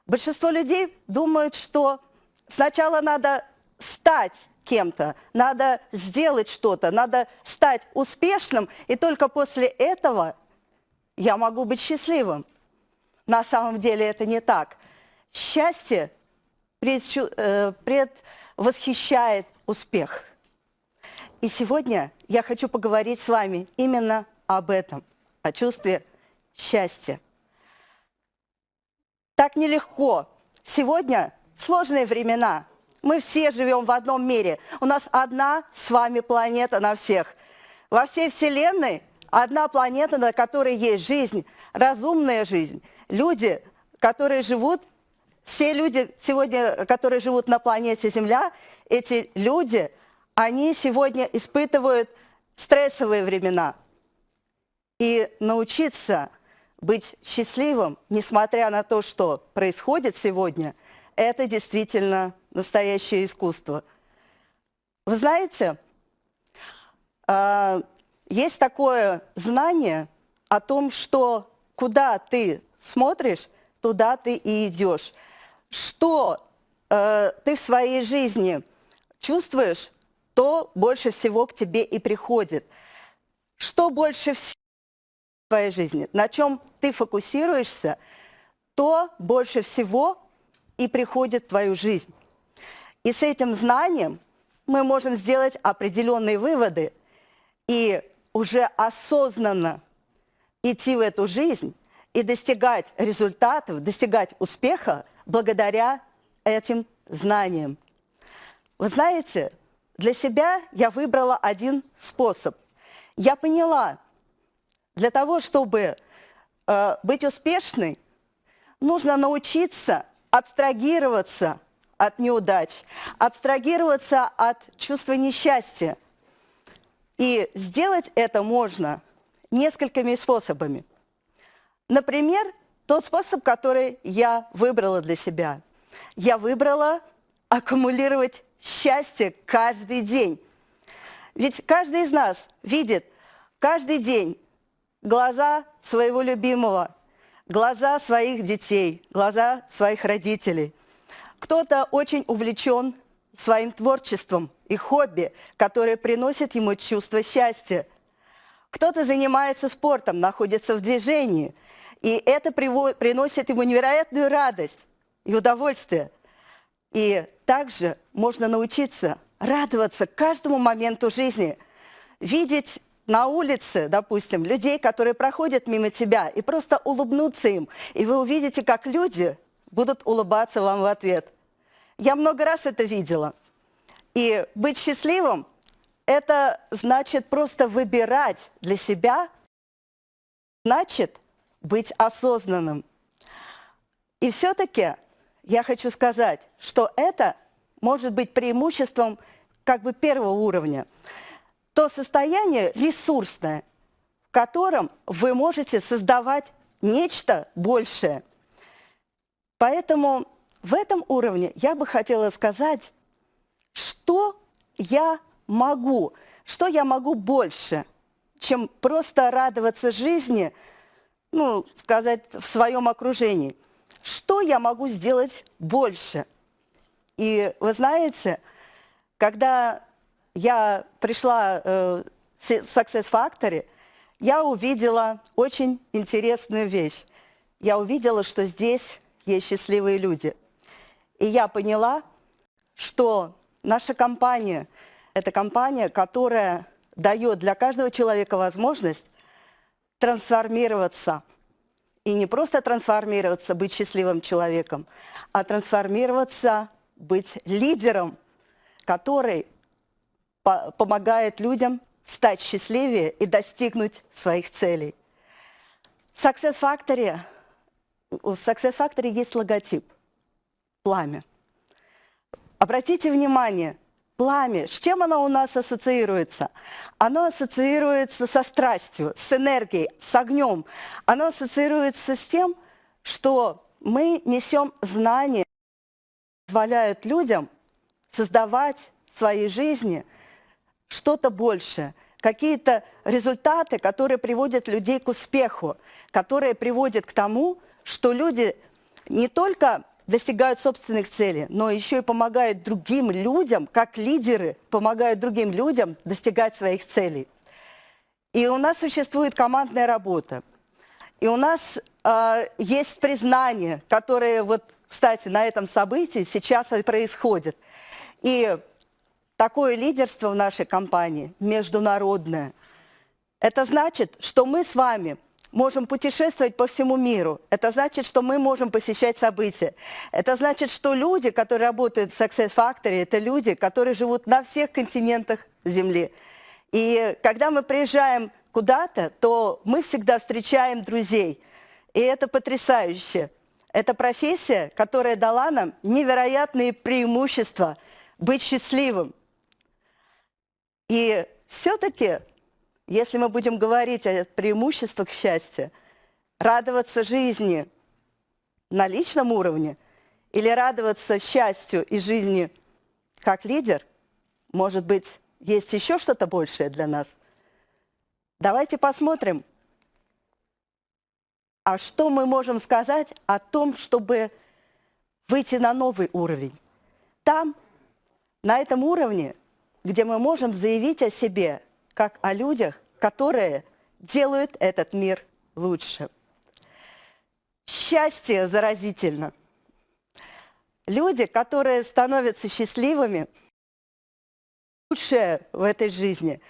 Speaker 14: Большинство людей думают, что сначала надо стать кем-то, надо сделать что-то, надо стать успешным, и только после этого я могу быть счастливым. На самом деле это не так. Счастье предвосхищает успех. И сегодня я хочу поговорить с вами именно об этом, о чувстве счастья. Так нелегко. Сегодня сложные времена. Мы все живем в одном мире. У нас одна с вами планета на всех. Во всей Вселенной одна планета, на которой есть жизнь, разумная жизнь. Люди, которые живут, все люди сегодня, которые живут на планете Земля, эти люди, они сегодня испытывают стрессовые времена. И научиться быть счастливым, несмотря на то, что происходит сегодня, это действительно настоящее искусство. Вы знаете, есть такое знание о том, что куда ты смотришь, туда ты и идешь. Что ты в своей жизни чувствуешь, то больше всего к тебе и приходит. Что больше всего в твоей жизни, на чем ты фокусируешься, то больше всего и приходит в твою жизнь. И с этим знанием мы можем сделать определенные выводы и уже осознанно идти в эту жизнь и достигать результатов, достигать успеха благодаря этим знаниям. Вы знаете, для себя я выбрала один способ. Я поняла, для того, чтобы быть успешной, нужно научиться абстрагироваться от неудач, абстрагироваться от чувства несчастья. И сделать это можно несколькими способами. Например, тот способ, который я выбрала для себя. Я выбрала аккумулировать счастье каждый день. Ведь каждый из нас видит каждый день глаза своего любимого, глаза своих детей, глаза своих родителей. Кто-то очень увлечен своим творчеством и хобби, которое приносит ему чувство счастья. Кто-то занимается спортом, находится в движении, и это приносит ему невероятную радость и удовольствие. И также можно научиться радоваться каждому моменту жизни, видеть на улице, допустим, людей, которые проходят мимо тебя, и просто улыбнуться им, и вы увидите, как люди будут улыбаться вам в ответ. Я много раз это видела. И быть счастливым – это значит просто выбирать для себя, значит быть осознанным. И все-таки я хочу сказать, что это может быть преимуществом как бы первого уровня. То состояние ресурсное, в котором вы можете создавать нечто большее. Поэтому в этом уровне я бы хотела сказать, что я могу больше, чем просто радоваться жизни, ну, сказать, в своем окружении. Что я могу сделать больше? И вы знаете, когда я пришла в Success Factory, я увидела очень интересную вещь. Я увидела, что здесь есть счастливые люди. И я поняла, что наша компания – это компания, которая дает для каждого человека возможность трансформироваться. И не просто трансформироваться, быть счастливым человеком, а трансформироваться, быть лидером, который помогает людям стать счастливее и достигнуть своих целей. В Success Factory есть логотип – пламя. Обратите внимание, пламя, с чем оно у нас ассоциируется? Оно ассоциируется со страстью, с энергией, с огнем. Оно ассоциируется с тем, что мы несем знания, позволяют людям создавать в своей жизни что-то большее, какие-то результаты, которые приводят людей к успеху, которые приводят к тому, что люди не только достигают собственных целей, но еще и помогают другим людям, как лидеры, помогают другим людям достигать своих целей. И у нас существует командная работа. И у нас есть признание, которое, вот, кстати, на этом событии сейчас и происходит. И такое лидерство в нашей компании международное. Это значит, что мы с вами можем путешествовать по всему миру. Это значит, что мы можем посещать события. Это значит, что люди, которые работают в Success Factory, это люди, которые живут на всех континентах Земли. И когда мы приезжаем куда-то, то мы всегда встречаем друзей. И это потрясающе. Это профессия, которая дала нам невероятные преимущества быть счастливым. И все-таки, если мы будем говорить о преимуществах счастья, радоваться жизни на личном уровне или радоваться счастью и жизни как лидер, может быть, есть еще что-то большее для нас. Давайте посмотрим, а что мы можем сказать о том, чтобы выйти на новый уровень. Там, на этом уровне, где мы можем заявить о себе, как о людях, которые делают этот мир лучше. Счастье заразительно. Люди, которые становятся счастливыми, лучшее в этой жизни,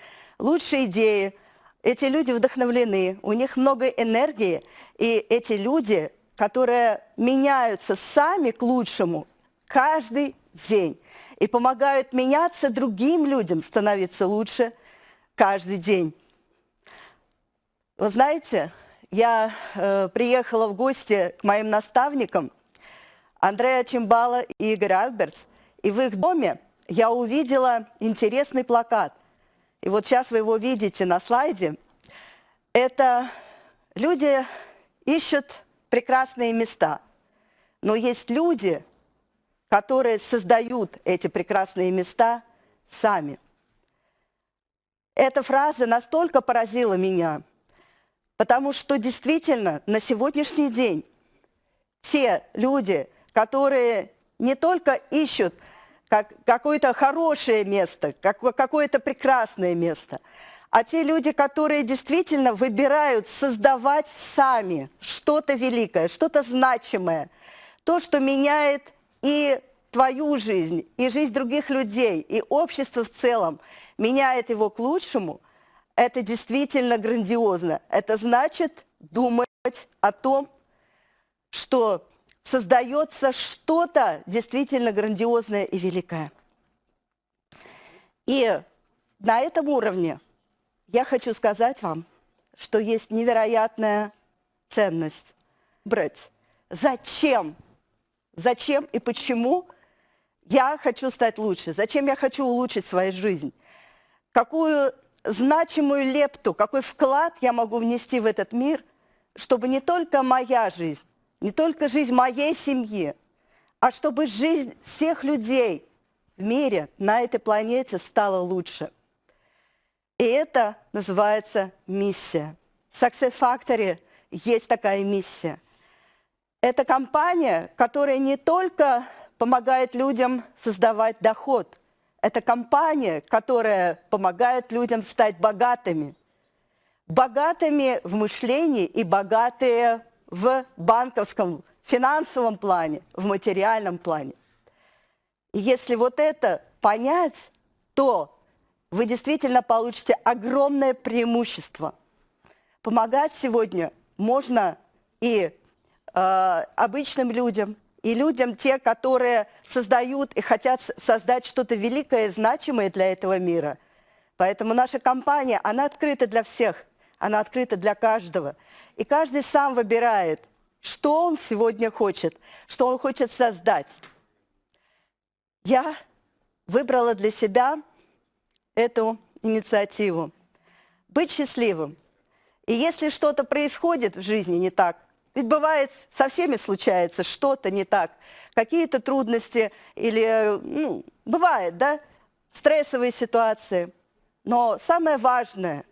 Speaker 14: лучшие идеи, эти люди вдохновлены, у них много энергии, и эти люди, которые меняются сами к лучшему каждый день и помогают меняться другим людям, становиться лучше каждый день. Вы знаете, я приехала в гости к моим наставникам, Андреа Чимбала и Игорь Альбертс, и в их доме я увидела интересный плакат. И вот сейчас вы его видите на слайде. Это люди ищут прекрасные места, но есть люди, которые создают эти прекрасные места сами. Эта фраза настолько поразила меня, потому что действительно на сегодняшний день те люди, которые не только ищут какое-то хорошее место, какое-то прекрасное место, а те люди, которые действительно выбирают создавать сами что-то великое, что-то значимое, то, что меняет и твою жизнь, и жизнь других людей, и общество в целом, меняет его к лучшему, это действительно грандиозно. Это значит думать о том, что создается что-то действительно грандиозное и великое. И на этом уровне я хочу сказать вам, что есть невероятная ценность. Брать, зачем и почему я хочу стать лучше, зачем я хочу улучшить свою жизнь, какую значимую лепту, какой вклад я могу внести в этот мир, чтобы не только моя жизнь, не только жизнь моей семьи, а чтобы жизнь всех людей в мире, на этой планете стала лучше. И это называется миссия. В Success Factory есть такая миссия. Это компания, которая не только помогает людям создавать доход, это компания, которая помогает людям стать богатыми. Богатыми в мышлении и богатые в банковском, финансовом плане, в материальном плане. И если вот это понять, то вы действительно получите огромное преимущество. Помогать сегодня можно и обычным людям, и людям, те, которые создают и хотят создать что-то великое и значимое для этого мира. Поэтому наша компания, она открыта для всех, она открыта для каждого. И каждый сам выбирает, что он сегодня хочет, что он хочет создать. Я выбрала для себя эту инициативу. Быть счастливым. И если что-то происходит в жизни не так, ведь бывает, со всеми случается что-то не так, какие-то трудности или, бывает, да, стрессовые ситуации. Но самое важное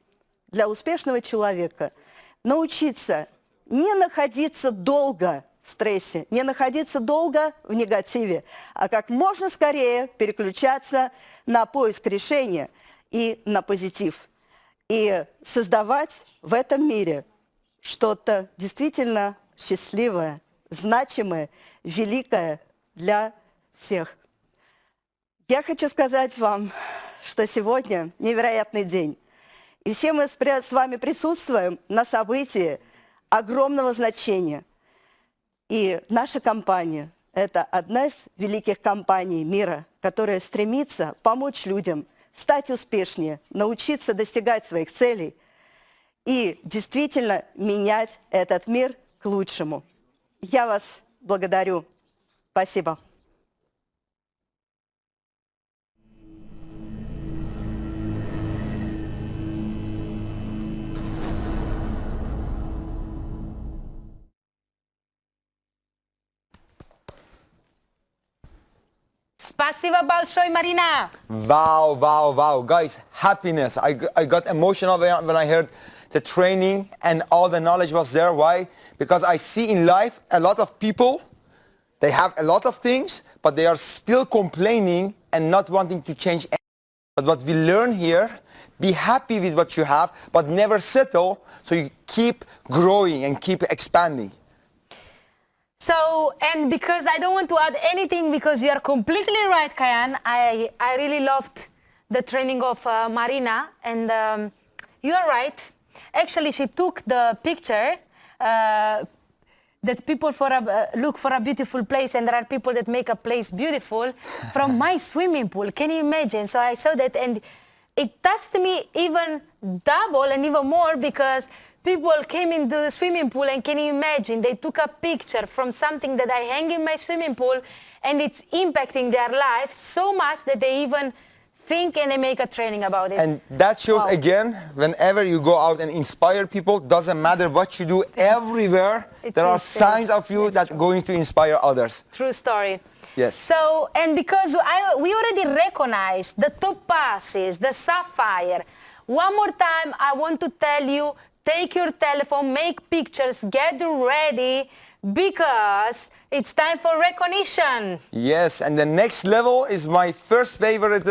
Speaker 14: для успешного человека – научиться не находиться долго в стрессе, не находиться долго в негативе, а как можно скорее переключаться на поиск решения и на позитив. И создавать в этом мире что-то действительно счастливое, значимое, великое для всех. Я хочу сказать вам, что сегодня невероятный день. И все мы с вами присутствуем на событии огромного значения. И наша компания – это одна из великих компаний мира, которая стремится помочь людям стать успешнее, научиться достигать своих целей и действительно менять этот мир к лучшему. Я вас благодарю. Спасибо.
Speaker 7: Спасибо большое, Marina.
Speaker 8: Wow, wow, wow. Guys, happiness. I got emotional when I heard the training and all the knowledge was there. Why? Because I see in life a lot of people, they have a lot of things, but they are still complaining and not wanting to change anything. But what we learn here, be happy with what you have, but never settle, so you keep growing and keep expanding.
Speaker 7: So, and because I don't want to add anything, because you are completely right, Kayan, I really loved the training of Marina, and you are right. Actually, she took the picture that people look for a beautiful place, and there are people that make a place beautiful from my swimming pool. Can you imagine? So I saw that, and it touched me even double and even more, because people came into the swimming pool, and can you imagine, they took a picture from something that I hang in my swimming pool, and it's impacting their life so much that they even think and they make a training about it.
Speaker 8: And that shows, again, whenever you go out and inspire people, doesn't matter what you do, everywhere there are signs of you that are going to inspire others.
Speaker 7: True story.
Speaker 8: Yes.
Speaker 7: So, and because we already recognized the topazes, the sapphire, one more time I want to tell you, take your telephone, make pictures, get ready, because it's time for recognition.
Speaker 8: Yes, and the next level is my first favorite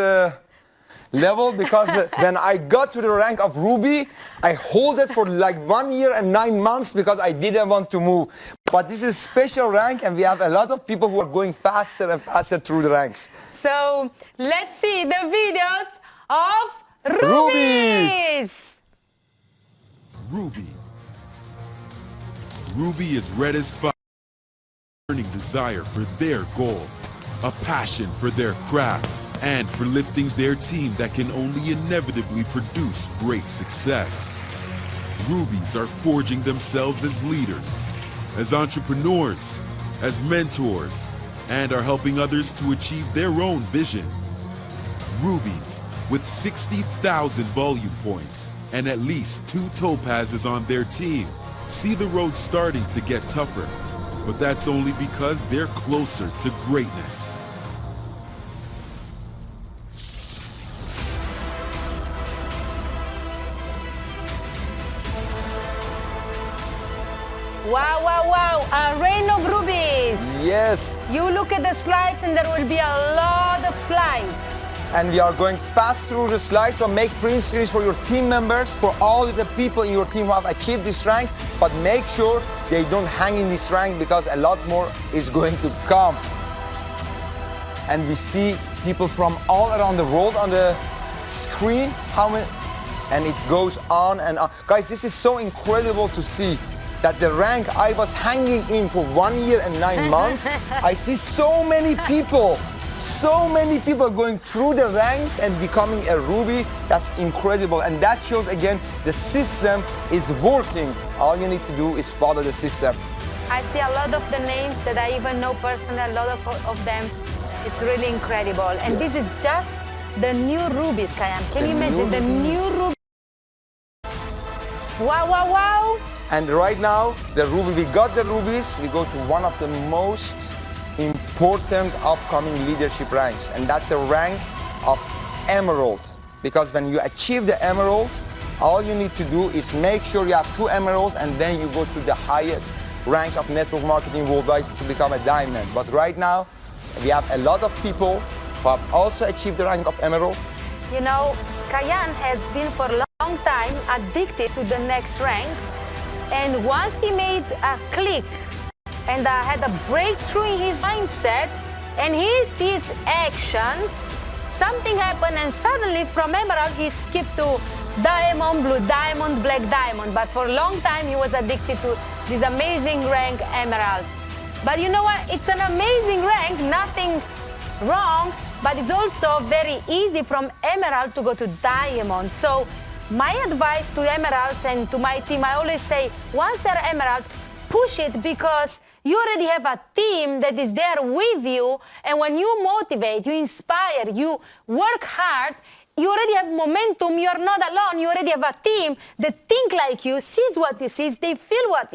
Speaker 8: level, because when I got to the rank of Ruby, I hold it for like 1 year and 9 months because I didn't want to move. But this is a special rank, and we have a lot of people who are going faster and faster through the ranks.
Speaker 7: So let's see the videos of Rubies.
Speaker 9: Ruby. Ruby is red as fire, burning desire for their goal, a passion for their craft, and for lifting their team that can only inevitably produce great success. Rubies are forging themselves as leaders, as entrepreneurs, as mentors, and are helping others to achieve their own vision. Rubies, with 60,000 volume points and at least 2 topazes on their team, see the road starting to get tougher, but that's only because they're closer to greatness.
Speaker 7: Wow, wow, wow, a rain of rubies.
Speaker 8: Yes.
Speaker 7: You look at the slides and there will be a lot of slides.
Speaker 8: And we are going fast through the slides, so make print screens for your team members, for all the people in your team who have achieved this rank, but make sure they don't hang in this rank, because a lot more is going to come. And we see people from all around the world on the screen, and it goes on and on. Guys, this is so incredible to see that the rank I was hanging in for 1 year and 9 months, I see so many people going through the ranks and becoming a Ruby. That's incredible, and that shows again the system is working. All you need to do is follow the system.
Speaker 7: I see a lot of the names that I even know personally, a lot of them. It's really incredible. And this is just the new rubies, Kayan. Can you imagine the new rubies? Wow, wow, wow.
Speaker 8: And right now, we got the rubies, we go to one of the most important upcoming leadership ranks, and that's the rank of Emerald. Because when you achieve the Emerald, all you need to do is make sure you have 2 emeralds, and then you go to the highest ranks of network marketing worldwide to become a diamond. But right now, we have a lot of people who have also achieved the rank of Emerald.
Speaker 7: You know, Kayan has been for a long time addicted to the next rank, and once he made a click and had a breakthrough in his mindset and he sees actions, something happened, and suddenly from Emerald he skipped to Diamond, Blue Diamond, Black Diamond. But for a long time he was addicted to this amazing rank Emerald. But you know what? It's an amazing rank, nothing wrong, but it's also very easy from Emerald to go to Diamond. So my advice to Emeralds and to my team, I always say, once you're Emerald, push it, because you already have a team that is there with you, and when you motivate, you inspire, you work hard, you already have momentum, you're not alone, you already have a team that think like you, sees what you see, they feel what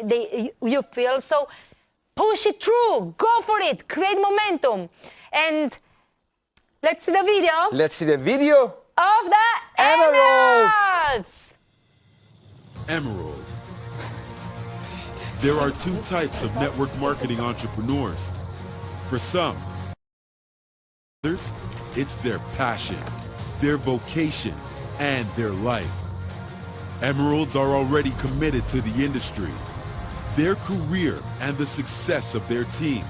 Speaker 7: you feel, so push it through, go for it, create momentum. And let's see the video.
Speaker 8: Let's see the video
Speaker 7: of the Emeralds.
Speaker 9: Emerald. There are 2 types of network marketing entrepreneurs. For some, others, It's their passion, their vocation, and their life. Emeralds are already committed to the industry, their career, and the success of their team.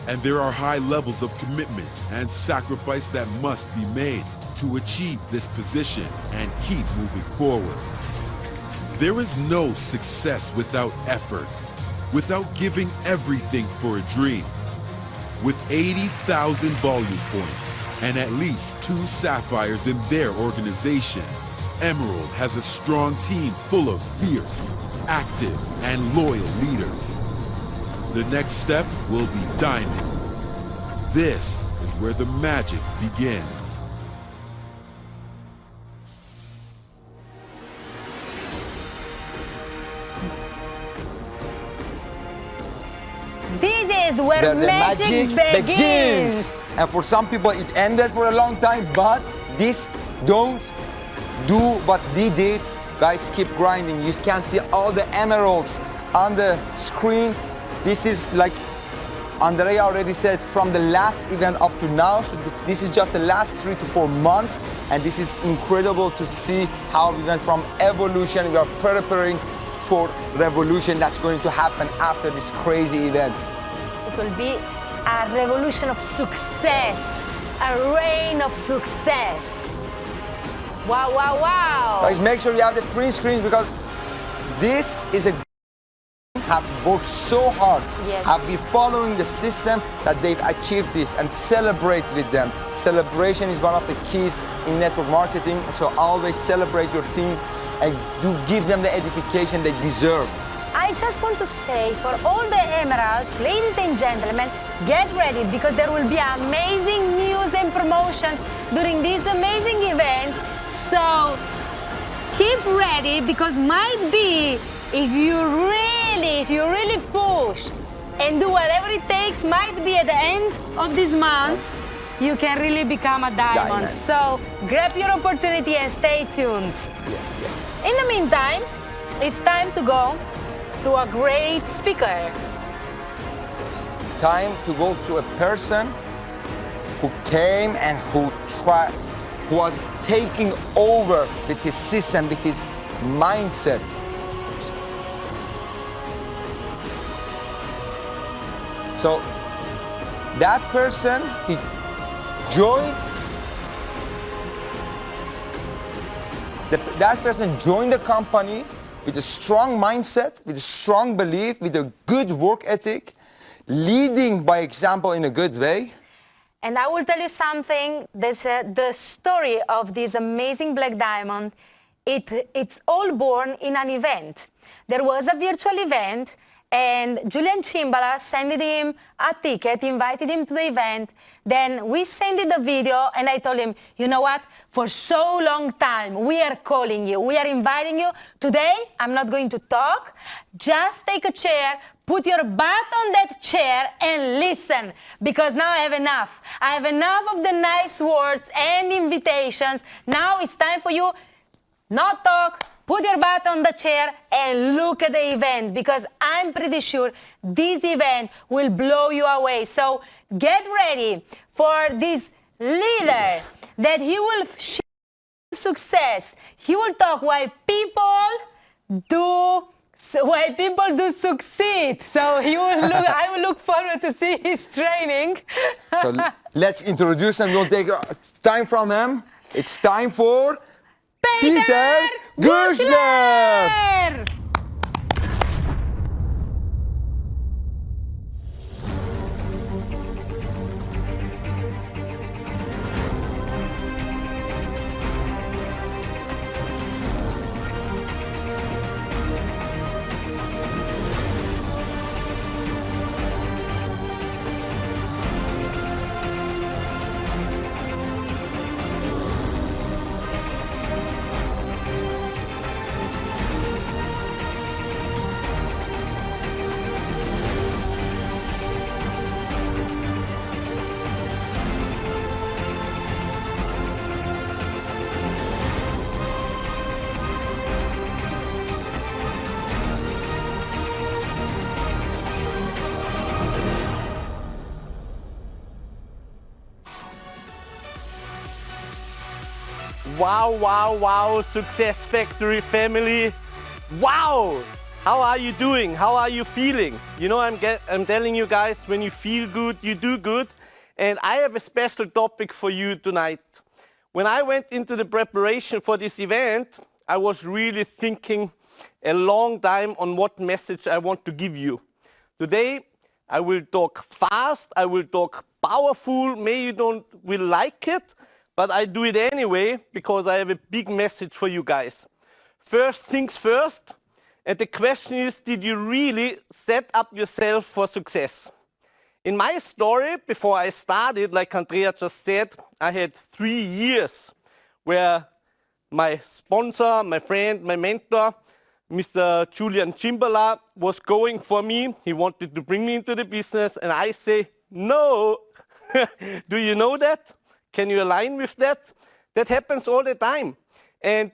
Speaker 9: And there are high levels of commitment and sacrifice that must be made to achieve this position and keep moving forward. There is no success without effort, without giving everything for a dream. With 80,000 volume points and at least 2 sapphires in their organization, Emerald has a strong team full of fierce, active, and loyal leaders. The next step will be Diamond. This is where the magic begins.
Speaker 7: This is where
Speaker 8: the
Speaker 7: magic begins.
Speaker 8: And for some people it ended for a long time, but this don't do what we did. Guys, keep grinding. You can see all the emeralds on the screen. This is like Andrea already said, from the last event up to now. So this is just the last 3 to 4 months, and this is incredible to see how we went from evolution. We are preparing for revolution that's going to happen after this crazy event.
Speaker 7: It will be a revolution of success, a reign of success. Wow, wow, wow.
Speaker 8: Guys, make sure you have the print screens, because this is a have worked so hard,
Speaker 7: yes,
Speaker 8: have been following the system that they've achieved this, and celebrate with them. Celebration is one of the keys in network marketing, so always celebrate your team and do give them the edification they deserve.
Speaker 7: I just want to say, for all the emeralds, ladies and gentlemen, get ready, because there will be amazing news and promotions during this amazing event. So keep ready, because might be, if you really push and do whatever it takes, might be at the end of this month, you can really become a diamond. So grab your opportunity and stay tuned.
Speaker 8: Yes, yes.
Speaker 7: In the meantime, it's time to go to a great speaker.
Speaker 8: It's time to go to a person who came and who was taking over with his system, with his mindset. So that person, he joined, that person joined the company with a strong mindset, with a strong belief, with a good work ethic, leading by example in a good way.
Speaker 7: And I will tell you something, the story of this amazing Black Diamond, it's all born in an event. There was a virtual event, and Julian Cimbala sent him a ticket, invited him to the event. Then we sent him the video, and I told him, you know what? For so long time, we are calling you, we are inviting you. Today, I'm not going to talk. Just take a chair, put your butt on that chair and listen, because now I have enough. I have enough of the nice words and invitations. Now it's time for you, not talk, put your butt on the chair and look at the event, because I'm pretty sure this event will blow you away. So get ready for this leader, that he will share success. He will talk why people do succeed. So he will look, I will look forward to see his training.
Speaker 8: So let's introduce him. We'll take time from him. It's time for Peter Gushler!
Speaker 15: Wow, wow, wow, Success Factory family. Wow! How are you doing? How are you feeling? You know, I'm telling you guys, when you feel good, you do good. And I have a special topic for you tonight. When I went into the preparation for this event, I was really thinking a long time on what message I want to give you. Today, I will talk fast, I will talk powerful, maybe you will like it, but I do it anyway because I have a big message for you guys. First things first, and the question is, did you really set up yourself for success? In my story, before I started, like Andrea just said, I had 3 years where my sponsor, my friend, my mentor, Mr. Julian Chimbala, was going for me. He wanted to bring me into the business, and I say, no. Do you know that? Can you align with that? That happens all the time. And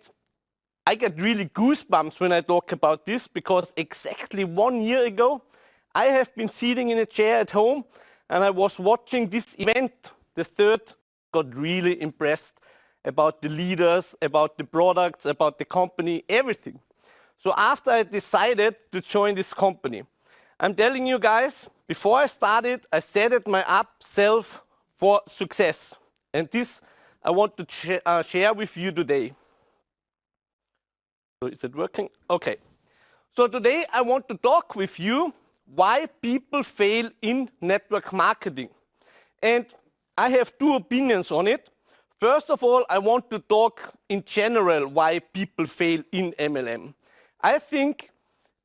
Speaker 15: I get really goosebumps when I talk about this, because exactly 1 year ago, I have been sitting in a chair at home and I was watching this event, the third. Got really impressed about the leaders, about the products, about the company, everything. So after I decided to join this company, I'm telling you guys, before I started, I set it myself for success. And this I want to share with you today. So is it working? Okay. So today I want to talk with you why people fail in network marketing. And I have 2 opinions on it. First of all, I want to talk in general why people fail in MLM. I think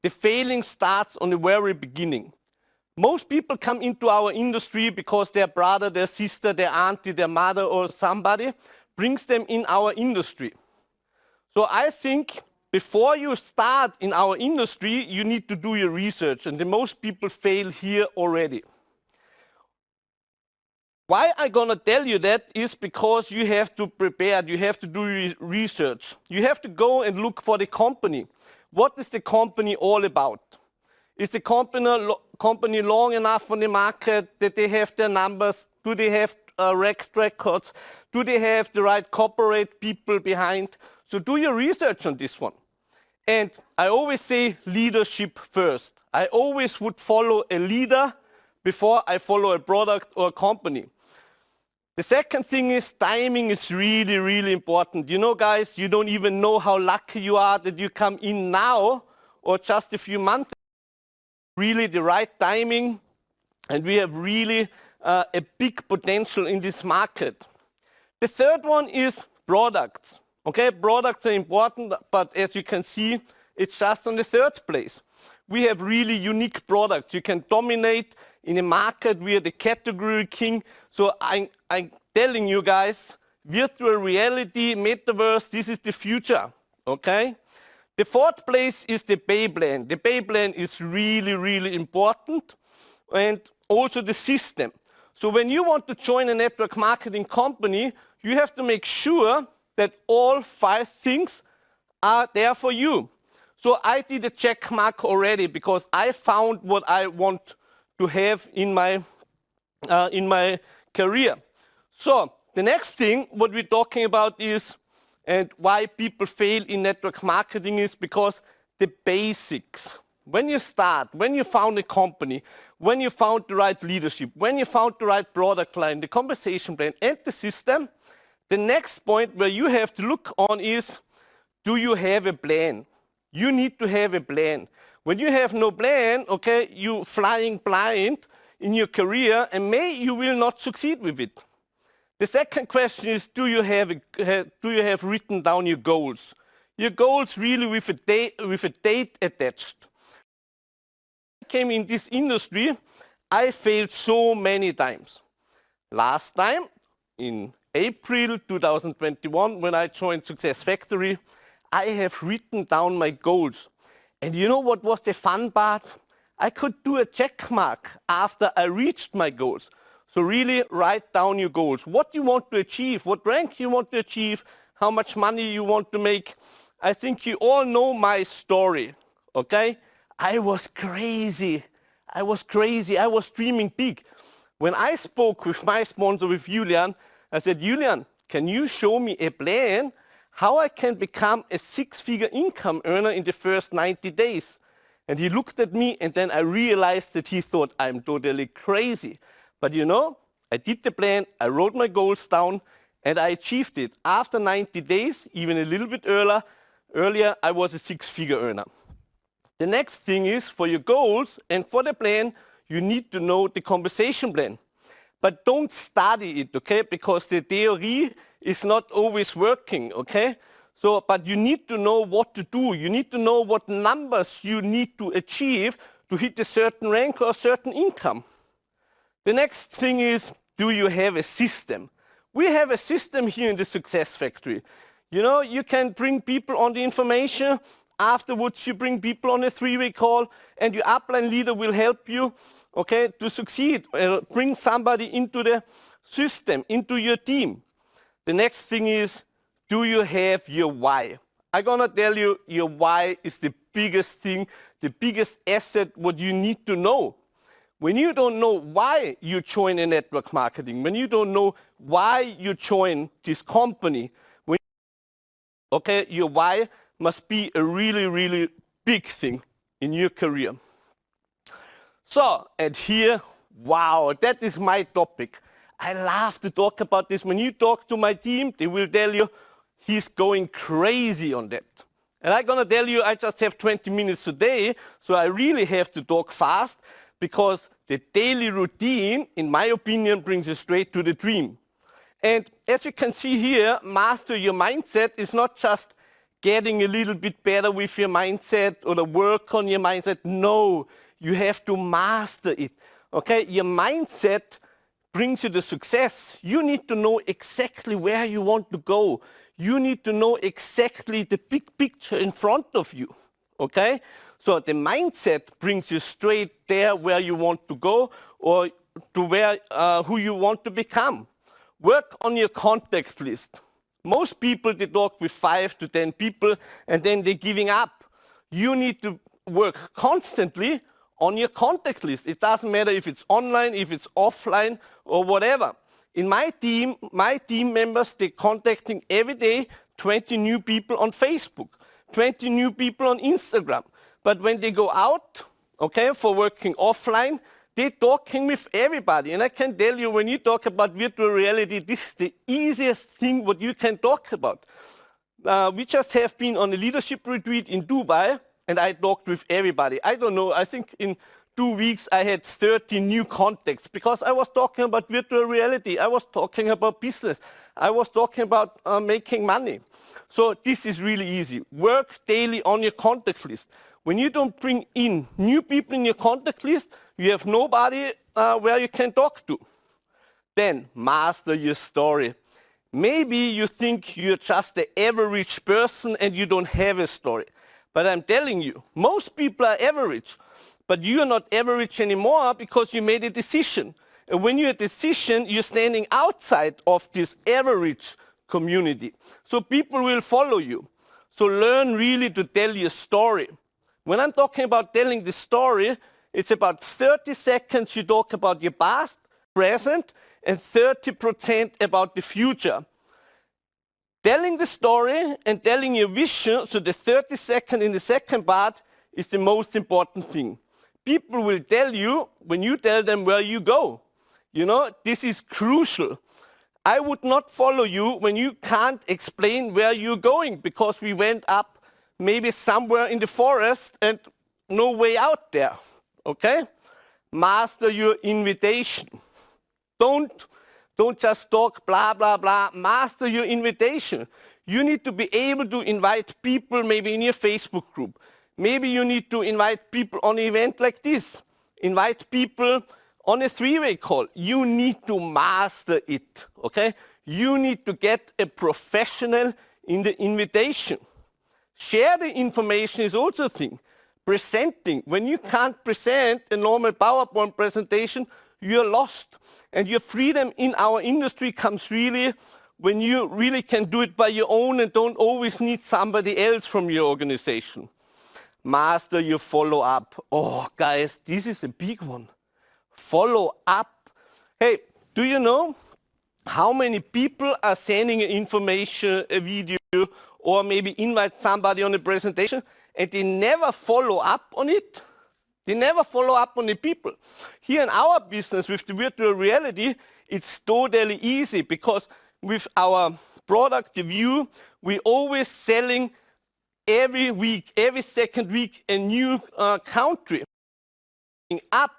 Speaker 15: the failing starts on the very beginning. Most people come into our industry because their brother, their sister, their auntie, their mother, or somebody brings them in our industry. So I think before you start in our industry, you need to do your research, and the most people fail here already. Why I'm gonna tell you that is because you have to prepare, you have to do research. You have to go and look for the company. What is the company all about? Is the company long enough on the market that they have their numbers? Do they have records? Do they have the right corporate people behind? So do your research on this one. And I always say leadership first. I always would follow a leader before I follow a product or a company. The second thing is timing is really, really important. You know, guys, you don't even know how lucky you are that you come in now or just a few months. Really the right timing, and we have really a big potential in this market. The third one is products. Okay, products are important, but as you can see, it's just on the 3rd place. We have really unique products. You can dominate in a market. We are the category king. So I'm telling you guys, virtual reality, metaverse, this is the future, okay? The 4th place is the pay plan. The pay plan is really, really important, and also the system. So when you want to join a network marketing company, you have to make sure that all 5 things are there for you. So I did a check mark already because I found what I want to have in my career. So the next thing, what we're talking about is, and why people fail in network marketing is because the basics. When you start, when you found a company, when you found the right leadership, when you found the right product line, the compensation plan, and the system, the next point where you have to look on is, do you have a plan? You need to have a plan. When you have no plan, okay, you're flying blind in your career, and you will not succeed with it. The second question is, do you have written down your goals? Your goals really with a date attached. I came in this industry, I failed so many times. Last time, in April 2021, when I joined Success Factory, I have written down my goals. And you know what was the fun part? I could do a check mark after I reached my goals. So really write down your goals. What you want to achieve, what rank you want to achieve, how much money you want to make. I think you all know my story, okay? I was crazy. I was dreaming big. When I spoke with my sponsor, with Julian, I said, Julian, can you show me a plan how I can become a 6-figure income earner in the first 90 days. And he looked at me, and then I realized that he thought I'm totally crazy. But you know, I did the plan, I wrote my goals down, and I achieved it. After 90 days, even a little bit earlier, I was a 6-figure earner. The next thing is, for your goals and for the plan, you need to know the compensation plan. But don't study it, okay? Because the theory is not always working, okay? So, but you need to know what to do. You need to know what numbers you need to achieve to hit a certain rank or a certain income. The next thing is, do you have a system? We have a system here in the Success Factory. You know, you can bring people on the information. Afterwards, you bring people on a 3-way call, and your upline leader will help you, okay, to succeed. Bring somebody into the system, into your team. The next thing is, do you have your why? I'm gonna tell you, your why is the biggest thing, the biggest asset what you need to know. When you don't know why you join a network marketing, when you don't know why you join this company, okay, your why must be a really, really big thing in your career. So, and here, wow, that is my topic. I love to talk about this. When you talk to my team, they will tell you he's going crazy on that. And I'm gonna tell you, I just have 20 minutes a day, so I really have to talk fast, because the daily routine, in my opinion, brings you straight to the dream. And as you can see here, master your mindset is not just getting a little bit better with your mindset or work on your mindset. No, you have to master it. Okay, your mindset brings you the success. You need to know exactly where you want to go. You need to know exactly the big picture in front of you. Okay, so the mindset brings you straight there where you want to go, or to where who you want to become. Work on your contact list. Most people, they talk with 5 to 10 people, and then they're giving up. You need to work constantly on your contact list. It doesn't matter if it's online, if it's offline, or whatever. In my team members, they're contacting every day 20 new people on Facebook, 20 new people on Instagram. But when they go out, okay, for working offline, they're talking with everybody. And I can tell you, when you talk about virtual reality, this is the easiest thing what you can talk about. We just have been on a leadership retreat in Dubai, and I talked with everybody. I don't know, I think in 2 weeks I had 30 new contacts, because I was talking about virtual reality, I was talking about business, I was talking about making money. So this is really easy. Work daily on your contact list. When you don't bring in new people in your contact list, you have nobody where you can talk to. Then master your story. Maybe you think you're just the average person and you don't have a story. But I'm telling you, most people are average. But you are not average anymore, because you made a decision. And when you're a decision, you're standing outside of this average community. So people will follow you. So learn really to tell your story. When I'm talking about telling the story, it's about 30 seconds you talk about your past, present, and 30% about the future. Telling the story and telling your vision, so the 30 seconds in the second part, is the most important thing. People will tell you when you tell them where you go. You know, this is crucial. I would not follow you when you can't explain where you're going, because we went up maybe somewhere in the forest and no way out there, okay? Master your invitation. Don't just talk blah, blah, blah. Master your invitation. You need to be able to invite people maybe in your Facebook group. Maybe you need to invite people on an event like this. Invite people on a 3-way call. You need to master it, okay? You need to get a professional in the invitation. Share the information is also a thing. Presenting. When you can't present a normal PowerPoint presentation, you're lost. And your freedom in our industry comes really when you really can do it by your own and don't always need somebody else from your organization. Master your follow-up. Oh, guys, this is a big one. Follow up. Hey, do you know how many people are sending information, a video, or maybe invite somebody on a presentation, and they never follow up on it? They never follow up on the people. Here in our business with the virtual reality, it's totally easy because with our product, the View, we're always selling every week, every second week, a new country. Up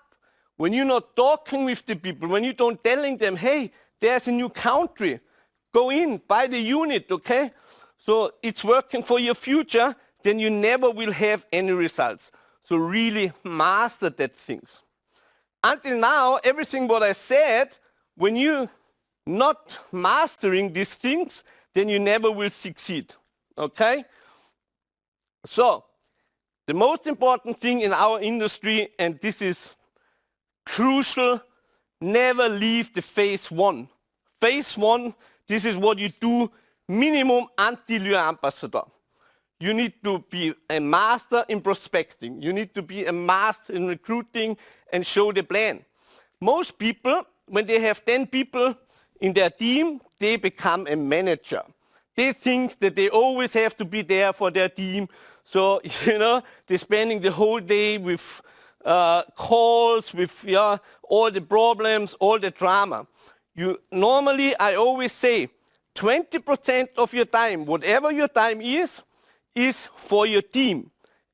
Speaker 15: when you're not talking with the people, when you don't telling them, hey, there's a new country, go in, buy the unit, okay? So it's working for your future, then you never will have any results. So really master that things. Until now, everything what I said, when you not mastering these things, then you never will succeed, okay? So, the most important thing in our industry, and this is crucial, never leave the phase one. Phase one, this is what you do minimum until you're ambassador. You need to be a master in prospecting. You need to be a master in recruiting and show the plan. Most people, when they have 10 people in their team, they become a manager. They think that they always have to be there for their team. So, you know, they're spending the whole day with calls, with all the problems, all the drama. Normally, I always say, 20% of your time, whatever your time is for your team.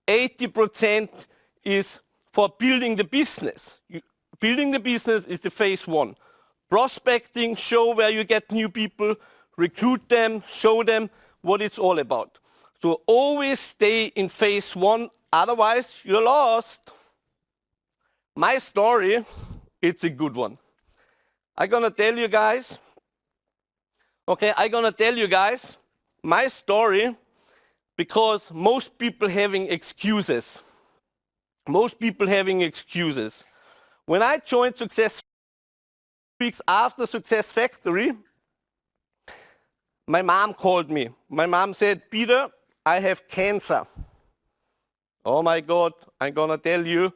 Speaker 15: 80% is for building the business. Building the business is the phase one. Prospecting, show where you get new people, recruit them, show them what it's all about. So always stay in phase one, otherwise you're lost. My story, it's a good one. I'm gonna tell you guys my story, because most people having excuses. Most people having excuses. When I joined Success weeks after Success Factory, my mom called me. My mom said, Peter, I have cancer. Oh my God, I'm gonna tell you,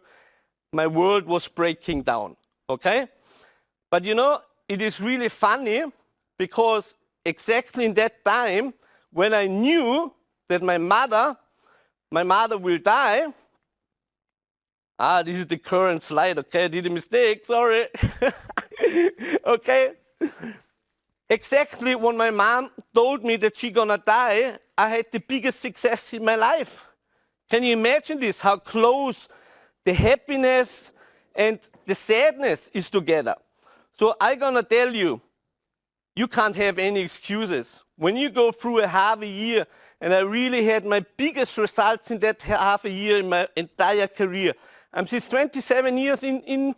Speaker 15: my world was breaking down, okay? But you know, it is really funny because exactly in that time, when I knew that my mother will die, this is the current slide, okay, I did a mistake, sorry. Okay, exactly when my mom told me that she's gonna die, I had the biggest success in my life. Can you imagine this, how close the happiness and the sadness is together? So I'm gonna tell you, you can't have any excuses. When you go through a half a year, and I really had my biggest results in that half a year in my entire career. I'm since 27 years in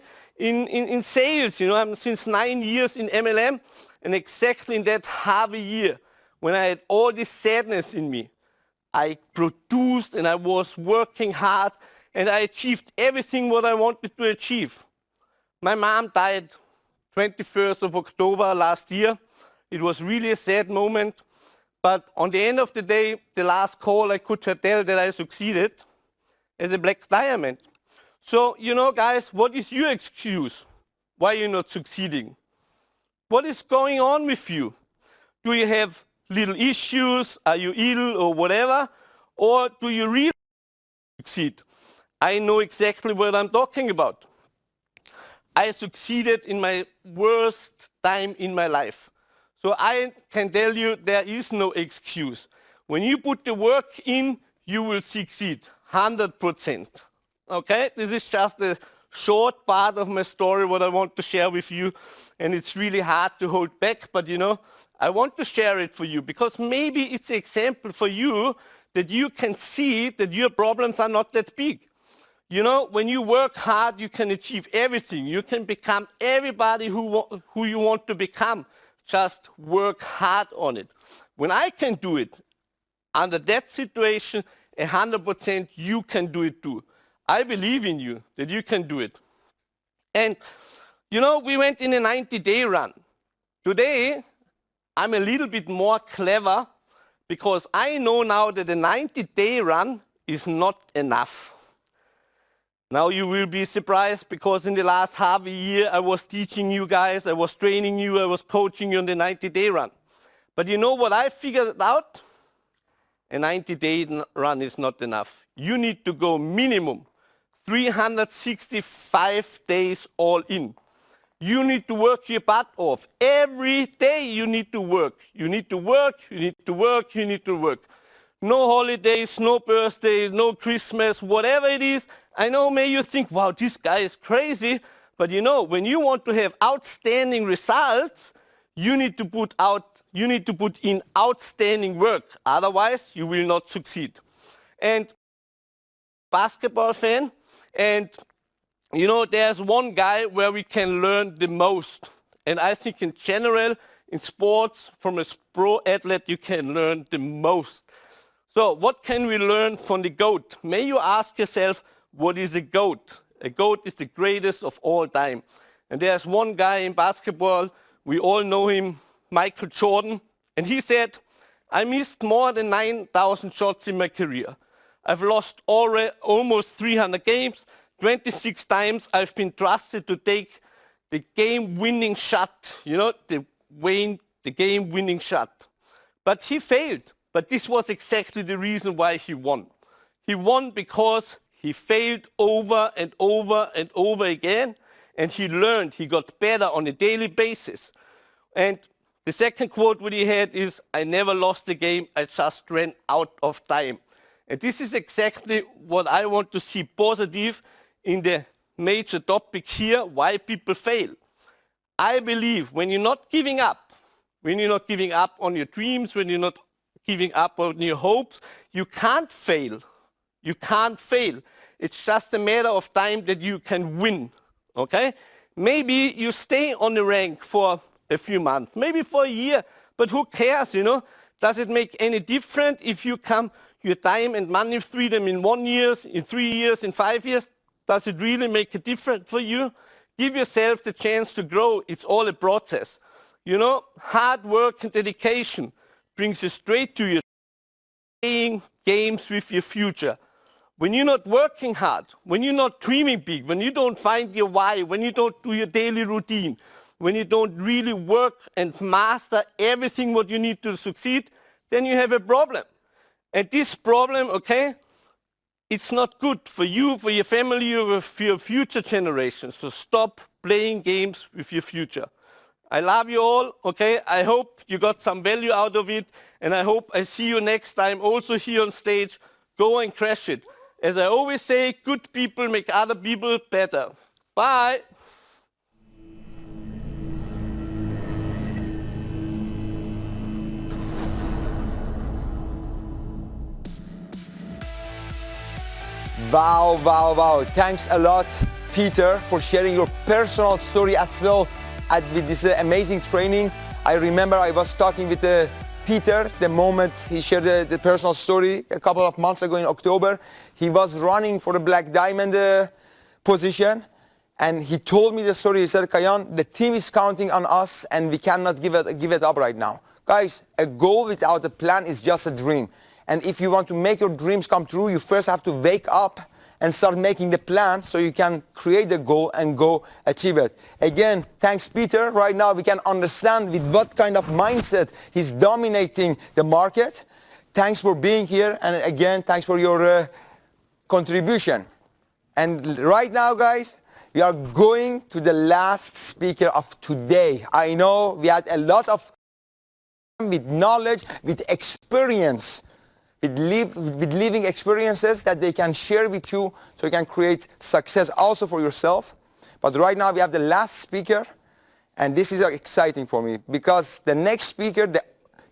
Speaker 15: sales, you know, I'm since 9 years in MLM, and exactly in that half a year, when I had all this sadness in me, I produced and I was working hard, and I achieved everything what I wanted to achieve. My mom died 21st of October last year. It was really a sad moment, but on the end of the day, the last call, I could tell that I succeeded as a black diamond. So, you know, guys, what is your excuse why you're not succeeding? What is going on with you? Do you have little issues? Are you ill or whatever? Or do you really succeed? I know exactly what I'm talking about. I succeeded in my worst time in my life. So I can tell you there is no excuse. When you put the work in, you will succeed, 100%. Okay, this is just a short part of my story what I want to share with you, and it's really hard to hold back, but you know, I want to share it for you because maybe it's an example for you that you can see that your problems are not that big. You know, when you work hard, you can achieve everything. You can become everybody who you want to become. Just work hard on it. When I can do it, under that situation, 100% you can do it too. I believe in you, that you can do it. And, you know, we went in a 90-day run. Today, I'm a little bit more clever because I know now that a 90-day run is not enough. Now you will be surprised because in the last half a year I was teaching you guys, I was training you, I was coaching you on the 90-day run. But you know what I figured out? A 90-day run is not enough. You need to go minimum 365 days all in. You need to work your butt off. Every day you need to work. You need to work, you need to work, you need to work. No holidays, no birthdays, no Christmas, whatever it is. I know may you think, wow, this guy is crazy. But you know, when you want to have outstanding results, you need to put in outstanding work. Otherwise, you will not succeed. And basketball fan, and you know, there's one guy where we can learn the most. And I think in general, in sports, from a pro athlete, you can learn the most. So what can we learn from the GOAT? May you ask yourself, what is a GOAT? A GOAT is the greatest of all time. And there's one guy in basketball, we all know him, Michael Jordan. And he said, I missed more than 9,000 shots in my career. I've lost almost 300 games. 26 times I've been trusted to take the game-winning shot, you know, the game-winning shot. But he failed. But this was exactly the reason why he won. He won because he failed over and over and over again, and he learned, he got better on a daily basis. And the second quote what he had is, I never lost the game, I just ran out of time. And this is exactly what I want to see positive in the major topic here, why people fail. I believe when you're not giving up on your dreams, when you're not giving up on your hopes, you can't fail. You can't fail. It's just a matter of time that you can win, okay? Maybe you stay on the rank for a few months, maybe for a year, but who cares, you know? Does it make any difference if you come your time and money freedom in 1 year, in 3 years, in 5 years? Does it really make a difference for you? Give yourself the chance to grow. It's all a process. You know, hard work and dedication brings you straight to your playing games with your future. When you're not working hard, when you're not dreaming big, when you don't find your why, when you don't do your daily routine, when you don't really work and master everything what you need to succeed, then you have a problem. And this problem, okay, it's not good for you, for your family, or for your future generations. So stop playing games with your future. I love you all, okay? I hope you got some value out of it, and I hope I see you next time also here on stage. Go and crush it. As I always say, good people make other people better. Bye.
Speaker 8: Wow, wow, wow. Thanks a lot, Peter, for sharing your personal story as well with this amazing training. I remember I was talking with Peter the moment he shared the personal story a couple of months ago in October. He was running for the Black Diamond position, and he told me the story. He said, Kayan, the team is counting on us and we cannot give it up right now. Guys, a goal without a plan is just a dream. And if you want to make your dreams come true, you first have to wake up and start making the plan so you can create the goal and go achieve it. Again, thanks Peter. Right now we can understand with what kind of mindset he's dominating the market. Thanks for being here, and again, thanks for your contribution. And right now, guys, we are going to the last speaker of today. I know we had a lot of with knowledge, with experience, with living experiences that they can share with you so you can create success also for yourself. But right now we have the last speaker, and this is exciting for me because the next speaker,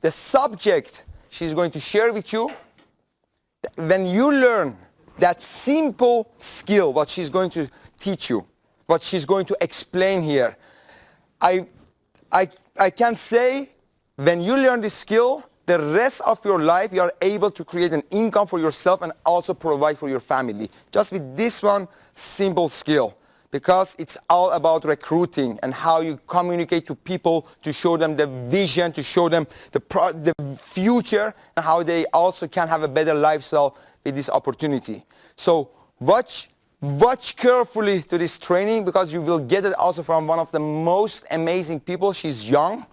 Speaker 8: the subject she's going to share with you, when you learn that simple skill, what she's going to teach you, what she's going to explain here, I can say when you learn this skill, the rest of your life you are able to create an income for yourself and also provide for your family. Just with this one simple skill, because it's all about recruiting and how you communicate to people to show them the vision, to show them the future, and how they also can have a better lifestyle with this opportunity. So watch watch carefully to this training because you will get it also from one of the most amazing people. She's young,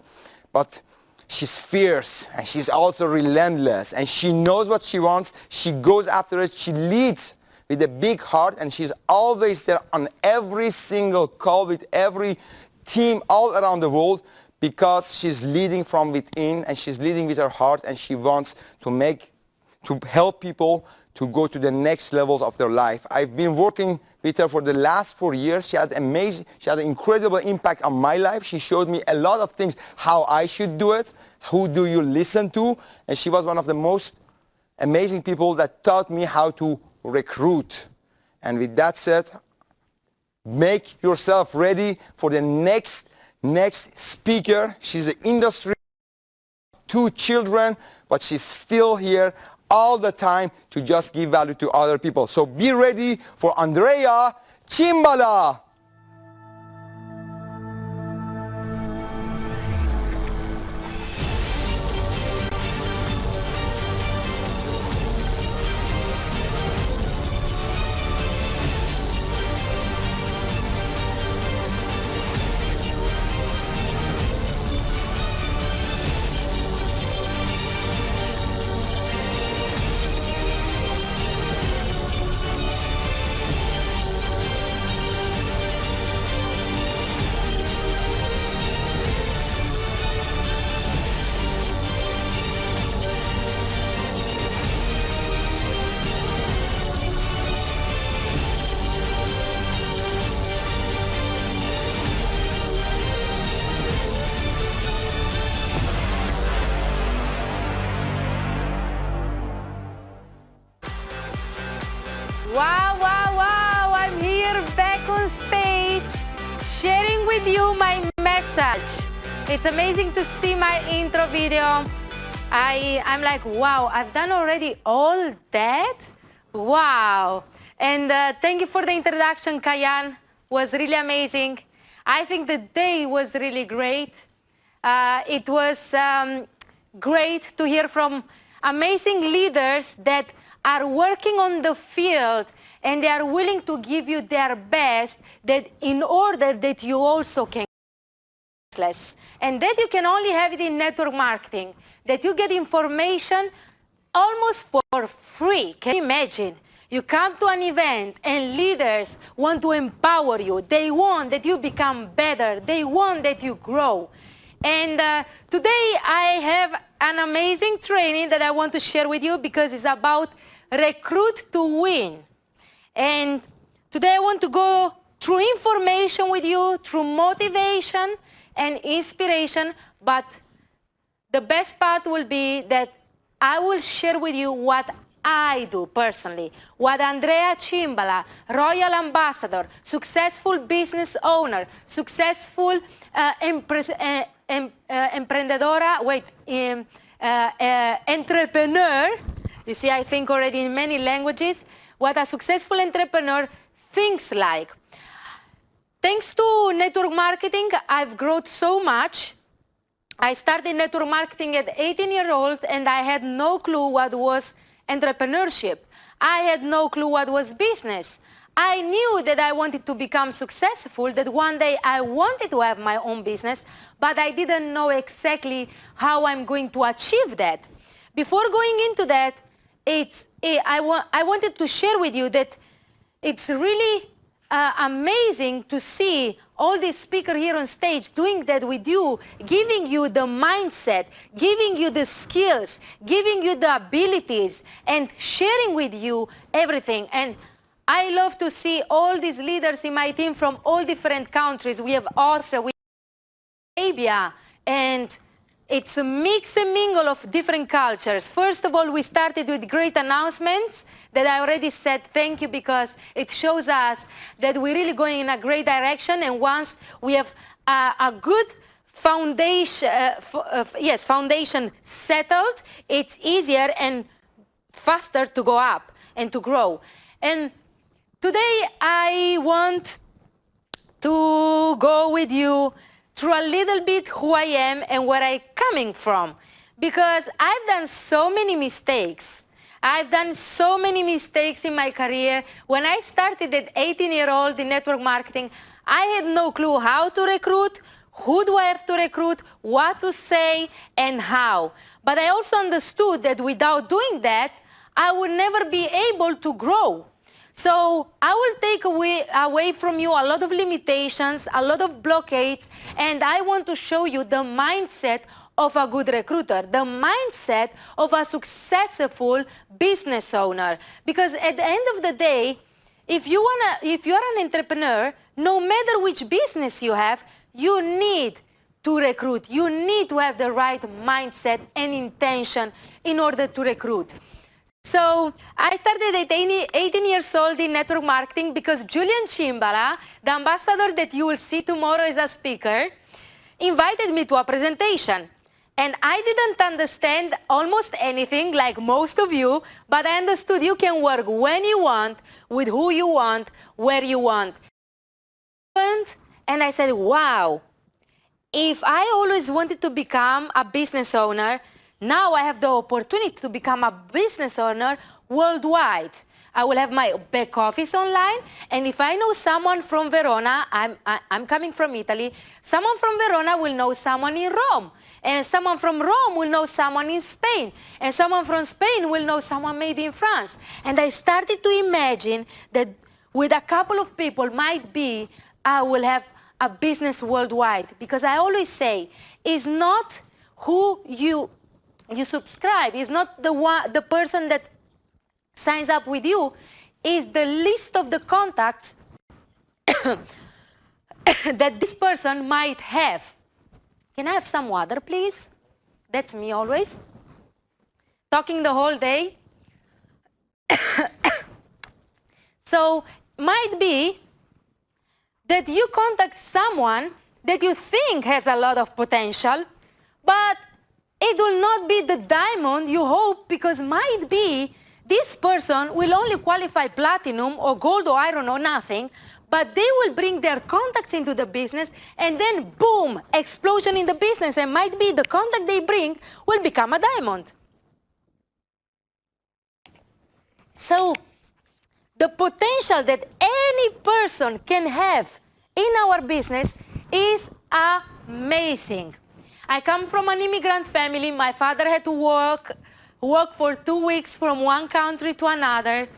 Speaker 8: but she's fierce and she's also relentless and she knows what she wants. She goes after it. She leads with a big heart and she's always there on every single call with every team all around the world because she's leading from within and she's leading with her heart and she wants to help people to go to the next levels of their life. I've been working with her for the last 4 years. She had an incredible impact on my life. She showed me a lot of things, how I should do it, who do you listen to, and she was one of the most amazing people that taught me how to recruit. And with that said, make yourself ready for the next speaker. She's an industry, 2 children, but she's still here all the time to just give value to other people. So be ready for Andrea Cimbala.
Speaker 7: Wow, wow, wow! I'm here back on stage, sharing with you my message. It's amazing to see my intro video. I'm like, wow, I've done already all that? Wow! And thank you for the introduction, Kayan. Was really amazing. I think the day was really great. It was great to hear from amazing leaders that are working on the field and they are willing to give you their best that in order that you also can less. And that you can only have it in network marketing, that you get information almost for free. Can you imagine? You come to an event and leaders want to empower you. They want that you become better. They want that you grow. And today I have an amazing training that I want to share with you because it's about recruit to win. And today I want to go through information with you, through motivation and inspiration, but the best part will be that I will share with you what I do personally, what Andrea Cimbala, Royal Ambassador, successful business owner, successful entrepreneur. You see, I think already in many languages, what a successful entrepreneur thinks like. Thanks to network marketing, I've grown so much. I started network marketing at 18 years old and I had no clue what was entrepreneurship. I had no clue what was business. I knew that I wanted to become successful, that one day I wanted to have my own business, but I didn't know exactly how I'm going to achieve that. Before going into that, I wanted to share with you that it's really amazing to see all these speakers here on stage doing that with you, giving you the mindset, giving you the skills, giving you the abilities, and sharing with you everything. And I love to see all these leaders in my team from all different countries. We have Austria, we have Arabia, and it's a mix and mingle of different cultures. First of all, we started with great announcements that I already said thank you because it shows us that we're really going in a great direction. And once we have a good foundation, foundation settled, it's easier and faster to go up and to grow. And today I want to go with you through a little bit who I am and where I'm coming from. Because I've done so many mistakes. I've done so many mistakes in my career. When I started at 18-year-old in network marketing, I had no clue how to recruit, who do I have to recruit, what to say, and how. But I also understood that without doing that, I would never be able to grow. So I will take away from you a lot of limitations, a lot of blockades, and I want to show you the mindset of a good recruiter, the mindset of a successful business owner. Because at the end of the day, if you're an entrepreneur, no matter which business you have, you need to recruit. You need to have the right mindset and intention in order to recruit. So I started at 18 years old in network marketing because Julian Cimbala, the ambassador that you will see tomorrow as a speaker, invited me to a presentation. And I didn't understand almost anything like most of you, but I understood you can work when you want, with who you want, where you want. And I said, wow, if I always wanted to become a business owner, now I have the opportunity to become a business owner worldwide. I will have my back office online, and if I know someone from Verona, I'm coming from Italy, someone from Verona will know someone in Rome, and someone from Rome will know someone in Spain, and someone from Spain will know someone maybe in France. And I started to imagine that with a couple of people, might be, I will have a business worldwide. Because I always say, it's not who you subscribe, it's not the person that signs up with you, is the list of the contacts that this person might have. Can I have some water, please? That's me always. Talking the whole day. So, might be that you contact someone that you think has a lot of potential, but it will not be the diamond you hope, because might be this person will only qualify platinum or gold or iron or nothing, but they will bring their contacts into the business, and then boom, explosion in the business, and might be the contact they bring will become a diamond. So the potential that any person can have in our business is amazing. I come from an immigrant family. My father had to work for 2 weeks from one country to another.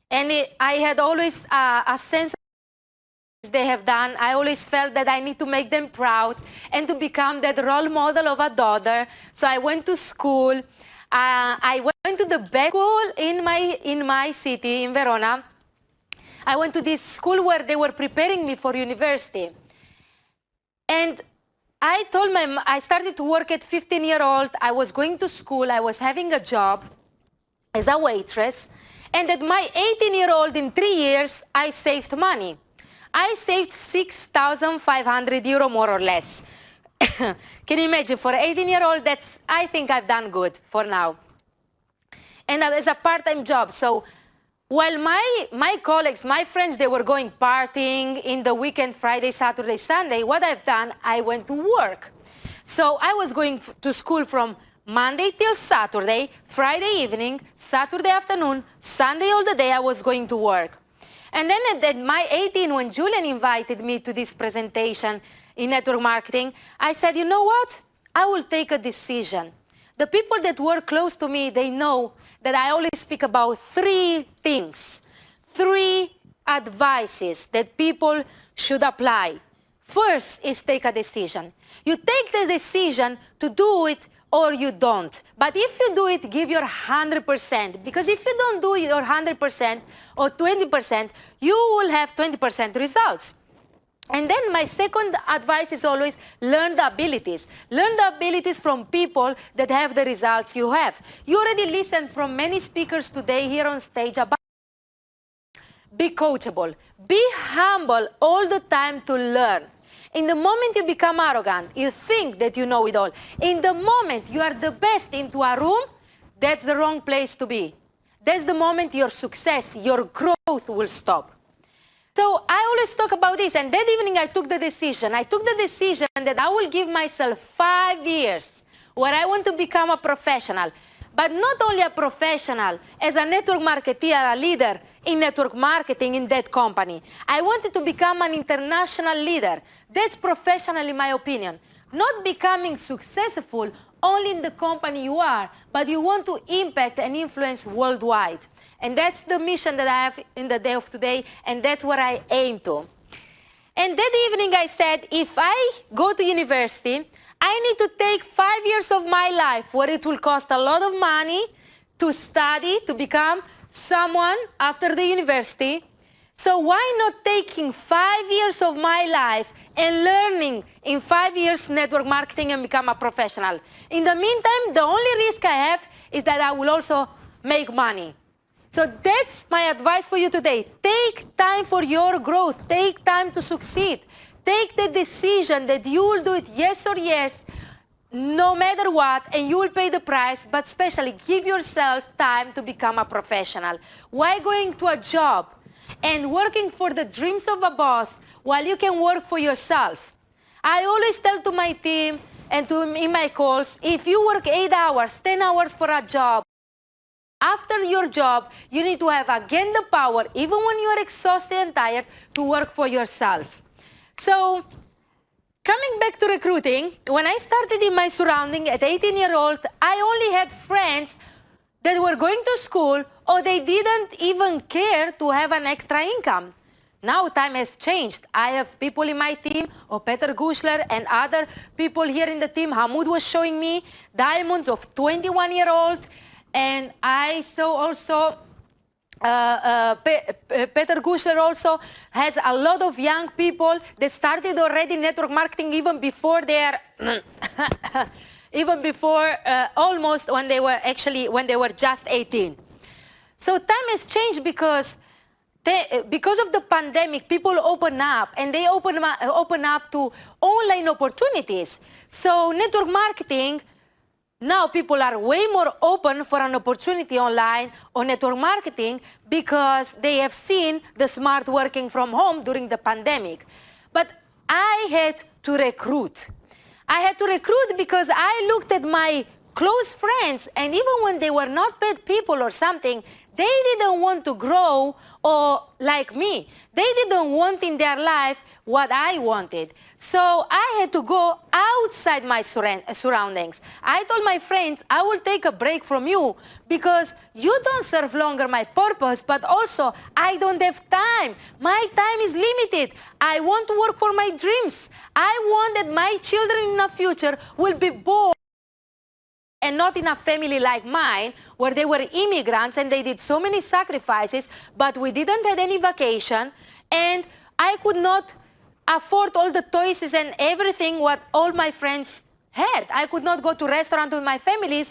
Speaker 7: And I had always a sense of they have done. I always felt that I need to make them proud and to become that role model of a daughter. So I went to school. I went to the best school in my city, in Verona. I went to this school where they were preparing me for university. And I started to work at 15-year-old. I was going to school. I was having a job as a waitress. And at my 18-year-old, in 3 years, I saved money. I saved 6,500 euro, more or less. Can you imagine? For an 18-year-old, I think I've done good for now. And as a part-time job. So while my colleagues, my friends, they were going partying in the weekend, Friday, Saturday, Sunday, what I've done, I went to work. So I was going to school from Monday till Saturday, Friday evening, Saturday afternoon, Sunday all the day I was going to work. And then at my 18, when Julian invited me to this presentation in network marketing, I said, you know what? I will take a decision. The people that work close to me, they know that I always speak about 3 things, 3 advices that people should apply. First is take a decision. You take the decision to do it or you don't. But if you do it, give your 100%. Because if you don't do your 100% or 20%, you will have 20% results. And then my second advice is always learn the abilities. Learn the abilities from people that have the results you have. You already listened from many speakers today here on stage about be coachable. Be humble all the time to learn. In the moment you become arrogant, you think that you know it all. In the moment you are the best into a room, that's the wrong place to be. That's the moment your success, your growth will stop. So I always talk about this, and that evening I took the decision. I took the decision that I will give myself 5 years where I want to become a professional. but not only a professional, as a network marketer, a leader in network marketing in that company. I wanted to become an international leader. That's professional in my opinion. Not becoming successful only in the company you are, but you want to impact and influence worldwide. And that's the mission that I have in the day of today, and that's what I aim to. And that evening I said, if I go to university, I need to take 5 years of my life where it will cost a lot of money to study, to become someone after the university. So why not taking 5 years of my life and learning in 5 years network marketing and become a professional? In the meantime, the only risk I have is that I will also make money. So that's my advice for you today. Take time for your growth. Take time to succeed. Take the decision that you will do it yes or yes, no matter what, and you will pay the price, but especially give yourself time to become a professional. Why going to a job and working for the dreams of a boss while you can work for yourself? I always tell to my team and in my calls, if you work 8 hours, 10 hours for a job, after your job, you need to have again the power, even when you are exhausted and tired, to work for yourself. So, coming back to recruiting, when I started in my surrounding at 18-year-old, I only had friends that were going to school or they didn't even care to have an extra income. Now time has changed. I have people in my team, or Peter Guschler and other people here in the team. Hamoud was showing me diamonds of 21-year-olds. And I saw also Peter Guschler also has a lot of young people that started already network marketing even before their even before almost when they were just 18. So time has changed because of the pandemic, people open up and they open up to online opportunities. So network marketing, now people are way more open for an opportunity online or network marketing because they have seen the smart working from home during the pandemic. But I had to recruit. I had to recruit because I looked at my close friends, and even when they were not bad people or something, they didn't want to grow or like me. They didn't want in their life what I wanted. So I had to go outside my surroundings. I told my friends, I will take a break from you because you don't serve longer my purpose, but also I don't have time. My time is limited. I want to work for my dreams. I want that my children in the future will be born and not in a family like mine, where they were immigrants and they did so many sacrifices, but we didn't have any vacation, and I could not afford all the toys and everything what all my friends had. I could not go to restaurant with my family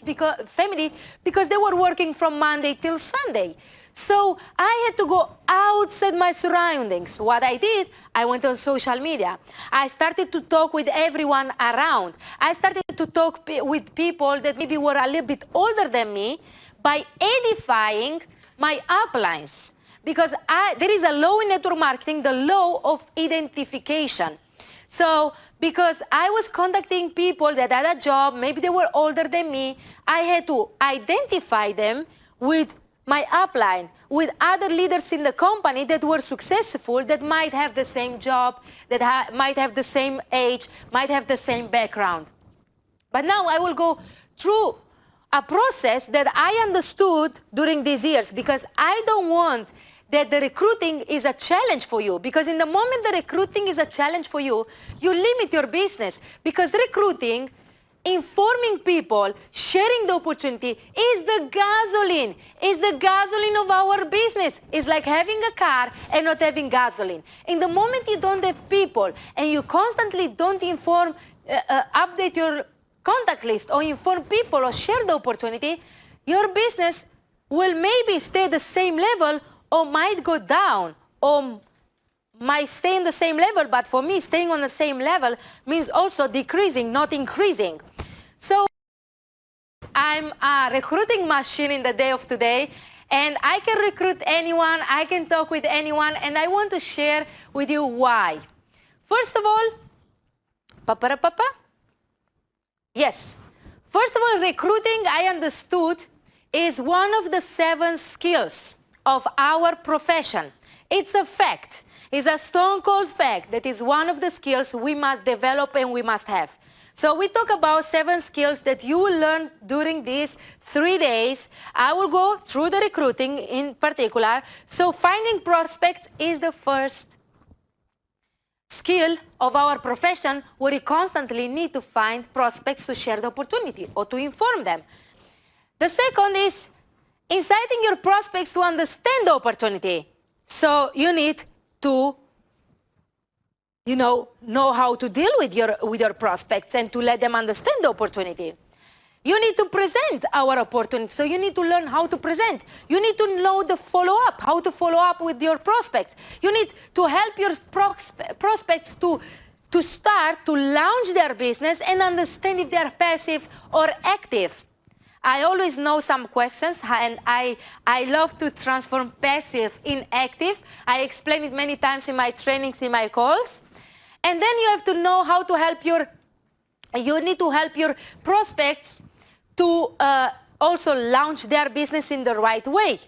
Speaker 7: because they were working from Monday till Sunday. So I had to go outside my surroundings. What I did, I went on social media. I started to talk with everyone around. I started to talk with people that maybe were a little bit older than me by edifying my uplines. Because there is a law in network marketing, the law of identification. So because I was contacting people that had a job, maybe they were older than me, I had to identify them with my upline, with other leaders in the company that were successful, that might have the same job, that might have the same age, might have the same background. But now I will go through a process that I understood during these years, because I don't want that the recruiting is a challenge for you, because in the moment the recruiting is a challenge for you, you limit your business, because recruiting, informing people, sharing the opportunity is the gasoline of our business. It's like having a car and not having gasoline. In the moment you don't have people and you constantly don't inform, update your contact list or inform people or share the opportunity, your business will maybe stay at the same level or might go down or might stay in the same level, but for me, staying on the same level means also decreasing, not increasing. So I'm a recruiting machine in the day of today, and I can recruit anyone, I can talk with anyone, and I want to share with you why. First of all, yes. First of all, recruiting, I understood is one of the 7 skills of our profession. It's a fact. It's a stone cold fact that is one of the skills we must develop and we must have. So we talk about 7 skills that you will learn during these 3 days. I will go through the recruiting in particular. So finding prospects is the first skill of our profession, where you constantly need to find prospects to share the opportunity or to inform them. The second is inciting your prospects to understand the opportunity. So you need to know how to deal with your prospects and to let them understand the opportunity. You need to present our opportunity, so you need to learn how to present. You need to know the follow-up, how to follow up with your prospects. You need to help your prospects to start to launch their business and understand if they are passive or active. I always know some questions, and I love to transform passive in active. I explain it many times in my trainings, in my calls. And then you have to know how to help you need to help your prospects to also launch their business in the right way.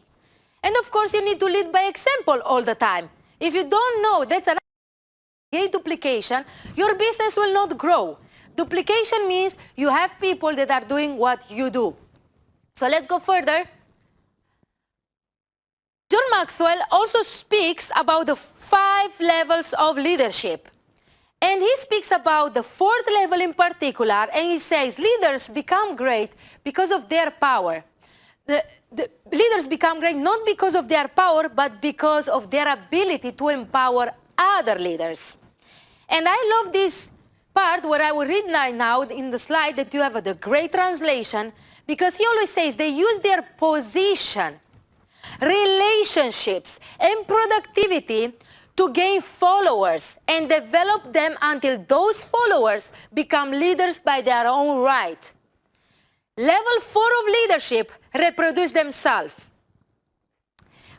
Speaker 7: And of course, you need to lead by example all the time. If you don't know, that's another duplication, your business will not grow. Duplication means you have people that are doing what you do. So let's go further. John Maxwell also speaks about the 5 levels of leadership. And he speaks about the 4th level in particular, and he says leaders become great because of their power. The leaders become great not because of their power, but because of their ability to empower other leaders. And I love this part where I will read now in the slide that you have the great translation, because he always says they use their position, relationships, and productivity to gain followers and develop them until those followers become leaders by their own right. Level 4 of leadership, reproduce themselves.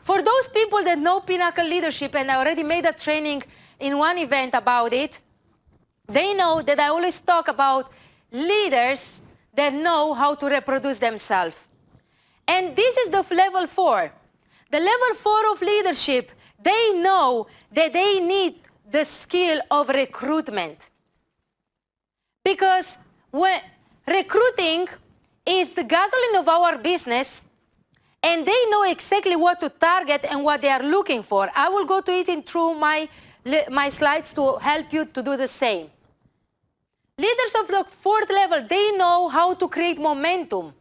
Speaker 7: For those people that know Pinnacle Leadership, and I already made a training in one event about it, they know that I always talk about leaders that know how to reproduce themselves. And this is the level 4. The level 4 of leadership, they know that they need the skill of recruitment. Because when recruiting is the gasoline of our business, and they know exactly what to target and what they are looking for. I will go to it through my slides to help you to do the same. Leaders of the 4th level, they know how to create momentum.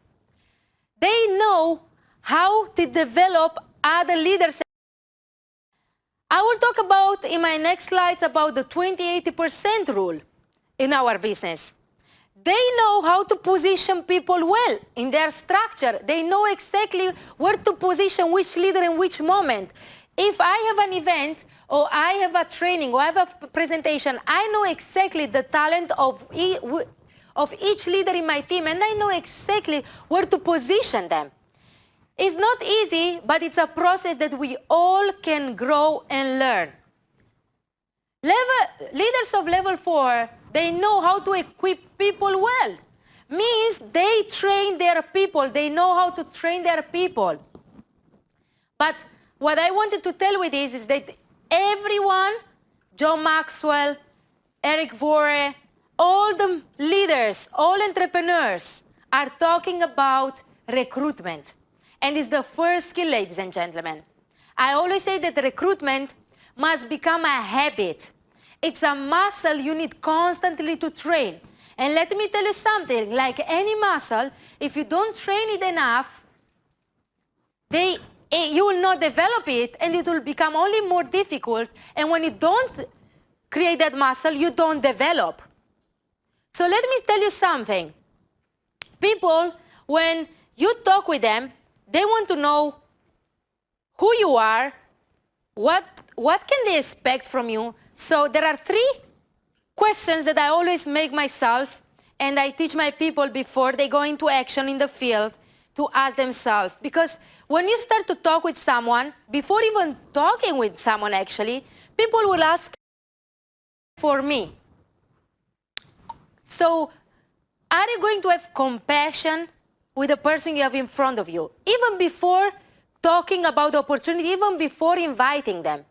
Speaker 7: They know how to develop other leaders. I will talk about in my next slides about the 20-80% rule in our business. They know how to position people well in their structure. They know exactly where to position which leader in which moment. If I have an event or I have a training or I have a presentation, I know exactly the talent of each leader in my team, and I know exactly where to position them. It's not easy, but it's a process that we all can grow and learn. Leaders of level 4, they know how to equip people well. Means they train their people. They know how to train their people. But what I wanted to tell with this is that everyone, John Maxwell, Eric Vore, all the leaders, all entrepreneurs are talking about recruitment. And it's the first skill, ladies and gentlemen. I always say that recruitment must become a habit. It's a muscle you need constantly to train. And let me tell you something, like any muscle, if you don't train it enough, you will not develop it, and it will become only more difficult. And when you don't create that muscle, you don't develop. So let me tell you something. People, when you talk with them, they want to know who you are, what can they expect from you. So there are 3 questions that I always make myself, and I teach my people before they go into action in the field to ask themselves. Because when you start to talk with someone, before even talking with someone actually, people will ask for me. So are you going to have compassion with the person you have in front of you, even before talking about the opportunity, even before inviting them.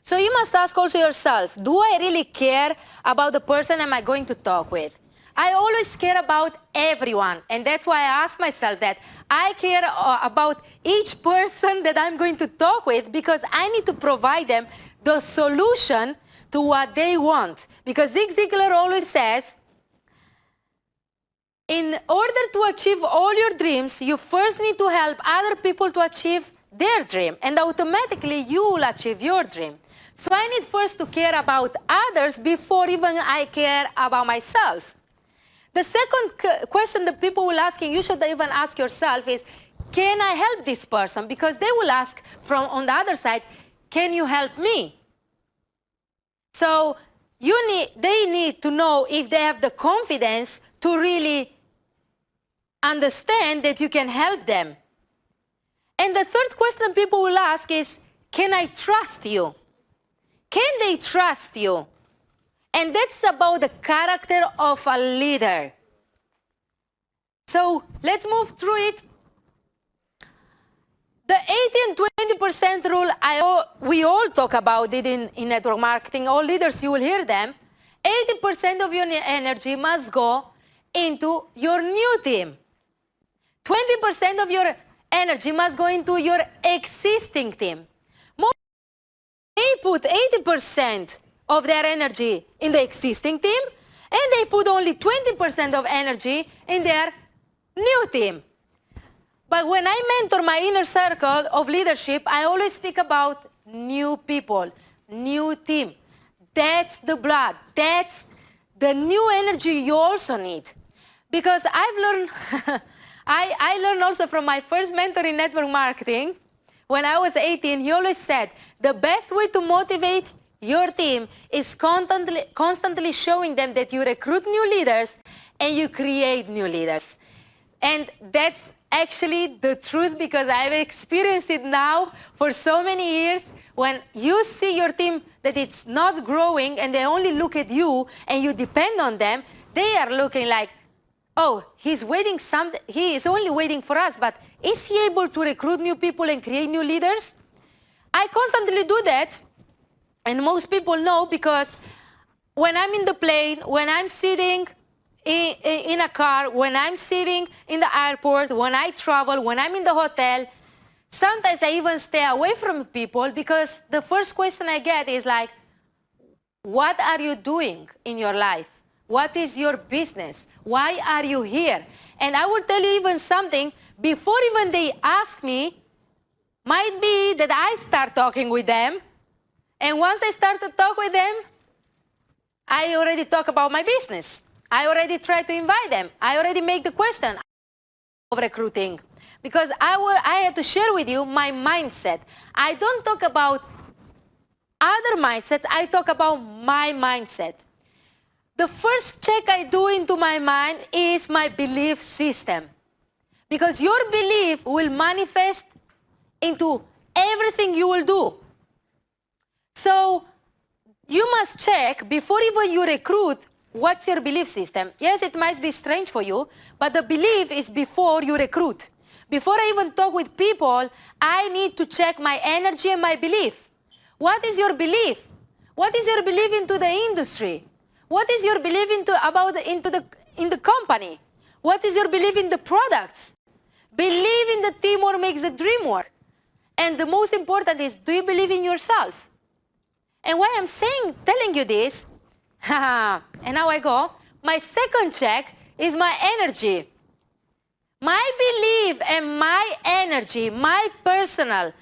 Speaker 7: So you must ask also yourself, do I really care about the person am I going to talk with? I always care about everyone, and that's why I ask myself that. I care about each person that I'm going to talk with because I need to provide them the solution to what they want. Because Zig Ziglar always says, in order to achieve all your dreams, you first need to help other people to achieve their dream, and automatically you will achieve your dream. So I need first to care about others before even I care about myself. The second question that people will ask, and you should even ask yourself, is, can I help this person? Because they will ask from on the other side, can you help me? So they need to know if they have the confidence to really understand that you can help them. And the third question people will ask is, can I trust you? Can they trust you? And that's about the character of a leader. So let's move through it. The 80 and 20% rule, we all talk about it in network marketing. All leaders, you will hear them. 80% of your energy must go into your new team. 20% of your energy must go into your existing team. They put 80% of their energy in the existing team, and they put only 20% of energy in their new team. But when I mentor my inner circle of leadership, I always speak about new people, new team. That's the blood. That's the new energy you also need. Because I've learned, I learned also from my first mentor in network marketing. When I was 18, he always said, the best way to motivate your team is constantly showing them that you recruit new leaders and you create new leaders. And that's actually the truth, because I've experienced it now for so many years. When you see your team that it's not growing and they only look at you and you depend on them, they are looking like, oh, he is only waiting for us, but is he able to recruit new people and create new leaders? I constantly do that, and most people know, because when I'm in the plane, when I'm sitting in a car, when I'm sitting in the airport, when I travel, when I'm in the hotel, sometimes I even stay away from people, because the first question I get is like, what are you doing in your life? What is your business? Why are you here? And I will tell you even something, before even they ask me, might be that I start talking with them. And once I start to talk with them, I already talk about my business. I already try to invite them. I already make the question of recruiting. Because I had to share with you my mindset. I don't talk about other mindsets, I talk about my mindset. The first check I do into my mind is my belief system. Because your belief will manifest into everything you will do. So you must check before even you recruit, what's your belief system? Yes, it might be strange for you, but the belief is before you recruit. Before I even talk with people, I need to check my energy and my belief. What is your belief? What is your belief into the industry? What is your belief in the company? What is your belief in the products? Believe in the teamwork makes the dream work. And the most important is, do you believe in yourself? And why I'm telling you this, and now I go, my second check is my energy. My belief and my energy, my personal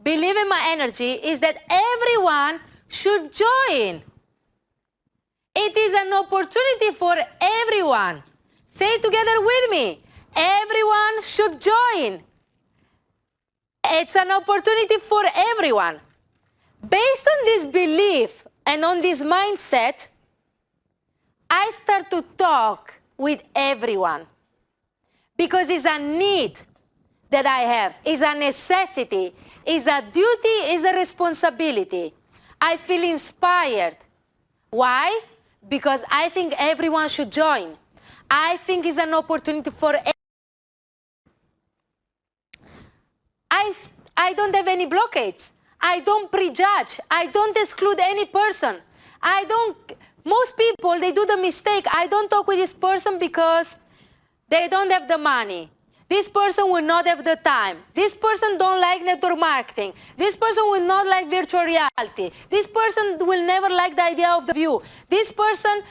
Speaker 7: belief in my energy is that everyone should join. It is an opportunity for everyone. Say it together with me. Everyone should join. It's an opportunity for everyone. Based on this belief and on this mindset, I start to talk with everyone. Because it's a need that I have. It's a necessity. It's a duty. It's a responsibility. I feel inspired. Why? Because I think everyone should join. I think it's an opportunity for everyone. I don't have any blockades. I don't prejudge. I don't exclude any person. Most people, they do the mistake. I don't talk with this person because they don't have the money. This person will not have the time. This person don't like network marketing. This person will not like virtual reality. This person will never like the idea of the view. This person,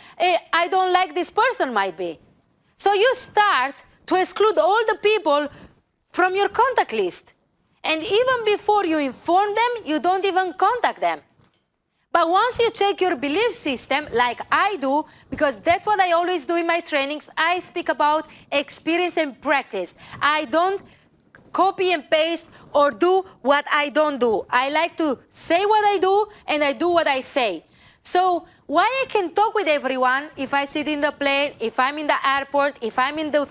Speaker 7: I don't like this person might be. So you start to exclude all the people from your contact list. And even before you inform them, you don't even contact them. But once you check your belief system, like I do, because that's what I always do in my trainings, I speak about experience and practice. I don't copy and paste or do what I don't do. I like to say what I do, and I do what I say. So why I can talk with everyone if I sit in the plane, if I'm in the airport, if I'm in the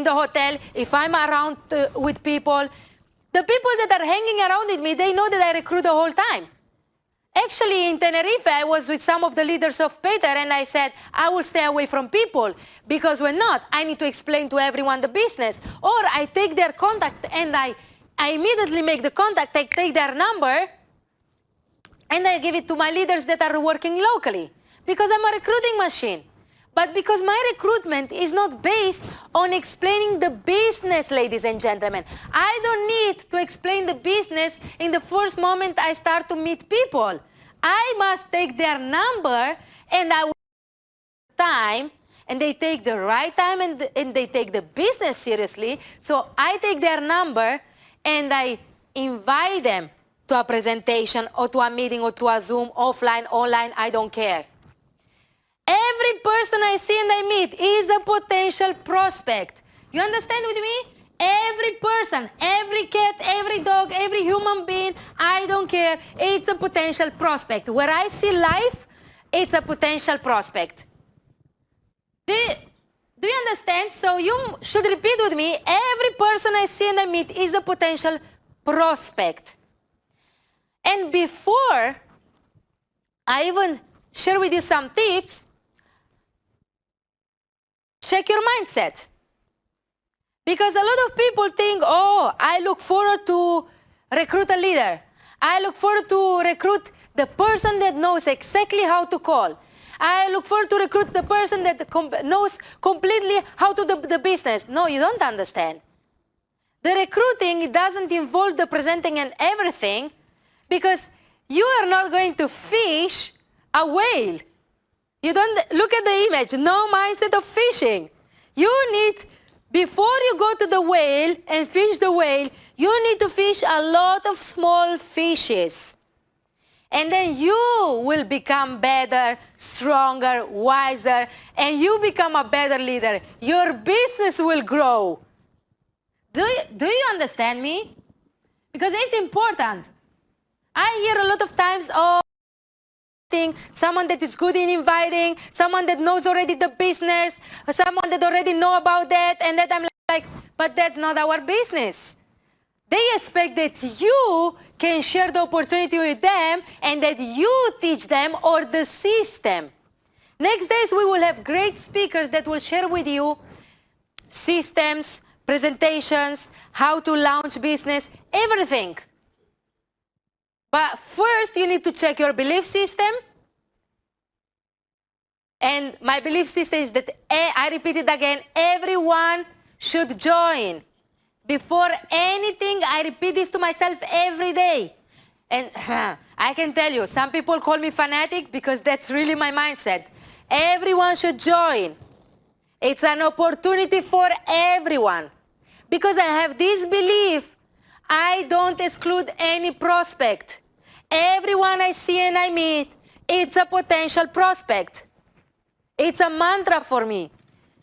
Speaker 7: hotel, if I'm around with people. The people that are hanging around with me, they know that I recruit the whole time. Actually, in Tenerife, I was with some of the leaders of Peter, and I said, I will stay away from people, because when not, I need to explain to everyone the business. Or I take their contact, and I immediately make the contact, I take their number, and I give it to my leaders that are working locally, because I'm a recruiting machine. But because my recruitment is not based on explaining the business, ladies and gentlemen. I don't need to explain the business in the first moment I start to meet people. I must take their number, and I will time, and they take the right time, and they take the business seriously. So I take their number, and I invite them to a presentation or to a meeting or to a Zoom, offline, online, I don't care. Every person I see and I meet is a potential prospect. You understand with me? Every person, every cat, every dog, every human being, I don't care, it's a potential prospect. Where I see life, it's a potential prospect. Do you understand? So you should repeat with me, every person I see and I meet is a potential prospect. And before I even share with you some tips, check your mindset. Because a lot of people think, oh, I look forward to recruit a leader. I look forward to recruit the person that knows exactly how to call. I look forward to recruit the person that knows completely how to do the business. No, you don't understand. The recruiting, it doesn't involve the presenting and everything, because you are not going to fish a whale. You don't look at the image, no mindset of fishing. You need, before you go to the whale and fish the whale, you need to fish a lot of small fishes. And then you will become better, stronger, wiser, and you become a better leader. Your business will grow. Do you understand me? Because it's important. I hear a lot of times, oh, someone that is good in inviting, someone that knows already the business, someone that already know about that, and that I'm like, but that's not our business. They expect that you can share the opportunity with them and that you teach them or the system. Next days we will have great speakers that will share with you systems, presentations, how to launch business, everything. But first, you need to check your belief system. And my belief system is that, I repeat it again, everyone should join. Before anything, I repeat this to myself every day. And I can tell you, some people call me fanatic because that's really my mindset. Everyone should join. It's an opportunity for everyone. Because I have this belief, I don't exclude any prospect. Everyone I see and I meet, it's a potential prospect. It's a mantra for me.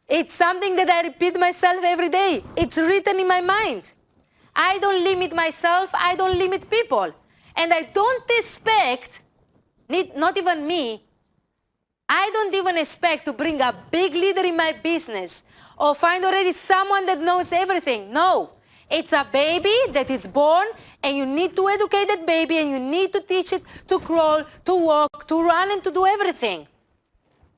Speaker 7: It's something that I repeat myself every day. It's written in my mind. I don't limit myself, I don't limit people. And I don't expect, not even me, I don't even expect to bring a big leader in my business or find already someone that knows everything. No. It's a baby that is born, and you need to educate that baby, and you need to teach it to crawl, to walk, to run, and to do everything.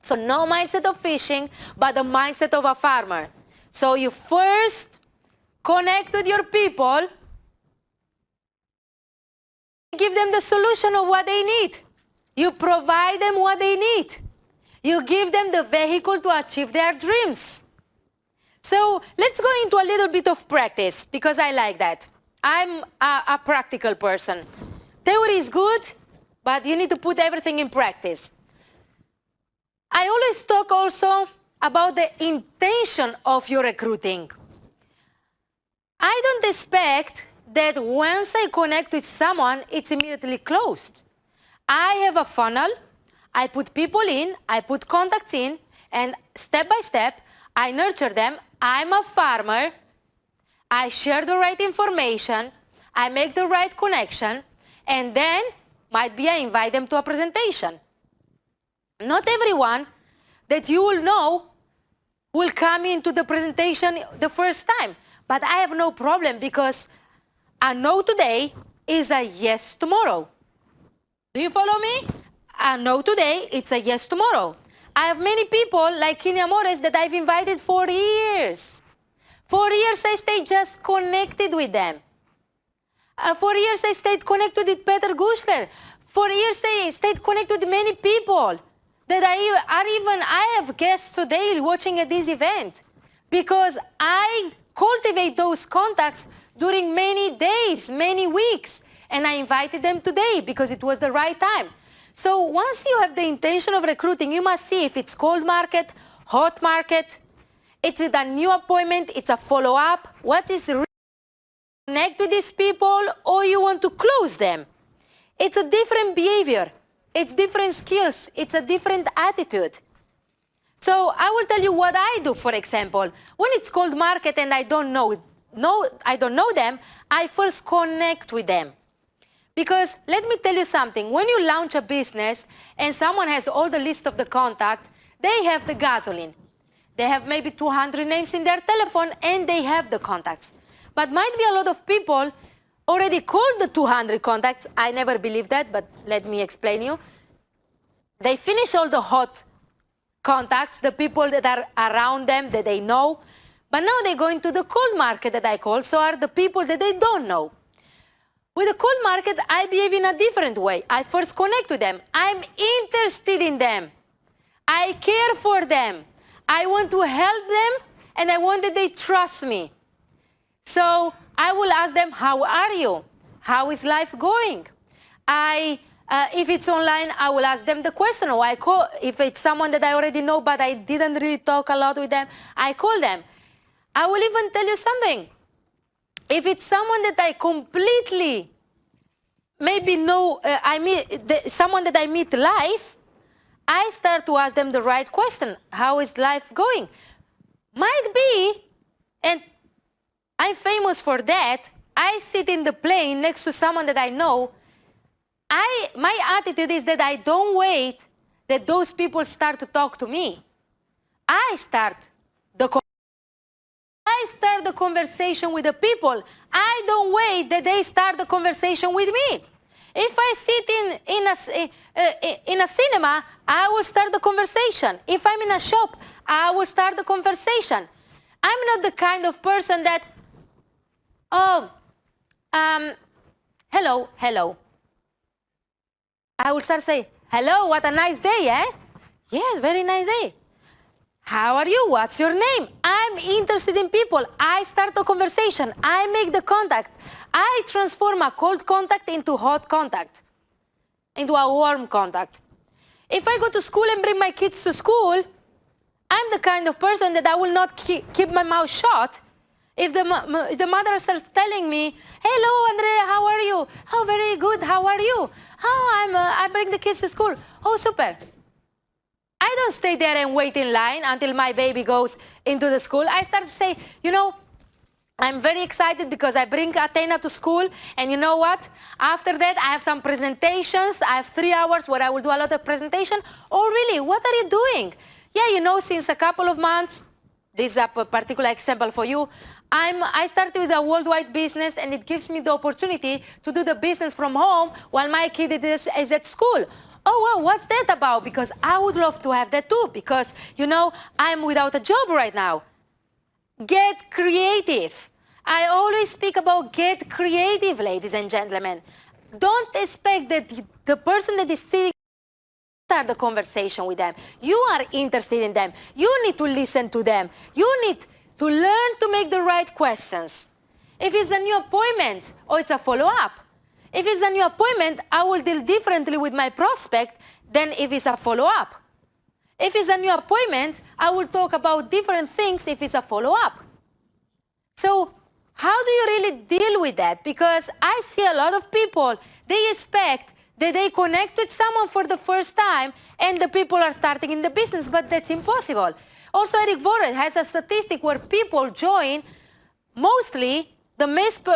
Speaker 7: So no mindset of fishing, but the mindset of a farmer. So you first connect with your people, give them the solution of what they need. You provide them what they need. You give them the vehicle to achieve their dreams. So let's go into a little bit of practice, because I like that. I'm a practical person. Theory is good, but you need to put everything in practice. I always talk also about the intention of your recruiting. I don't expect that once I connect with someone, it's immediately closed. I have a funnel, I put people in, I put contacts in, and step by step, I nurture them. I'm a farmer, I share the right information, I make the right connection, and then might be I invite them to a presentation. Not everyone that you will know will come into the presentation the first time, but I have no problem, because a no today is a yes tomorrow. Do you follow me? A no today, it's a yes tomorrow. I have many people like Kini Amores that I've invited for years. For years I stayed just connected with them. For years I stayed connected with Peter Gushler. For years I stayed connected with many people that I have guests today watching at this event, because I cultivate those contacts during many days, many weeks, and I invited them today because it was the right time. So once you have the intention of recruiting, you must see if it's cold market, hot market, it's a new appointment, it's a follow-up, what is really connect with these people, or you want to close them. It's a different behavior, it's different skills, it's a different attitude. So I will tell you what I do, for example. When it's cold market and I don't know them, I first connect with them. Because let me tell you something, when you launch a business and someone has all the list of the contact, they have the gasoline. They have maybe 200 names in their telephone and they have the contacts. But might be a lot of people already called the 200 contacts. I never believed that, but let me explain you. They finish all the hot contacts, the people that are around them that they know, but now they go into the cold market that I call, so are the people that they don't know. With the cold market, I behave in a different way. I first connect with them. I'm interested in them. I care for them. I want to help them, and I want that they trust me. So I will ask them, how are you? How is life going? If it's online, I will ask them the question. Or if it's someone that I already know, but I didn't really talk a lot with them, I call them. I will even tell you something. If it's someone that I completely maybe know, someone that I meet live, I start to ask them the right question. How is life going? Might be, and I'm famous for that, I sit in the plane next to someone that I know. My attitude is that I don't wait that those people start to talk to me. I start the conversation with the people. I don't wait that they start the conversation with me. If I sit in a cinema, I will start the conversation. If I'm in a shop, I will start the conversation. I'm not the kind of person that, hello. I will start saying, hello, what a nice day, eh? Yes, very nice day. How are you? What's your name? I'm interested in people. I start the conversation. I make the contact. I transform a cold contact into hot contact, into a warm contact. If I go to school and bring my kids to school, I'm the kind of person that I will not keep my mouth shut. If the mother starts telling me, hello, Andrea, how are you? Oh, very good. How are you? Oh, I bring the kids to school. Oh, super. I don't stay there and wait in line until my baby goes into the school. I start to say, I'm very excited because I bring Athena to school, and you know what? After that, I have some presentations. I have 3 hours where I will do a lot of presentation. Oh, really? What are you doing? Yeah, since a couple of months, this is a particular example for you, I started with a worldwide business, and it gives me the opportunity to do the business from home while my kid is at school. Oh, well, what's that about? Because I would love to have that too, because, I'm without a job right now. Get creative. I always speak about get creative, ladies and gentlemen. Don't expect that the person that is sitting start the conversation with them. You are interested in them. You need to listen to them. You need to learn to make the right questions. If it's a new appointment or it's a follow-up, if it's a new appointment, I will deal differently with my prospect than if it's a follow-up. If it's a new appointment, I will talk about different things if it's a follow-up. So how do you really deal with that? Because I see a lot of people, they expect that they connect with someone for the first time and the people are starting in the business, but that's impossible. Also, Eric Voret has a statistic where people join, mostly the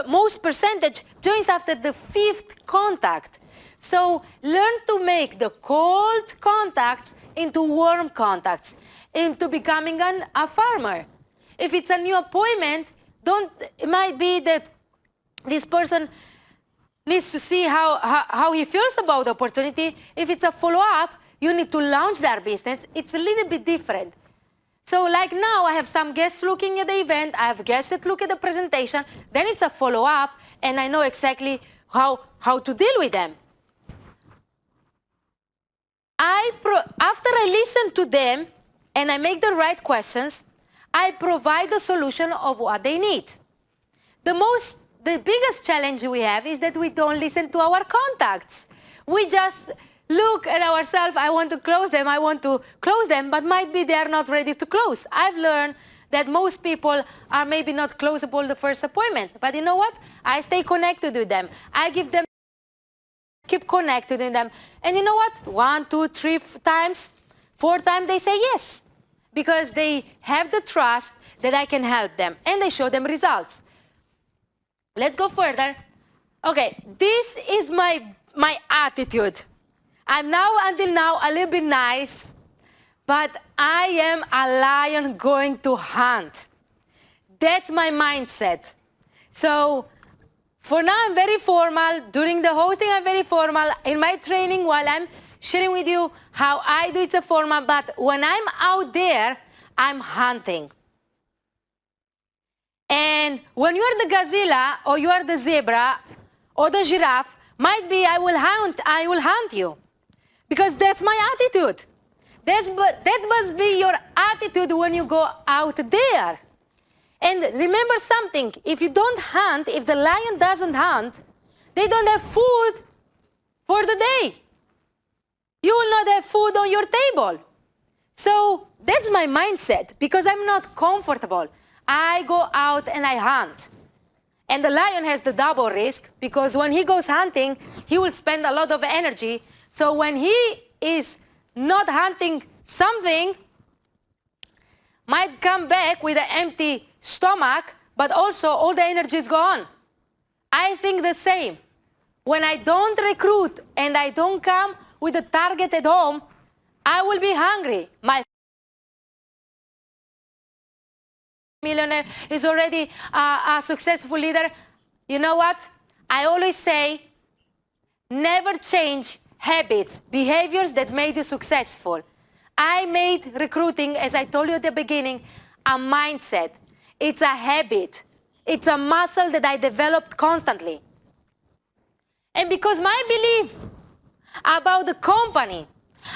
Speaker 7: most percentage joins after the 5th contact. So learn to make the cold contacts into warm contacts, into becoming a farmer. If it's a new appointment, it might be that this person needs to see how he feels about the opportunity. If it's a follow-up, you need to launch their business. It's a little bit different. So like now, I have some guests looking at the event. I have guests that look at the presentation. Then it's a follow-up, and I know exactly how to deal with them. After I listen to them and I make the right questions, I provide the solution of what they need. The biggest challenge we have is that we don't listen to our contacts. We just look at ourselves, I want to close them, but might be they are not ready to close. I've learned that most people are maybe not closable the first appointment, but you know what? I stay connected with them. I give them, keep connected with them. And you know what? 1, 2, 3 times, 4 times they say yes, because they have the trust that I can help them, and they show them results. Let's go further. Okay, this is my attitude. I'm until now a little bit nice, but I am a lion going to hunt. That's my mindset. So for now, I'm very formal. During the hosting, I'm very formal. In my training, while I'm sharing with you how I do, it's a formal, but when I'm out there, I'm hunting. And when you are the gazelle, or you are the zebra, or the giraffe, might be I will hunt you. Because that's my attitude. That must be your attitude when you go out there. And remember something, if you don't hunt, if the lion doesn't hunt, they don't have food for the day. You will not have food on your table. So that's my mindset, because I'm not comfortable. I go out and I hunt. And the lion has the double risk, because when he goes hunting, he will spend a lot of energy. So when he is not hunting something, might come back with an empty stomach, but also all the energy is gone. I think the same. When I don't recruit and I don't come with a target at home, I will be hungry. My millionaire is already a successful leader. You know what? I always say, never change habits, behaviors that made you successful. I made recruiting, as I told you at the beginning, a mindset. It's a habit. It's a muscle that I developed constantly. And because my belief about the company,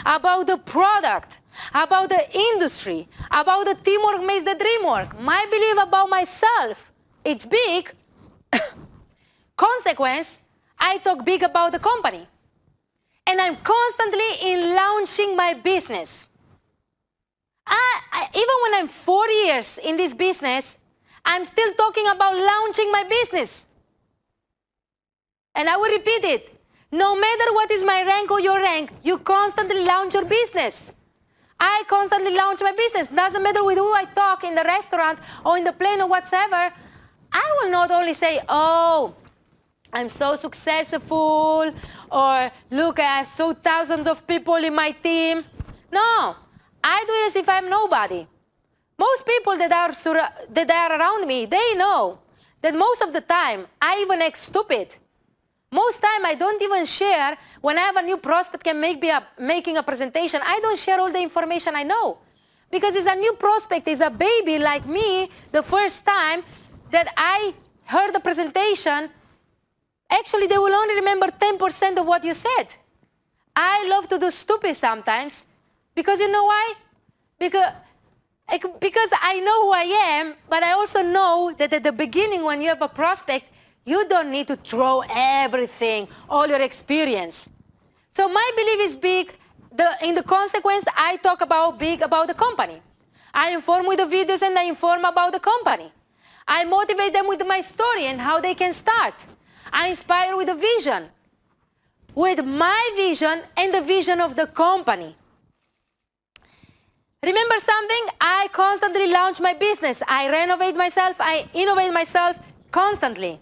Speaker 7: about the product, about the industry, about the teamwork makes the dream work, my belief about myself, it's big. Consequence, I talk big about the company. And I'm constantly in launching my business. Even when I'm 4 years in this business, I'm still talking about launching my business. And I will repeat it. No matter what is my rank or your rank, you constantly launch your business. I constantly launch my business. Doesn't matter with who I talk in the restaurant or in the plane or whatsoever. I will not only say, oh, I'm so successful, or look, I have so thousands of people in my team. No, I do it as if I'm nobody. Most people that are around me, they know that most of the time, I even act stupid. Most time, I don't even share, when I have a new prospect making a presentation, I don't share all the information I know. Because it's a new prospect, it's a baby like me, the first time that I heard the presentation, actually they will only remember 10% of what you said. I love to do stupid sometimes, because you know why? Because I know who I am, but I also know that at the beginning when you have a prospect, you don't need to throw everything, all your experience. So my belief is big. In the consequence, I talk big about the company. I inform with the videos and I inform about the company. I motivate them with my story and how they can start. I inspire with a vision, with my vision and the vision of the company. Remember something? I constantly launch my business. I renovate myself. I innovate myself constantly.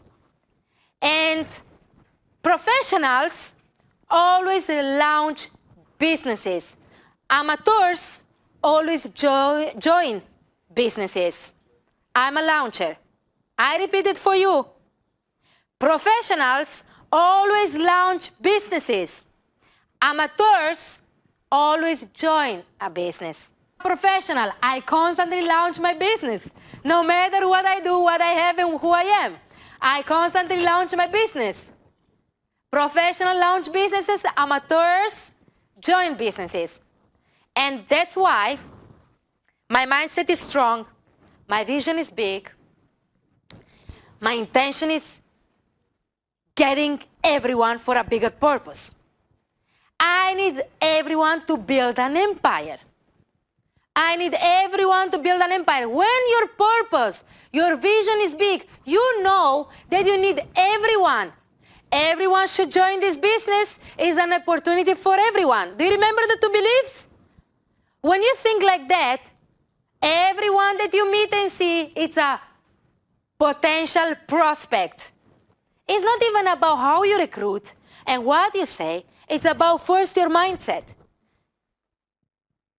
Speaker 7: And professionals always launch businesses. Amateurs always join businesses. I'm a launcher. I repeat it for you. Professionals always launch businesses. Amateurs always join a business. Professional, I constantly launch my business. No matter what I do, what I have, and who I am, I constantly launch my business. Professional launch businesses, amateurs join businesses. And that's why my mindset is strong, my vision is big, my intention is getting everyone for a bigger purpose. I need everyone to build an empire. I need everyone to build an empire. When your purpose, your vision is big, you know that you need everyone. Everyone should join this business. Is an opportunity for everyone. Do you remember the two beliefs? When you think like that, everyone that you meet and see, it's a potential prospect. It's not even about how you recruit and what you say. It's about first your mindset.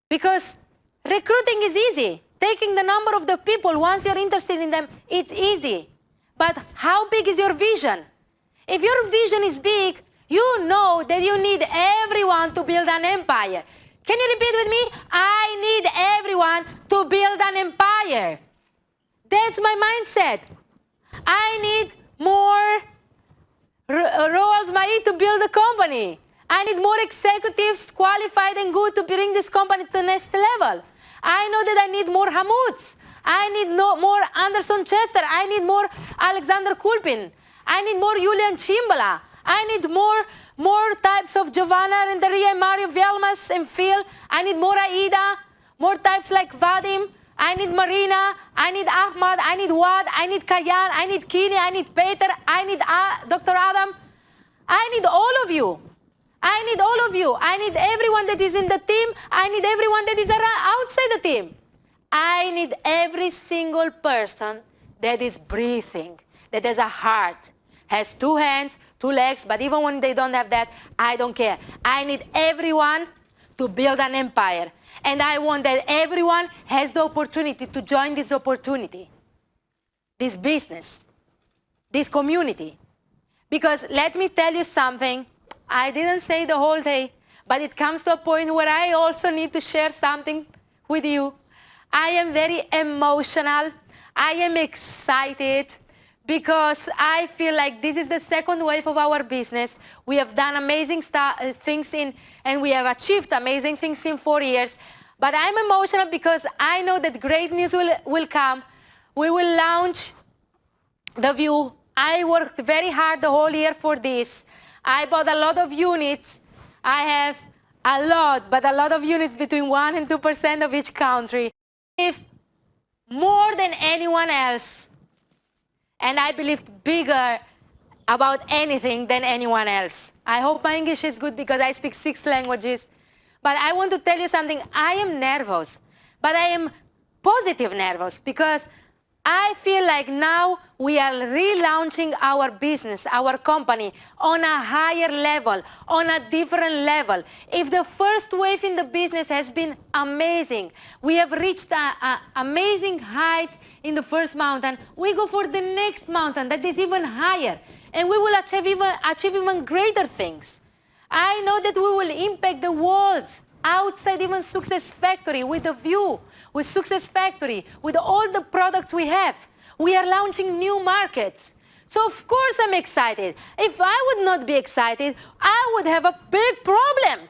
Speaker 7: Because recruiting is easy. Taking the number of the people, once you're interested in them, it's easy. But how big is your vision? If your vision is big, you know that you need everyone to build an empire. Can you repeat with me? I need everyone to build an empire. That's my mindset. I need more roles to build a company. I need more executives qualified and good to bring this company to the next level. I know that I need more Hamuds. I need more Anderson Chester. I need more Alexander Kulpin. I need more Julian Chimbala. I need more types of Giovanna Renteria, Mario Velmas and Phil. I need more Aida, more types like Vadim. I need Marina. I need Ahmad. I need Wad. I need Kayan. I need Kini. I need Peter. I need Dr. Adam. I need all of you. I need all of you. I need everyone that is in the team. I need everyone that is outside the team. I need every single person that is breathing, that has a heart, has 2 hands, 2 legs, but even when they don't have that, I don't care. I need everyone to build an empire. And I want that everyone has the opportunity to join this opportunity, this business, this community. Because let me tell you something, I didn't say the whole day, but it comes to a point where I also need to share something with you. I am very emotional. I am excited because I feel like this is the second wave of our business. We have done amazing things and we have achieved amazing things in 4 years. But I'm emotional because I know that great news will come. We will launch the View. I worked very hard the whole year for this. I bought a lot of units. I have a lot of units between 1% and 2% of each country. If more than anyone else, and I believed bigger about anything than anyone else. I hope my English is good because I speak 6 languages. But I want to tell you something. I am nervous, but I am positive nervous because I feel like now we are relaunching our business, our company, on a higher level, on a different level. If the first wave in the business has been amazing, we have reached amazing heights in the first mountain, we go for the next mountain that is even higher, and we will achieve even greater things. I know that we will impact the world outside even Success Factory with the View, with Success Factory, with all the products we have. We are launching new markets. So of course I'm excited. If I would not be excited, I would have a big problem.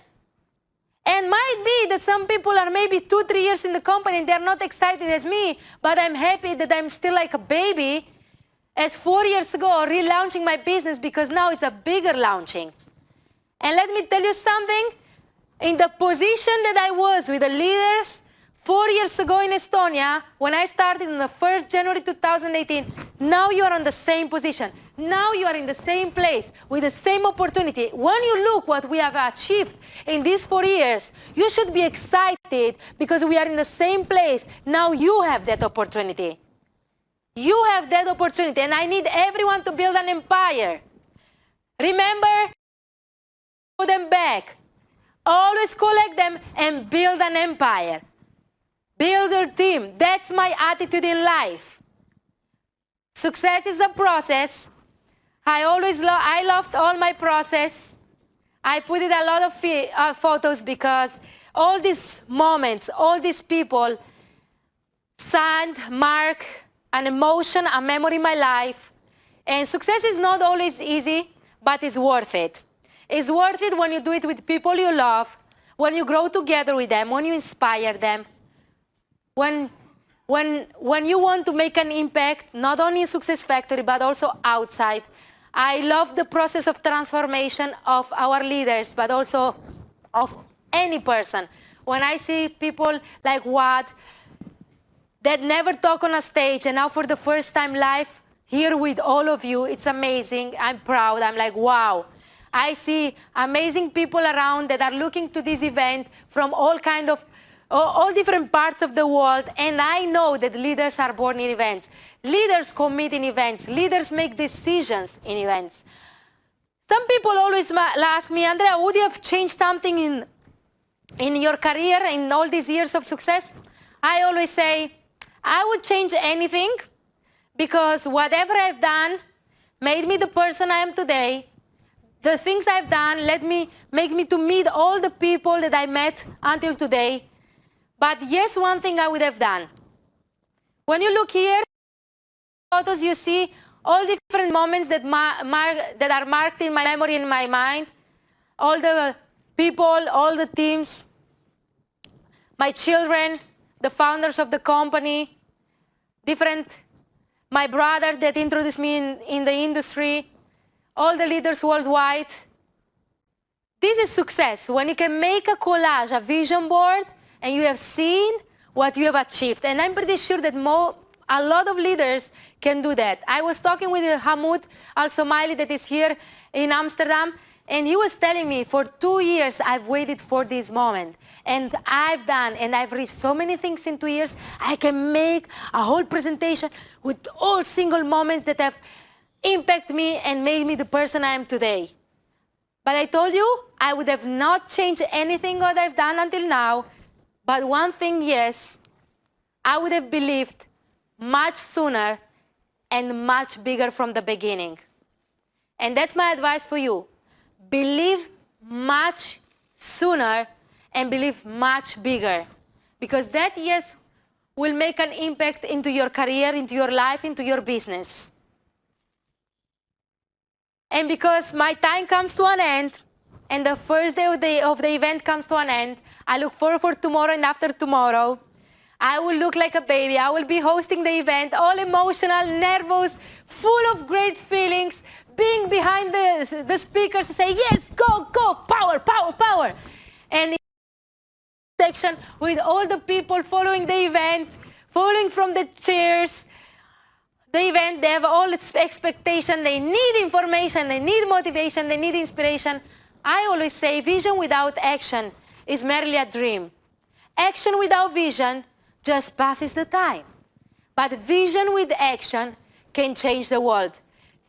Speaker 7: And might be that some people are maybe 2-3 years in the company and they're not excited as me, but I'm happy that I'm still like a baby as 4 years ago relaunching my business, because now it's a bigger launching. And let me tell you something, in the position that I was with the leaders 4 years ago in Estonia, when I started on the 1st January 2018, now you are on the same position. Now you are in the same place with the same opportunity. When you look what we have achieved in these 4 years, you should be excited because we are in the same place. Now you have that opportunity. You have that opportunity, and I need everyone to build an empire. Remember, put them back. Always collect them and build an empire. Build your team. That's my attitude in life. Success is a process. I loved all my process. I put it a lot of photos because all these moments, all these people, signed, mark an emotion, a memory in my life. And success is not always easy, but it's worth it. It's worth it when you do it with people you love, when you grow together with them, when you inspire them, when you want to make an impact, not only in Success Factory, but also outside. I love the process of transformation of our leaders, but also of any person. When I see people like Watt that never talk on a stage, and now for the first time live here with all of you, it's amazing. I'm proud. I'm like, wow. I see amazing people around that are looking to this event from all different parts of the world, and I know that leaders are born in events. Leaders commit in events. Leaders make decisions in events. Some people always ask me, Andrea, would you have changed something in your career in all these years of success? I always say, I would change anything, because whatever I've done made me the person I am today. The things I've done make me to meet all the people that I met until today. But yes, one thing I would have done. When you look here, photos, you see all different moments that are marked in my memory, in my mind. All the people, all the teams, my children, the founders of the company, my brother that introduced me in the industry, all the leaders worldwide. This is success, when you can make a collage, a vision board, and you have seen what you have achieved. And I'm pretty sure that a lot of leaders can do that. I was talking with Hamoud Al-Somaili that is here in Amsterdam, and he was telling me, for 2 years I've waited for this moment. And I've reached so many things in 2 years. I can make a whole presentation with all single moments that have impacted me and made me the person I am today. But I told you, I would have not changed anything what I've done until now. But one thing, yes, I would have believed much sooner and much bigger from the beginning. And that's my advice for you. Believe much sooner and believe much bigger. Because that, yes, will make an impact into your career, into your life, into your business. And because my time comes to an end, and the first day of the event comes to an end, I look forward for tomorrow and after tomorrow. I will look like a baby. I will be hosting the event, all emotional, nervous, full of great feelings, being behind the speakers to say, yes, go, go, power, power, power. And in the section with all the people following the event, following from the chairs, the event, they have all its expectation, they need information, they need motivation, they need inspiration. I always say vision without action is merely a dream. Action without vision just passes the time. But vision with action can change the world.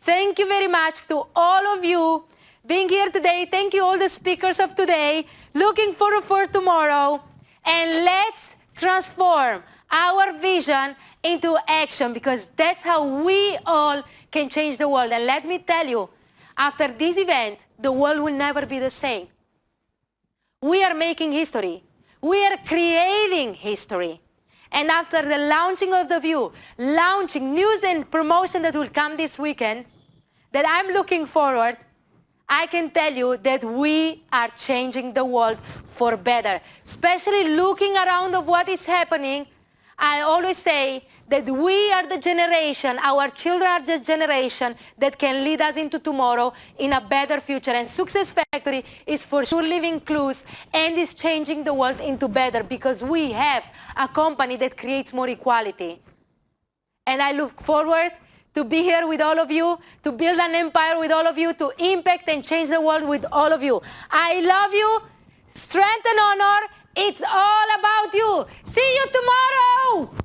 Speaker 7: Thank you very much to all of you being here today. Thank you all the speakers of today. Looking forward for tomorrow. And let's transform our vision into action, because that's how we all can change the world. And let me tell you, after this event, the world will never be the same. We are making history. We are creating history. And after the launching of the View, launching news and promotion that will come this weekend, that I'm looking forward, I can tell you that we are changing the world for better. Especially looking around of what is happening, I always say that we are the generation, our children are the generation that can lead us into tomorrow in a better future. And Success Factory is for sure leaving clues and is changing the world into better because we have a company that creates more equality. And I look forward to be here with all of you, to build an empire with all of you, to impact and change the world with all of you. I love you. Strength and honor. It's all about you. See you tomorrow.